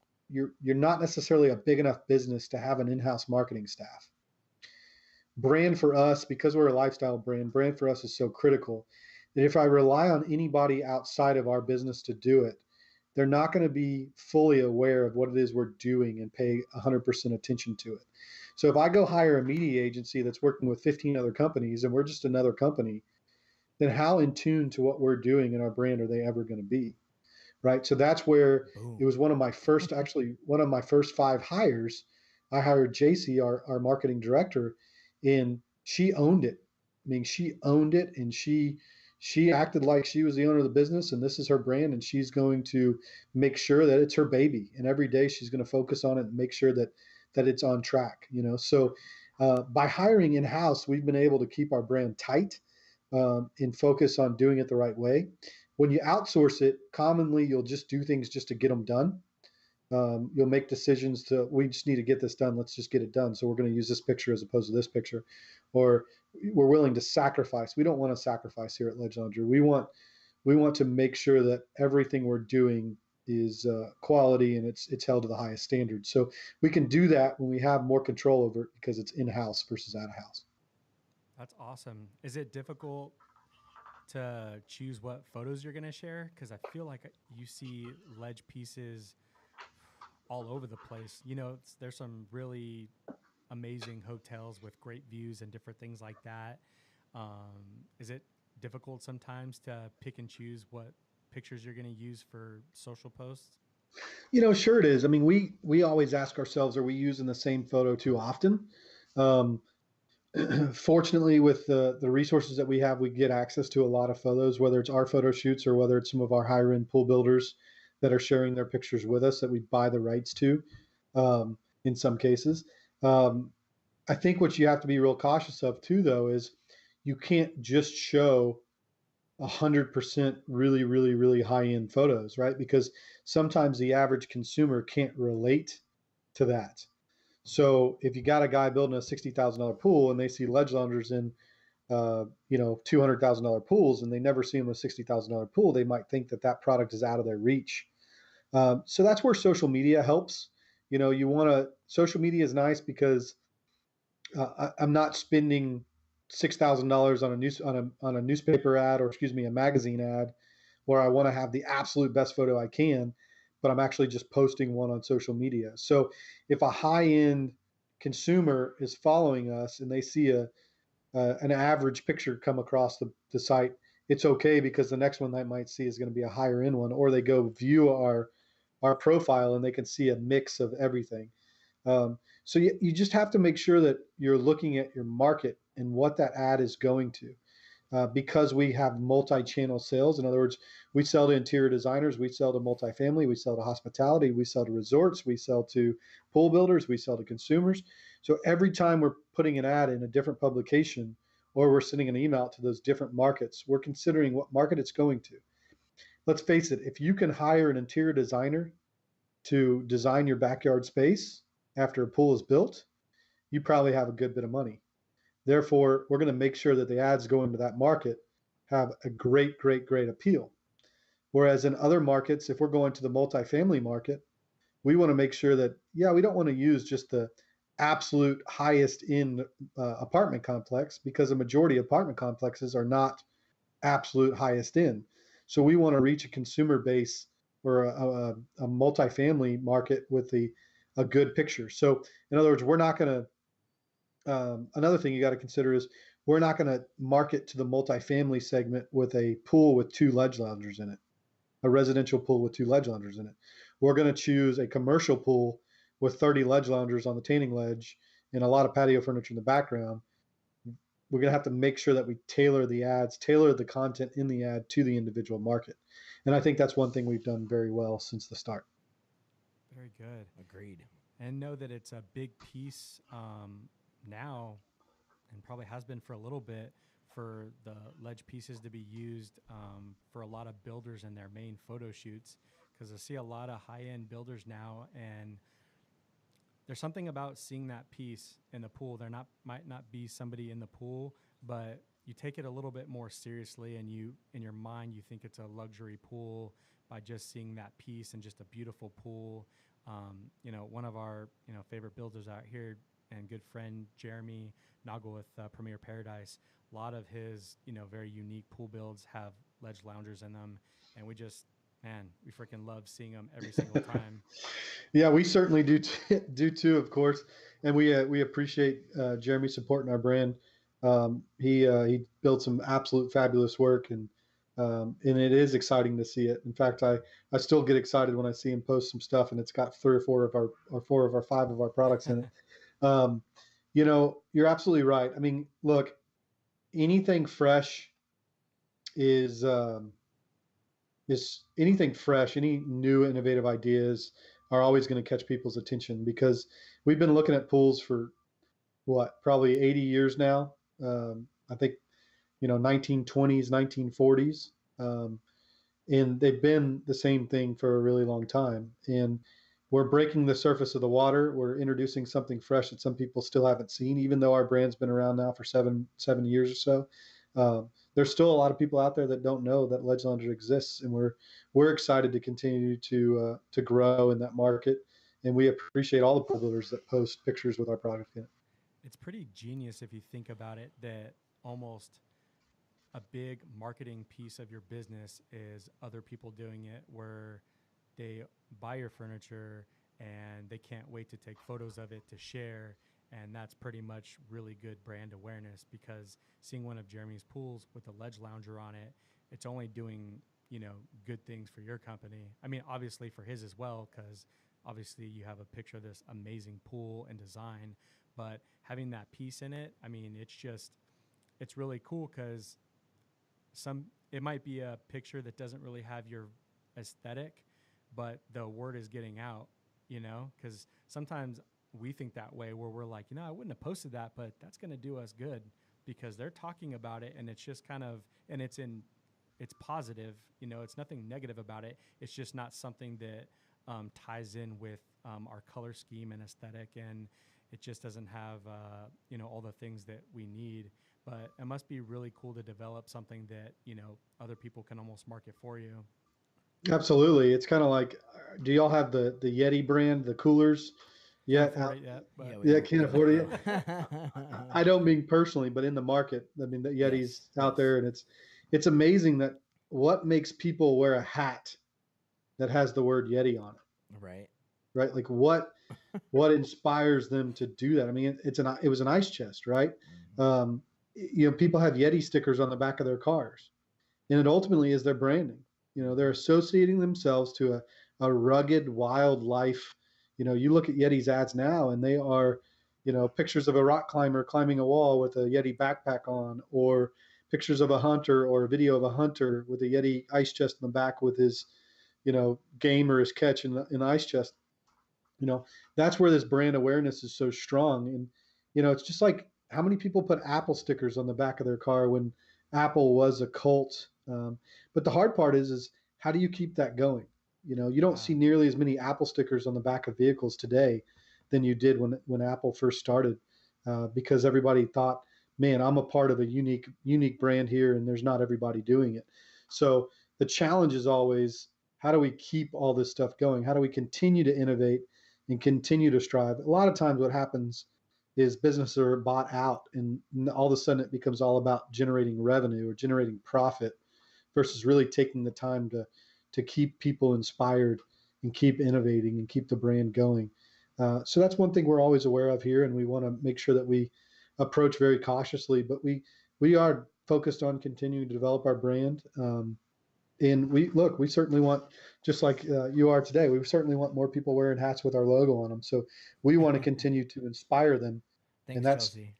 not necessarily a big enough business to have an in-house marketing staff." Brand for us, because we're a lifestyle brand for us is so critical that if I rely on anybody outside of our business to do it, they're not going to be fully aware of what it is we're doing and pay 100% attention to it. So if I go hire a media agency that's working with 15 other companies and we're just another company, then how in tune to what we're doing in our brand are they ever going to be? Right. So that's where it Boom. was one of my first 5 hires. I hired JC, our marketing director, and she owned it. I mean, she owned it, and she acted like she was the owner of the business, and this is her brand, and she's going to make sure that it's her baby, and every day she's going to focus on it and make sure that it's on track. So by hiring in house, we've been able to keep our brand tight and focus on doing it the right way. When you outsource it, commonly you'll just do things just to get them done. You'll make decisions we just need to get this done. Let's just get it done. So we're going to use this picture as opposed to this picture, or we're willing to sacrifice. We don't want to sacrifice here at Ledge Laundry. We want to make sure that everything we're doing is quality and it's held to the highest standard. So we can do that when we have more control over it because it's in house versus out of house. That's awesome. Is it difficult to choose what photos you're going to share? Because I feel like you see ledge pieces all over the place. There's some really amazing hotels with great views and different things like that. Is it difficult sometimes to pick and choose what pictures you're going to use for social posts? Sure it is. I mean, we always ask ourselves, are we using the same photo too often? Um, Fortunately, with the resources that we have, we get access to a lot of photos, whether it's our photo shoots or whether it's some of our higher end pool builders that are sharing their pictures with us that we buy the rights to in some cases. Um, I think what you have to be real cautious of too, though, is you can't just show 100% really, really, really high end photos, right? Because sometimes the average consumer can't relate to that. So if you got a guy building a $60,000 pool and they see ledge loungers in, $200,000 pools and they never see them in a $60,000 pool, they might think that product is out of their reach. So that's where social media helps. Social media is nice because I'm not spending $6,000 on a newspaper ad, or excuse me, a magazine ad, where I want to have the absolute best photo I can, but I'm actually just posting one on social media. So if a high end consumer is following us and they see an average picture come across the site, it's okay because the next one they might see is going to be a higher end one, or they go view our profile and they can see a mix of everything. So you just have to make sure that you're looking at your market and what that ad is going to. Because we have multi-channel sales. In other words, we sell to interior designers, we sell to multifamily, we sell to hospitality, we sell to resorts, we sell to pool builders, we sell to consumers. So every time we're putting an ad in a different publication or we're sending an email to those different markets, we're considering what market it's going to. Let's face it, if you can hire an interior designer to design your backyard space after a pool is built, you probably have a good bit of money. Therefore, we're going to make sure that the ads going into that market have a great, great, great appeal. Whereas in other markets, if we're going to the multifamily market, we want to make sure that, yeah, we don't want to use just the absolute highest in apartment complex because the majority of apartment complexes are not absolute highest in. So we want to reach a consumer base or a multifamily market with a good picture. So in other words, we're not going to another thing you got to consider is we're not going to market to the multifamily segment with a pool with 2 ledge loungers in it, a residential pool with 2 ledge loungers in it. We're going to choose a commercial pool with 30 ledge loungers on the tanning ledge and a lot of patio furniture in the background. We're going to have to make sure that we tailor the content in the ad to the individual market. And I think that's one thing we've done very well since the start. Very good. Agreed. And know that it's a big piece now, and probably has been for a little bit, for the ledge pieces to be used for a lot of builders in their main photo shoots, because I see a lot of high-end builders now, and there's something about seeing that piece in the pool. There might not be somebody in the pool, but you take it a little bit more seriously, and you, in your mind, you think it's a luxury pool by just seeing that piece and just a beautiful pool. One of our favorite builders out here and good friend Jeremy Noggle with Premier Paradise. A lot of his very unique pool builds have ledge loungers in them, and we just Man, we freaking love seeing them every single time. Yeah, we certainly do do too, of course, and we appreciate Jeremy supporting our brand. He built some absolute fabulous work, and it is exciting to see it. In fact, I still get excited when I see him post some stuff, and it's got three or four of our or four of our five of our products in it. Um, you're absolutely right. I mean, look, anything fresh is anything fresh, any new innovative ideas are always going to catch people's attention because we've been looking at pools for what, probably 80 years now. I think, 1920s, 1940s. Um, and they've been the same thing for a really long time. And we're breaking the surface of the water. We're introducing something fresh that some people still haven't seen, even though our brand's been around now for seven years or so. There's still a lot of people out there that don't know that Ledge Lounger exists, and we're excited to continue to grow in that market. And we appreciate all the pool builders that post pictures with our product in it. It's pretty genius if you think about it, that almost a big marketing piece of your business is other people doing it, where they buy your furniture and they can't wait to take photos of it to share. And that's pretty much really good brand awareness, because seeing one of Jeremy's pools with a ledge lounger on it, it's only doing, good things for your company. I mean, obviously for his as well, because obviously you have a picture of this amazing pool and design, but having that piece in it, I mean, it's really cool, because it might be a picture that doesn't really have your aesthetic, but the word is getting out, because sometimes we think that way, where we're like, I wouldn't have posted that, but that's going to do us good because they're talking about it, and it's just kind of, and it's positive, it's nothing negative about it. It's just not something that ties in with our color scheme and aesthetic, and it just doesn't have, all the things that we need. But it must be really cool to develop something that, other people can almost market for you. Absolutely. It's kind of like, do y'all have the Yeti brand, the coolers Can't yet? afford it yet, but Yeah, we Yeah, don't. can't afford it yet. I don't mean personally, but in the market. I mean, the Yes, Yeti's out yes. there, and it's amazing that what makes people wear a hat that has the word Yeti on it, Right. right? Like what inspires them to do that? I mean, it was an ice chest, right? Hmm. Um, people have Yeti stickers on the back of their cars, and it ultimately is their branding. They're associating themselves to a rugged wildlife. You look at Yeti's ads now, and they are, pictures of a rock climber climbing a wall with a Yeti backpack on, or pictures of a hunter, or a video of a hunter with a Yeti ice chest in the back with his, game or his catch in the ice chest. you know that's where this brand awareness is so strong. And it's just like, how many people put Apple stickers on the back of their car when Apple was a cult. But the hard part is how do you keep that going? You don't yeah, see nearly as many Apple stickers on the back of vehicles today than you did when Apple first started, because everybody thought, man, I'm a part of a unique brand here, and there's not everybody doing it. So the challenge is always, how do we keep all this stuff going? How do we continue to innovate and continue to strive? A lot of times what happens is businesses are bought out, and all of a sudden it becomes all about generating revenue or generating profit versus really taking the time to keep people inspired and keep innovating and keep the brand going. So that's one thing we're always aware of here, and we want to make sure that we approach very cautiously, but we are focused on continuing to develop our brand. And we certainly want, just like you are today, we certainly want more people wearing hats with our logo on them. So we want to continue to inspire them, and Thanks, that's Chelsea.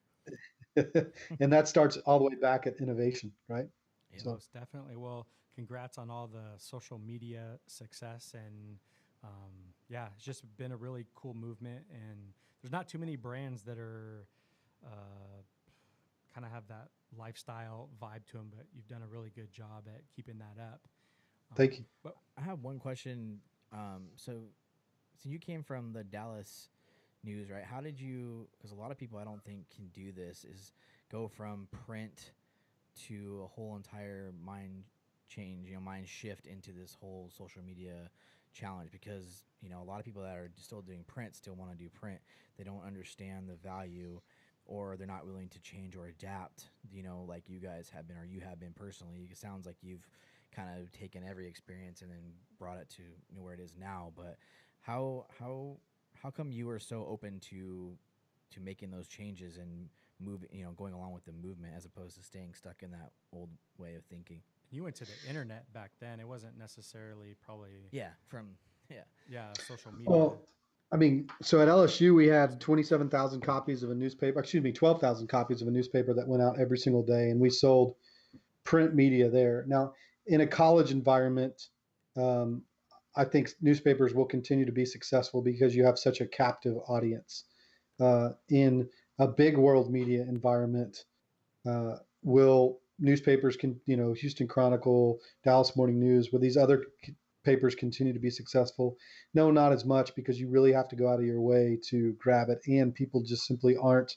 and that starts all the way back at innovation, right? Yep. So most definitely. Well, congrats on all the social media success, and yeah, it's just been a really cool movement. And there's not too many brands that are kind of have that lifestyle vibe to them, but you've done a really good job at keeping that up. thank you. But I have one question. So you came from the Dallas news, right? How did you? Because a lot of people I don't think can do this. Is go from print to a whole entire mind change, mind shift into this whole social media challenge, because a lot of people that are still doing print still want to do print. They don't understand the value, or they're not willing to change or adapt, like you guys have been, or you have been personally. It sounds like you've kind of taken every experience and then brought it to where it is now. But how how how come you were so open to making those changes and moving, going along with the movement as opposed to staying stuck in that old way of thinking? You went to the internet back then. It wasn't necessarily probably, Yeah, from yeah. yeah, social media. Well, I mean, so at LSU, we had 27,000 copies of a newspaper, excuse me, 12,000 copies of a newspaper that went out every single day. And we sold print media there. Now, in a college environment, um, I think newspapers will continue to be successful because you have such a captive audience. In a big world media environment, will newspapers can Houston Chronicle, Dallas Morning News, will these other papers continue to be successful? No, not as much, because you really have to go out of your way to grab it, and people just simply aren't.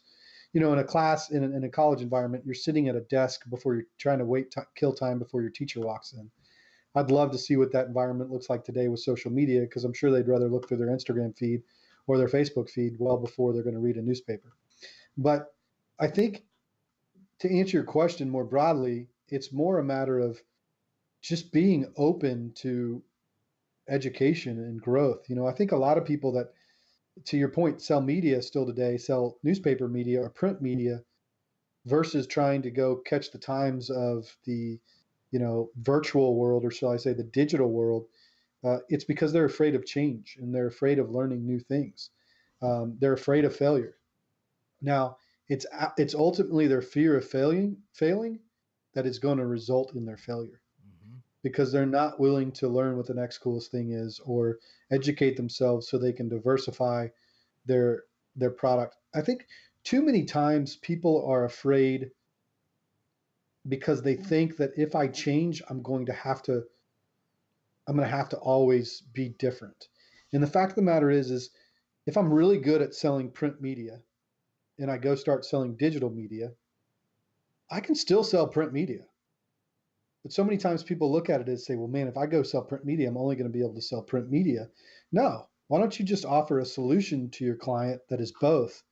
In a class, in a college environment, you're sitting at a desk before you're trying to kill time before your teacher walks in. I'd love to see what that environment looks like today with social media, because I'm sure they'd rather look through their Instagram feed or their Facebook feed well before they're going to read a newspaper. But I think, to answer your question more broadly, it's more a matter of just being open to education and growth. I think a lot of people that, to your point, sell media still today, sell newspaper media or print media, versus trying to go catch the times of the, virtual world, or shall I say the digital world. It's because they're afraid of change and they're afraid of learning new things. They're afraid of failure. Now, it's ultimately their fear of failing that is going to result in their failure, Hmm. because they're not willing to learn what the next coolest thing is, or educate themselves so they can diversify their their product. I think too many times people are afraid because they think that if I change, I'm going to have to always be different. And the fact of the matter is if I'm really good at selling print media and I go start selling digital media, I can still sell print media. But so many times people look at it and say, well, man, if I go sell print media, I'm only going to be able to sell print media. No, why don't you just offer a solution to your client that is both?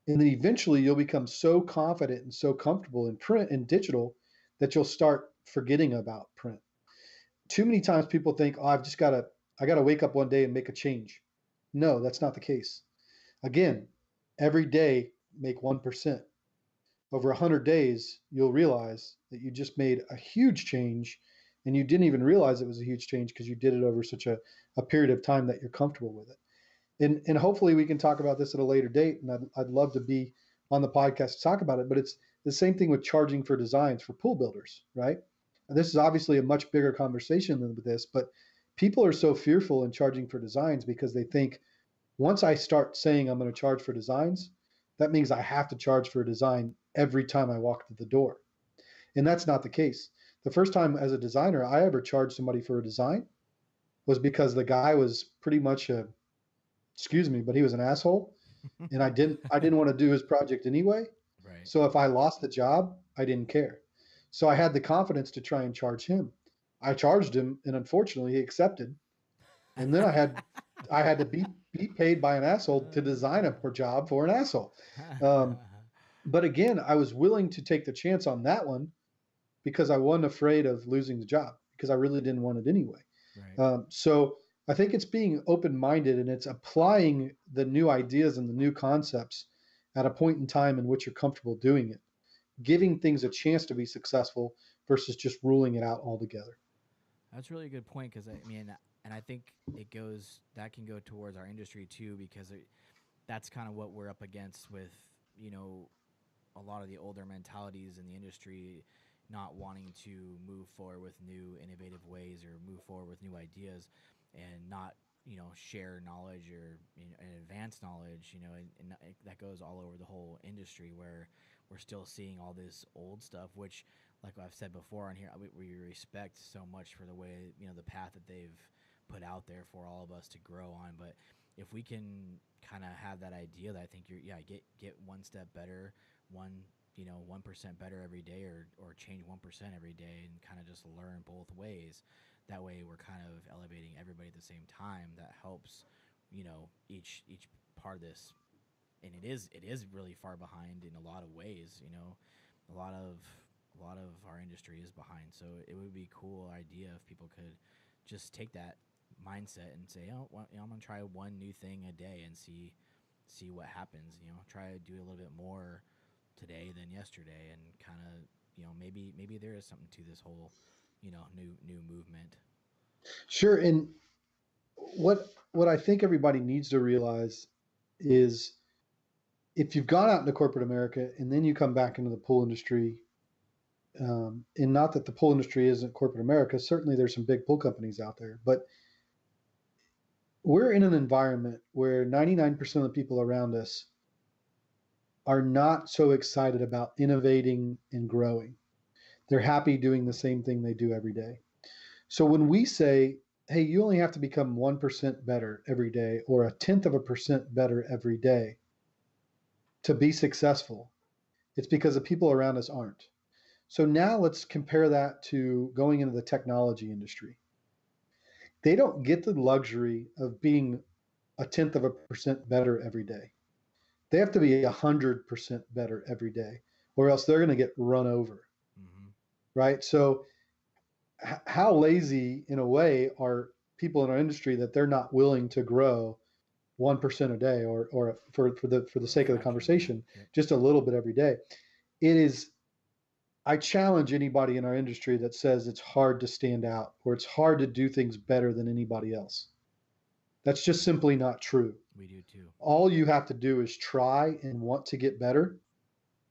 And then eventually you'll become so confident and so comfortable in print and digital that you'll start forgetting about print. Too many times people think, oh, I got to wake up one day and make a change. No, that's not the case. Again, every day make 1%. Over 100 days, you'll realize that you just made a huge change, and you didn't even realize it was a huge change because you did it over such a period of time that you're comfortable with it. And hopefully we can talk about this at a later date, and I'd love to be on the podcast to talk about it. But it's the same thing with charging for designs for pool builders, right? And this is obviously a much bigger conversation than this, but people are so fearful in charging for designs because they think, once I start saying I'm going to charge for designs, that means I have to charge for a design every time I walk through the door. And that's not the case. The first time as a designer I ever charged somebody for a design was because the guy was pretty much excuse me, but he was an asshole, and I didn't want to do his project anyway. Right. So if I lost the job, I didn't care. So I had the confidence to try and charge him. I charged him, and unfortunately he accepted. And then I had to be paid by an asshole to design a job for an asshole. Um, but again, I was willing to take the chance on that one because I wasn't afraid of losing the job, because I really didn't want it anyway. Right. So I think it's being open minded, and it's applying the new ideas and the new concepts at a point in time in which you're comfortable doing it, giving things a chance to be successful versus just ruling it out altogether. That's a really good point because I mean, and I think that can go towards our industry too because that's kind of what we're up against with you know a lot of the older mentalities in the industry not wanting to move forward with new innovative ways or move forward with new ideas and not share knowledge or and advanced knowledge and that goes all over the whole industry where we're still seeing all this old stuff which like I've said before on here we respect so much for the way the path that they've put out there for all of us to grow on. But if we can kind of have that idea that I think get one step better, 1% better every day, or change 1% every day, and kind of just learn both ways. That way, we're kind of elevating everybody at the same time. That helps, each part of this, and it is really far behind in a lot of ways. A lot of a lot of our industry is behind. So it would be a cool idea if people could just take that mindset and say, oh, well, I'm gonna try one new thing a day and see what happens. Try to do a little bit more today than yesterday, and kind of maybe there is something to this whole new movement. Sure. And what I think everybody needs to realize is if you've gone out into corporate America and then you come back into the pool industry, and not that the pool industry isn't corporate America, certainly there's some big pool companies out there, but we're in an environment where 99% of the people around us are not so excited about innovating and growing. They're happy doing the same thing they do every day. So when we say, hey, you only have to become 1% better every day or a tenth of a percent better every day to be successful, it's because the people around us aren't. So now let's compare that to going into the technology industry. They don't get the luxury of being a tenth of a percent better every day. They have to be 100% better every day, or else they're going to get run over. Mm-hmm. Right? So how lazy in a way are people in our industry that they're not willing to grow 1% a day, or for the sake of the conversation, just a little bit every day. It is, I challenge anybody in our industry that says it's hard to stand out or it's hard to do things better than anybody else. That's just simply not true. We do too. All you have to do is try and want to get better.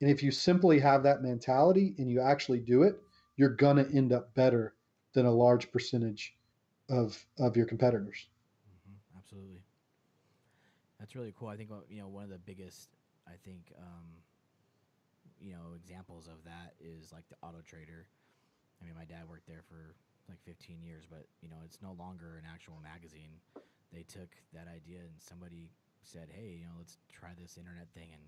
And if you simply have that mentality and you actually do it, you're going to end up better than a large percentage of your competitors. Mm-hmm. Absolutely. That's really cool. I think one of the biggest, I think, examples of that is like the Auto Trader. I mean, my dad worked there for like 15 years, but it's no longer an actual magazine. They took that idea and somebody said, hey, let's try this internet thing, and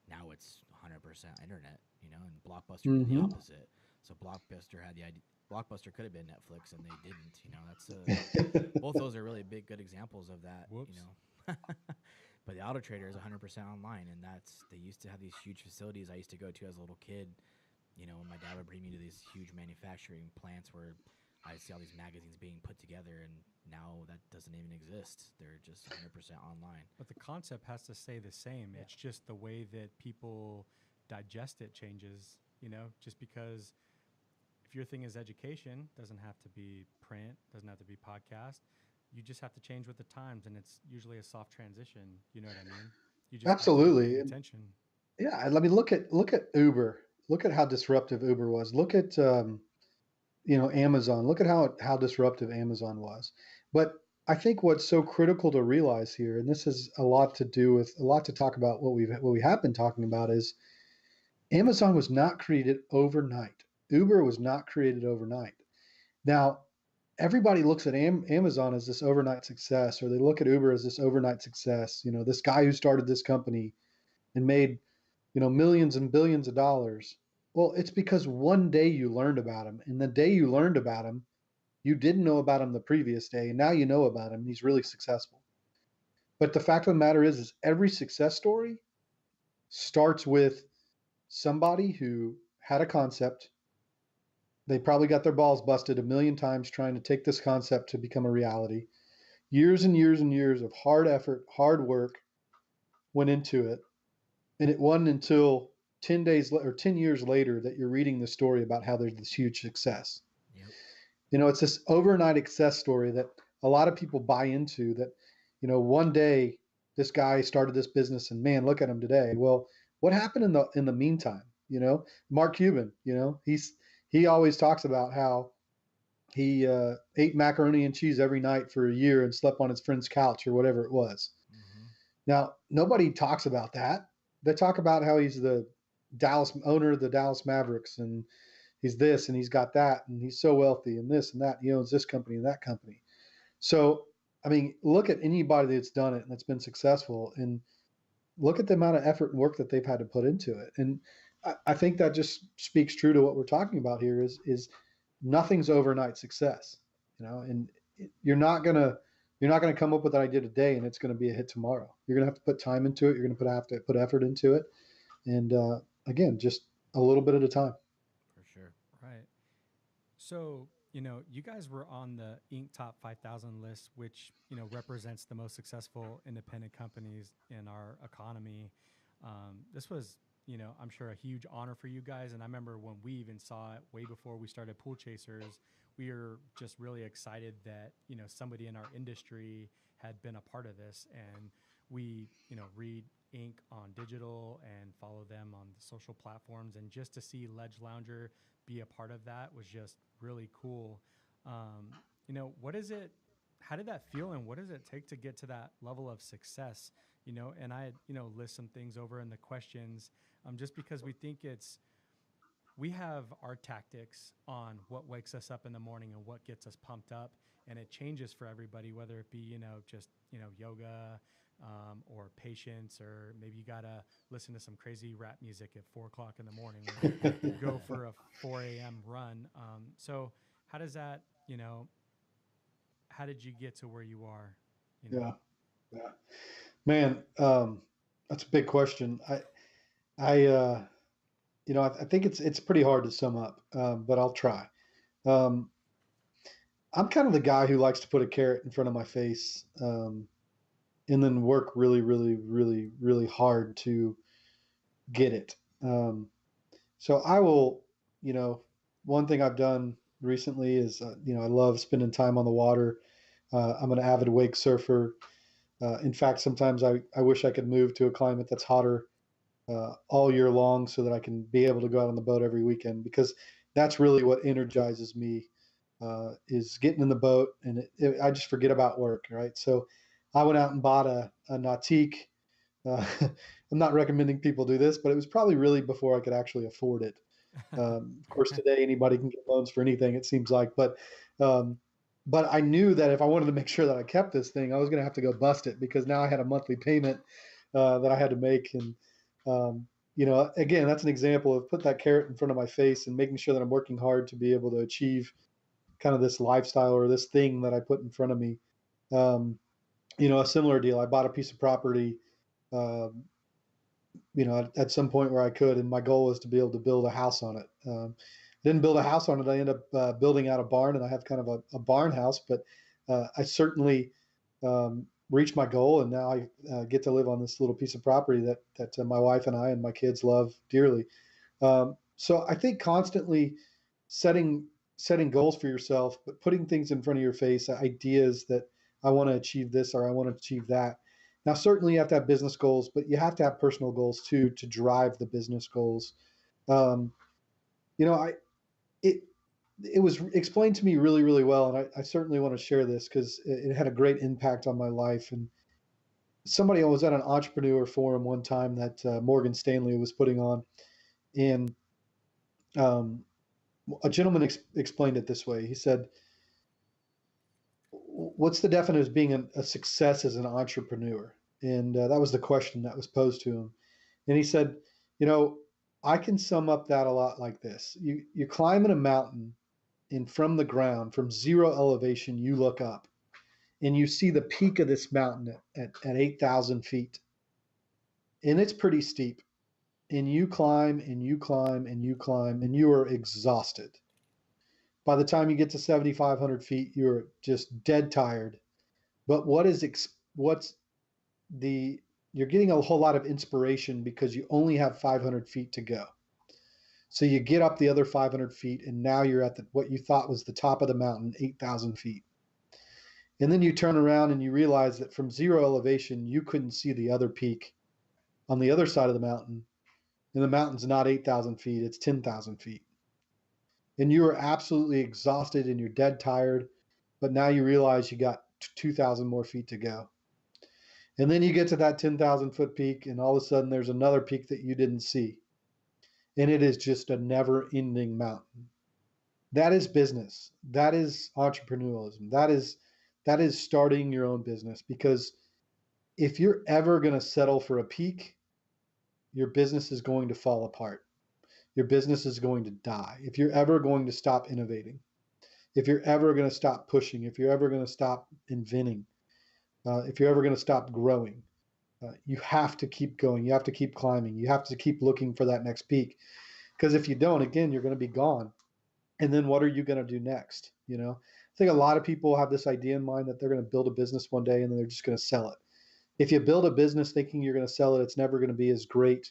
now it's 100% internet, and Blockbuster did the opposite. So Blockbuster had the idea. Blockbuster could have been Netflix, and they didn't. That's both those are really good examples of that. Whoops. But the Auto Trader is 100% online, and they used to have these huge facilities I used to go to as a little kid. My dad would bring me to these huge manufacturing plants where I see all these magazines being put together, and now that doesn't even exist. They're just 100% online. But the concept has to stay the same. Yeah. It's just the way that people digest it changes, just because if your thing is education, doesn't have to be print, doesn't have to be podcast. You just have to change with the times, and it's usually a soft transition. You know what I mean? You just absolutely have to pay attention. Yeah, I mean, look at Uber. Look at how disruptive Uber was. Look at Amazon. Look at how disruptive Amazon was. But I think what's so critical to realize here, and this has a lot to talk about what we have been talking about, is Amazon was not created overnight. Uber was not created overnight. Now, everybody looks at Amazon as this overnight success, or they look at Uber as this overnight success. This guy who started this company and made, millions and billions of dollars. Well, it's because one day you learned about him, and the day you learned about him, you didn't know about him the previous day, and now you know about him, and he's really successful. But the fact of the matter is every success story starts with somebody who had a concept. They probably got their balls busted a million times trying to take this concept to become a reality. Years and years and years of hard effort, hard work went into it. And it wasn't until 10 years later that you're reading the story about how there's this huge success. Yep. It's this overnight success story that a lot of people buy into, that, one day this guy started this business and man, look at him today. Well, what happened in the meantime? Mark Cuban, he always talks about how he ate macaroni and cheese every night for a year and slept on his friend's couch or whatever it was. Mm-hmm. Now, nobody talks about that. They talk about how he's the owner of the Dallas Mavericks, and he's this and he's got that, and he's so wealthy and this and that. He owns this company and that company. So, I mean, look at anybody that's done it and that's been successful, and look at the amount of effort and work that they've had to put into it. And I think that just speaks true to what we're talking about here is nothing's overnight success, and you're not going to come up with an idea today and it's going to be a hit tomorrow. You're going to have to put time into it. You're going to have to put effort into it. And again, just a little bit at a time. For sure. So, you guys were on the Inc. Top 5,000 list, which, represents the most successful independent companies in our economy. This was, I'm sure a huge honor for you guys. And I remember when we even saw it way before we started Pool Chasers, we were just really excited that, somebody in our industry had been a part of this. And we, read Inc. on digital and follow them on the social platforms. And just to see Ledge Lounger be a part of that was just really cool. What is it? How did that feel, and what does it take to get to that level of success? And I, list some things over in the questions, just because we have our tactics on what wakes us up in the morning and what gets us pumped up, and it changes for everybody, whether it be just yoga, or patience, or maybe you gotta listen to some crazy rap music at 4 o'clock in the morning, or go for a 4 a.m. run. So how does that, how did you get to where you are? Yeah, yeah, man. That's a big question. I, I think it's pretty hard to sum up, but I'll try. Um, I'm kind of the guy who likes to put a carrot in front of my face, and then work really, really, really, really hard to get it. So I will, you know, one thing I've done recently is, I love spending time on the water. I'm an avid wake surfer. In fact, sometimes I wish I could move to a climate that's hotter all year long so that I can be able to go out on the boat every weekend, because that's really what energizes me, is getting in the boat, and I just forget about work, right? So I went out and bought a Nautique. I'm not recommending people do this, but it was probably really before I could actually afford it. Of course, today anybody can get loans for anything, it seems like. Um, but I knew that if I wanted to make sure that I kept this thing, I was going to have to go bust it, because now I had a monthly payment that I had to make. And again, that's an example of put that carrot in front of my face and making sure that I'm working hard to be able to achieve kind of this lifestyle or this thing that I put in front of me. Um, a similar deal. I bought a piece of property. Um, at some point where I could, and my goal was to be able to build a house on it. Didn't build a house on it. I ended up building out a barn, and I have kind of a barn house. But I certainly reached my goal, and now I get to live on this little piece of property that my wife and I and my kids love dearly. So I think constantly setting setting goals for yourself, but putting things in front of your face, ideas that I want to achieve this or I want to achieve that. Now, certainly you have to have business goals, but you have to have personal goals too to drive the business goals. Um, I it it was explained to me really, really well, and I certainly want to share this because it had a great impact on my life. And somebody, I was at an entrepreneur forum one time that Morgan Stanley was putting on, and um, a gentleman explained it this way. He said, "What's the definition of being a success as an entrepreneur?" And that was the question that was posed to him. And he said, "You know, I can sum up that a lot like this: you're climbing a mountain, and from the ground, from zero elevation, you look up, and you see the peak of this mountain at 8,000 feet, and it's pretty steep. And you climb and you climb and you climb, and you are exhausted. By the time you get to 7,500 feet, you're just dead tired. But what's the you're getting a whole lot of inspiration because you only have 500 feet to go. So you get up the other 500 feet, and now you're at what you thought was the top of the mountain, 8,000 feet. And then you turn around and you realize that from zero elevation, you couldn't see the other peak on the other side of the mountain. And the mountain's not 8,000 feet, it's 10,000 feet. And you are absolutely exhausted and you're dead tired, but now you realize you got 2,000 more feet to go. And then you get to that 10,000 foot peak, and all of a sudden there's another peak that you didn't see. And it is just a never ending mountain. That is business. That is entrepreneurialism. That is starting your own business, because if you're ever going to settle for a peak, your business is going to fall apart. Your business is going to die. If you're ever going to stop innovating, if you're ever going to stop pushing, if you're ever going to stop inventing, if you're ever going to stop growing, you have to keep going. You have to keep climbing. You have to keep looking for that next peak. Because if you don't, again, you're going to be gone. And then what are you going to do next? I think a lot of people have this idea in mind that they're going to build a business one day and then they're just going to sell it. If you build a business thinking you're going to sell it, it's never going to be as great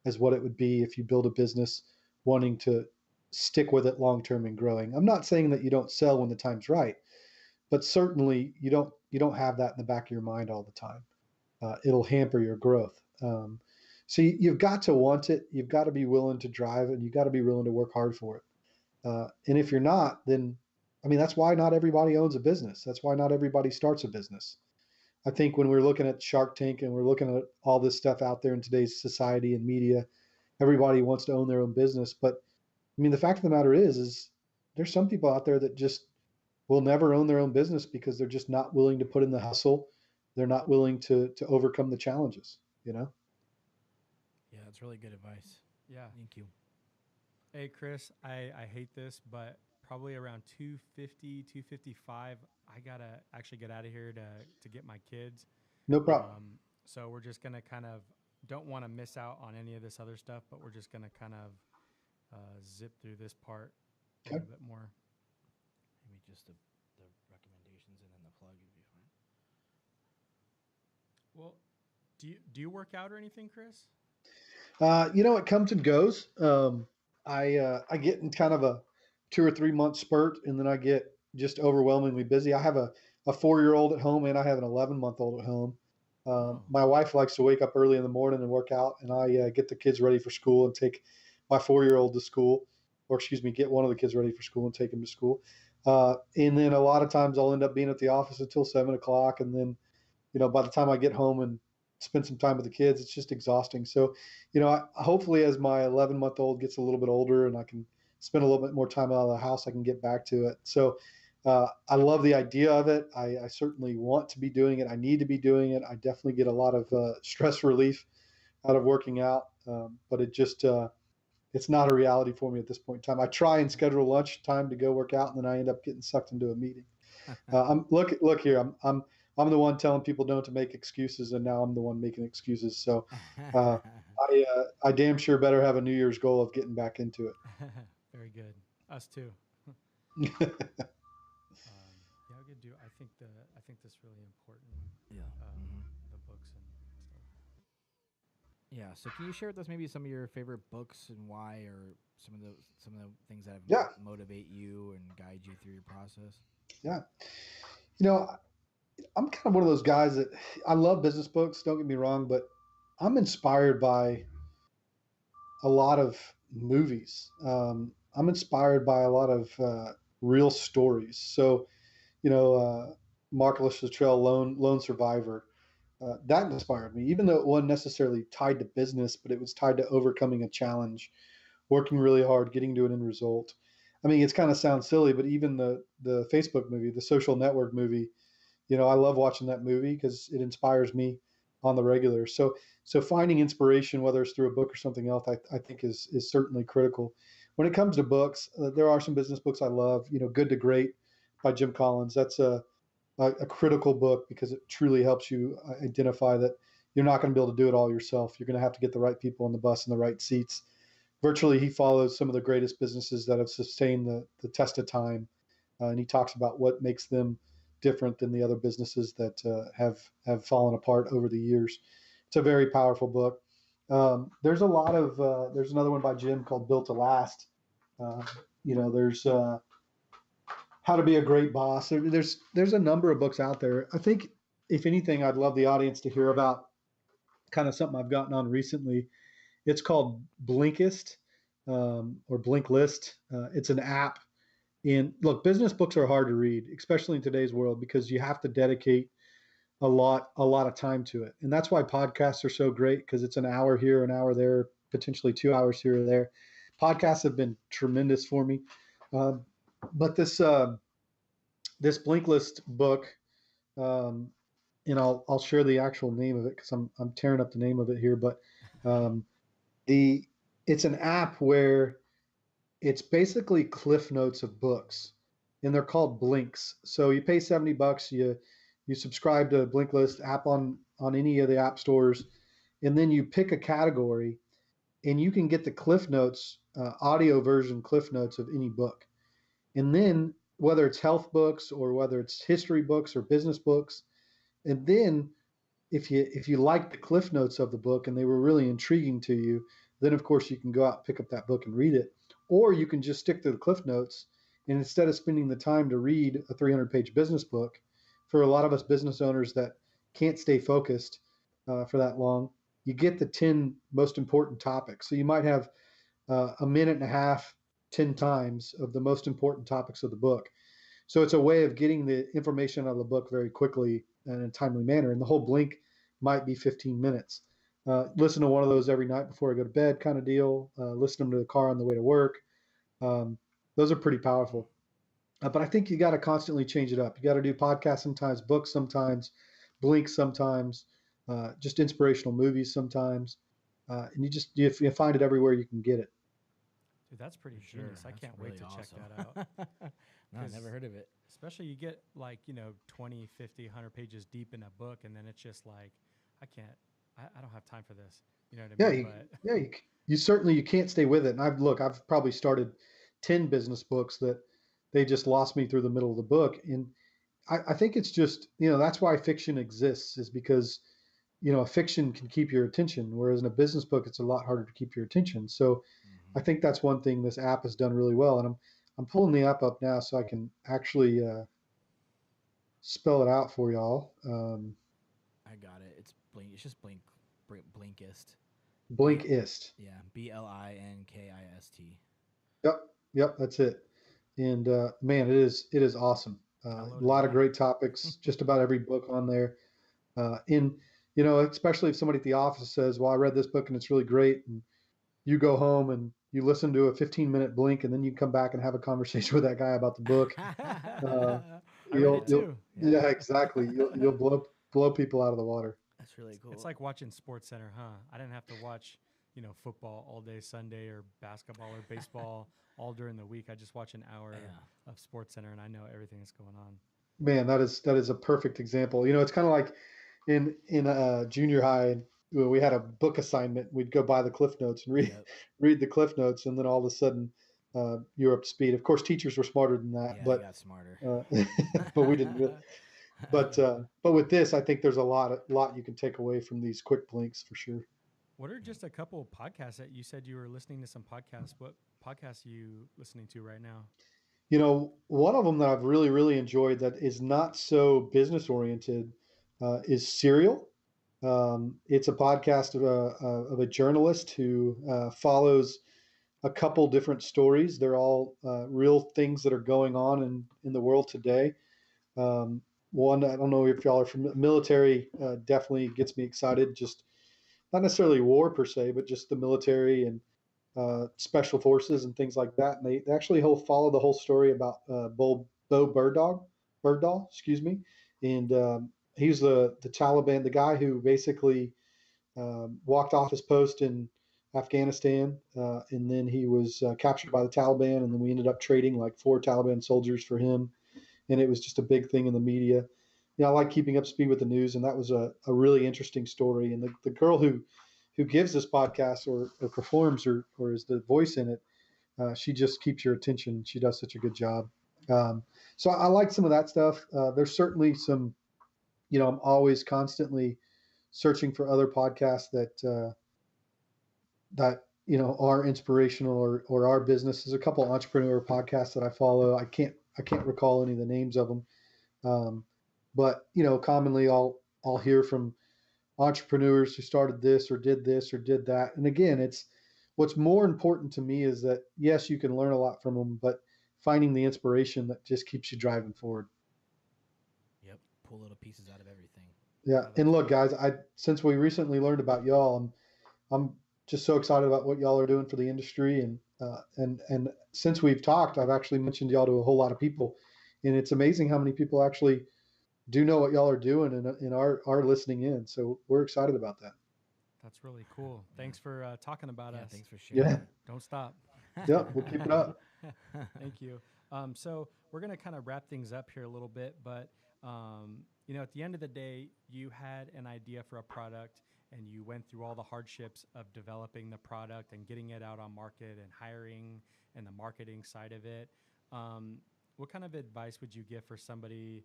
as what it would be if you build a business wanting to stick with it long term and growing. I'm not saying that you don't sell when the time's right, but certainly you don't have that in the back of your mind all the time. It'll hamper your growth. So you've got to want it. You've got to be willing to drive it, and you've got to be willing to work hard for it. And if you're not, then I mean that's why not everybody owns a business. That's why not everybody starts a business. I think when we're looking at Shark Tank and we're looking at all this stuff out there in today's society and media, everybody wants to own their own business. But I mean, the fact of the matter is there's some people out there that just will never own their own business because they're just not willing to put in the hustle. They're not willing to overcome the challenges, you know? Yeah, that's really good advice. Yeah. Thank you. Hey, Chris, I hate this, but probably around 2:50, 2:55, I got to actually get out of here to get my kids. No problem. So we're just going to kind of don't want to miss out on any of this other stuff, but we're just going to kind of zip through this part a little bit more. Maybe just the recommendations and then the plug would be fine. Well, do you work out or anything, Chris? It comes and goes. I get in kind of a 2 or 3 month spurt, and then I get just overwhelmingly busy. I have a 4-year-old at home, and I have an 11-month-old at home. My wife likes to wake up early in the morning and work out, and I get the kids ready for school and take my 4-year-old to school, or excuse me, get one of the kids ready for school and take him to school. And then a lot of times I'll end up being at the office until 7 o'clock, and then by the time I get home and spend some time with the kids, it's just exhausting. So, hopefully as my 11-month-old gets a little bit older and I can spend a little bit more time out of the house, I can get back to it. So I love the idea of it. I certainly want to be doing it. I need to be doing it. I definitely get a lot of stress relief out of working out, but it's not a reality for me at this point in time. I try and schedule lunch time to go work out, and then I end up getting sucked into a meeting. Look here. I'm the one telling people don't to make excuses, and now I'm the one making excuses. So I damn sure better have a New Year's goal of getting back into it. Very good. Us too. Yeah. Yeah, I do. I think that's really important. Yeah. The books and stuff. Yeah. So can you share with us maybe some of your favorite books and why, or some of the things that Yeah. motivate you and guide you through your process? Yeah. I'm kind of one of those guys that I love business books, don't get me wrong, but I'm inspired by a lot of movies. I'm inspired by a lot of real stories. So, Mark Luttrell, Lone Survivor, that inspired me, even though it wasn't necessarily tied to business, but it was tied to overcoming a challenge, working really hard, getting to an end result. I mean, it's kind of sounds silly, but even the Facebook movie, the Social Network movie, I love watching that movie because it inspires me on the regular. So finding inspiration, whether it's through a book or something else, I think is certainly critical. When it comes to books, there are some business books I love. Good to Great by Jim Collins. That's a critical book because it truly helps you identify that you're not going to be able to do it all yourself. You're going to have to get the right people on the bus and the right seats. Virtually, he follows some of the greatest businesses that have sustained the test of time, and he talks about what makes them different than the other businesses that have fallen apart over the years. It's a very powerful book. There's a lot of there's another one by Jim called Built to Last. There's How to Be a Great Boss. There's a number of books out there. I think if anything, I'd love the audience to hear about kind of something I've gotten on recently. It's called Blinkist or Blinklist. It's an app. And look, business books are hard to read, especially in today's world, because you have to dedicate a lot of time to it. And that's why podcasts are so great, because it's an hour here, an hour there, potentially 2 hours here or there. Podcasts have been tremendous for me. But this Blinklist book, and I'll share the actual name of it because I'm tearing up the name of it here. But it's an app where it's basically cliff notes of books, and they're called blinks. So you pay $70, you subscribe to Blinklist app on any of the app stores, and then you pick a category, and you can get the cliff notes, audio version cliff notes of any book. And then whether it's health books or whether it's history books or business books, and then if you like the cliff notes of the book and they were really intriguing to you, then of course you can go out and pick up that book and read it, or you can just stick to the cliff notes. And instead of spending the time to read a 300-page business book, for a lot of us business owners that can't stay focused for that long, you get the 10 most important topics. So you might have a minute and a half, 10 times of the most important topics of the book. So it's a way of getting the information out of the book very quickly and in a timely manner. And the whole blink might be 15 minutes. Listen to one of those every night before I go to bed, kind of deal. Listen to them to the car on the way to work. Um, those are pretty powerful. But I think you got to constantly change it up. You got to do podcasts sometimes, books sometimes, blinks sometimes, just inspirational movies sometimes. And you find it everywhere you can get it. Dude, that's pretty For sure. genius. I That's can't really wait to check awesome. that out. No, I never heard of it. Especially you get like, 20, 50, 100 pages deep in a book, and then it's just like, I don't have time for this. You know what I Yeah, mean? you certainly you can't stay with it. And I've probably started 10 business books that they just lost me through the middle of the book. And I think it's just, that's why fiction exists, is because, a fiction can keep your attention, whereas in a business book, it's a lot harder to keep your attention. So I Hmm. think that's one thing this app has done really well. And I'm pulling the app up now so I can actually spell it out for y'all. I got it. It's blink. It's just Blinkist. B. Blinkist. Yeah. Blinkist. Yep, yep, that's it. And man, it is awesome. A Download it lot of now. great topics, just about every book on there. In especially if somebody at the office says, "Well, I read this book and it's really great," and you go home and you listen to a 15-minute blink, and then you come back and have a conversation with that guy about the book. Uh, I read Yeah. it you'll too. yeah, Yeah. exactly. You'll blow people out of the water. That's really It's cool. like watching Sports Center, huh? I didn't have to watch, football all day Sunday or basketball or baseball all during the week. I just watch an hour Yeah. of Sports Center and I know everything that's going on. Man, that is a perfect example. It's kind of like in junior high when we had a book assignment. We'd go buy the Cliff Notes and read Yep. read the Cliff Notes, and then all of a sudden you're up to speed. Of course, teachers were smarter than that, Yeah, they but got smarter. uh, but we didn't. But with this, I think there's a lot you can take away from these quick blinks for sure. What are just a couple of podcasts that you said you were listening to some podcasts? What podcasts are you listening to right now? One of them that I've really, really enjoyed that is not so business oriented is Serial. It's a podcast of a journalist who follows a couple different stories. They're all real things that are going on in the world today. Um, One, I don't know if y'all are from military, definitely gets me excited. Just not necessarily war per se, but just the military and special forces and things like that. And they actually follow the whole story about Bo Birdall, excuse me. And he's the Taliban, the guy who basically walked off his post in Afghanistan, and then he was captured by the Taliban, and then we ended up trading like 4 Taliban soldiers for him, and it was just a big thing in the media. I like keeping up speed with the news, and that was a really interesting story. And the girl who gives this podcast or performs or is the voice in it, she just keeps your attention. She does such a good job. So I like some of that stuff. There's certainly some, I'm always constantly searching for other podcasts that are inspirational or our business. There's a couple of entrepreneur podcasts that I follow. I can't recall any of the names of them, um, but commonly I'll hear from entrepreneurs who started this or did that. And again, it's what's more important to me is that yes, you can learn a lot from them, but finding the inspiration that just keeps you driving forward. Yep. Pull little pieces out of everything. Yeah. Yeah, And that's look, cool. guys, since we recently learned about y'all, I'm just so excited about what y'all are doing for the industry. And since we've talked, I've actually mentioned y'all to a whole lot of people, and it's amazing how many people actually do know what y'all are doing and are listening in. So we're excited about that. That's really cool. Yeah. Thanks for talking about Yeah. us. Thanks for sharing Yeah. it. Don't stop. Yep. We'll keep it up. Thank you. So we're going to kind of wrap things up here a little bit, but at the end of the day, you had an idea for a product and you went through all the hardships of developing the product and getting it out on market and hiring and the marketing side of it. what kind of advice would you give for somebody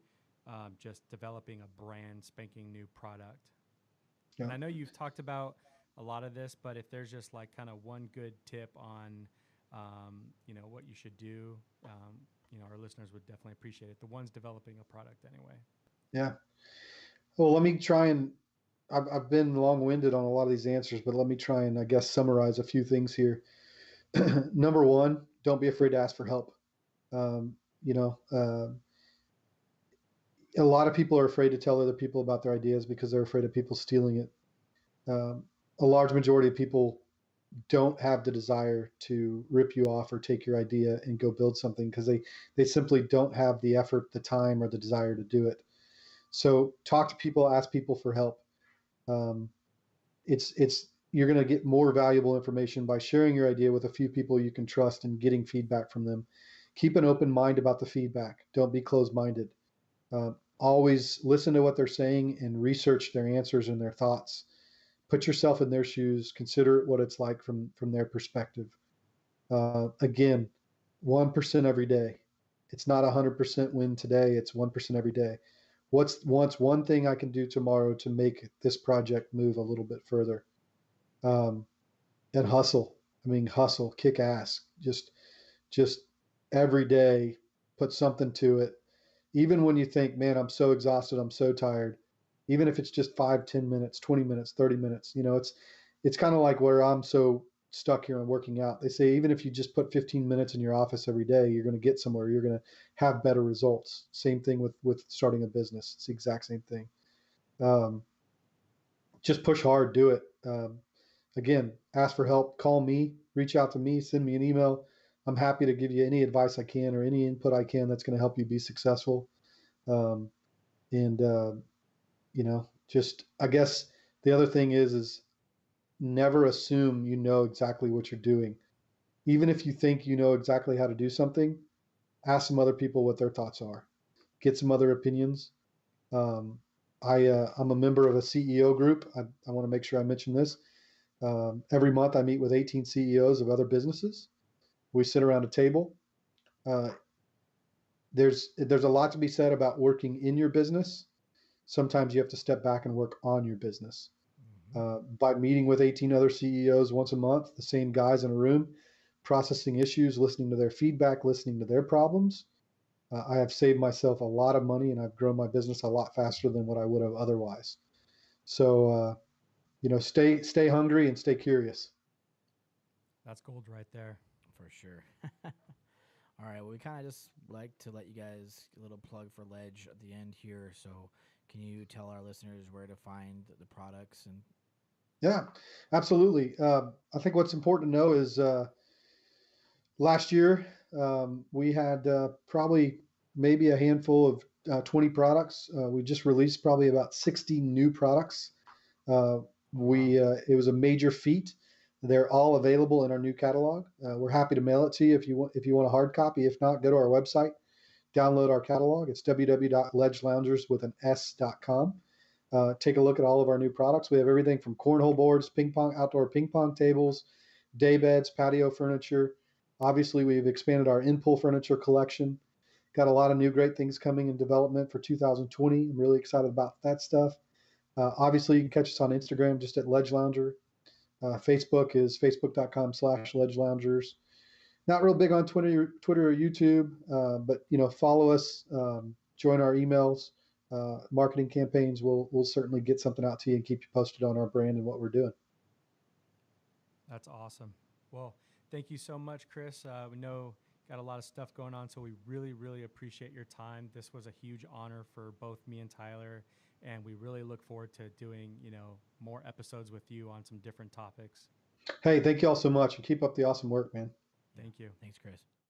just developing a brand spanking new product? Yeah. And I know you've talked about a lot of this, but if there's just like kind of one good tip on, what you should do, our listeners would definitely appreciate it. The ones developing a product anyway. Yeah. Well, let me try and I've been long-winded on a lot of these answers, but let me try and I guess summarize a few things here. Number one, don't be afraid to ask for help. Um, you know, a lot of people are afraid to tell other people about their ideas because they're afraid of people stealing it. Um, a large majority of people don't have the desire to rip you off or take your idea and go build something because they simply don't have the effort, the time, or the desire to do it. So talk to people, ask people for help. Um, it's you're going to get more valuable information by sharing your idea with a few people you can trust and getting feedback from them. Keep an open mind about the feedback. Don't be closed-minded. Always listen to what they're saying and research their answers and their thoughts. Put yourself in their shoes. Consider what it's like from their perspective. Again, 1% every day. It's not 100% win today. It's 1% every day. What's one thing I can do tomorrow to make this project move a little bit further? Um, and hustle. I mean, hustle, kick ass. Just every day, put something to it. Even when you think, man, I'm so exhausted, I'm so tired. Even if it's just 5, 10 minutes, 20 minutes, 30 minutes, it's kind of like where I'm so stuck here on working out. They say even if you just put 15 minutes in your office every day, you're going to get somewhere. You're going to have better results. Same thing with starting a business. It's the exact same thing. Um, just push hard, do it. Again, ask for help, call me, reach out to me, send me an email. I'm happy to give you any advice I can or any input I can that's going to help you be successful. Um, and just I guess the other thing is never assume you know exactly what you're doing. Even if you think you know exactly how to do something, ask some other people what their thoughts are. Get some other opinions. Um, I'm a member of a CEO group. I want to make sure I mention this. Every month, I meet with 18 CEOs of other businesses. We sit around a table. Uh, there's a lot to be said about working in your business. Sometimes you have to step back and work on your business. By meeting with 18 other CEOs once a month, the same guys in a room, processing issues, listening to their feedback, listening to their problems, I have saved myself a lot of money and I've grown my business a lot faster than what I would have otherwise. So, stay hungry and stay curious. That's gold right there. For sure. All right. Well, we kind of just like to let you guys a little plug for Ledge at the end here. So, can you tell our listeners where to find the products and? Yeah, absolutely. I think what's important to know is last year we had probably maybe a handful of 20 products. We just released probably about 60 new products. Uh, Wow. it was a major feat. They're all available in our new catalog. We're happy to mail it to you if you want a hard copy. If not, go to our website, download our catalog. It's www.ledgeloungers.com. Take a look at all of our new products. We have everything from cornhole boards, outdoor ping pong tables, day beds, patio furniture. Obviously, we've expanded our in-pool furniture collection. Got a lot of new great things coming in development for 2020. I'm really excited about that stuff. Obviously, you can catch us on Instagram just at Ledge Lounger. Facebook is facebook.com/Ledge Loungers. Not real big on Twitter or YouTube, but follow us, join our emails, marketing campaigns. We'll certainly get something out to you and keep you posted on our brand and what we're doing. That's awesome. Well, thank you so much, Chris. We know got a lot of stuff going on, so we really, really appreciate your time. This was a huge honor for both me and Tyler, and we really look forward to doing, more episodes with you on some different topics. Hey, thank you all so much, and keep up the awesome work, man. Thank you. Thanks, Chris.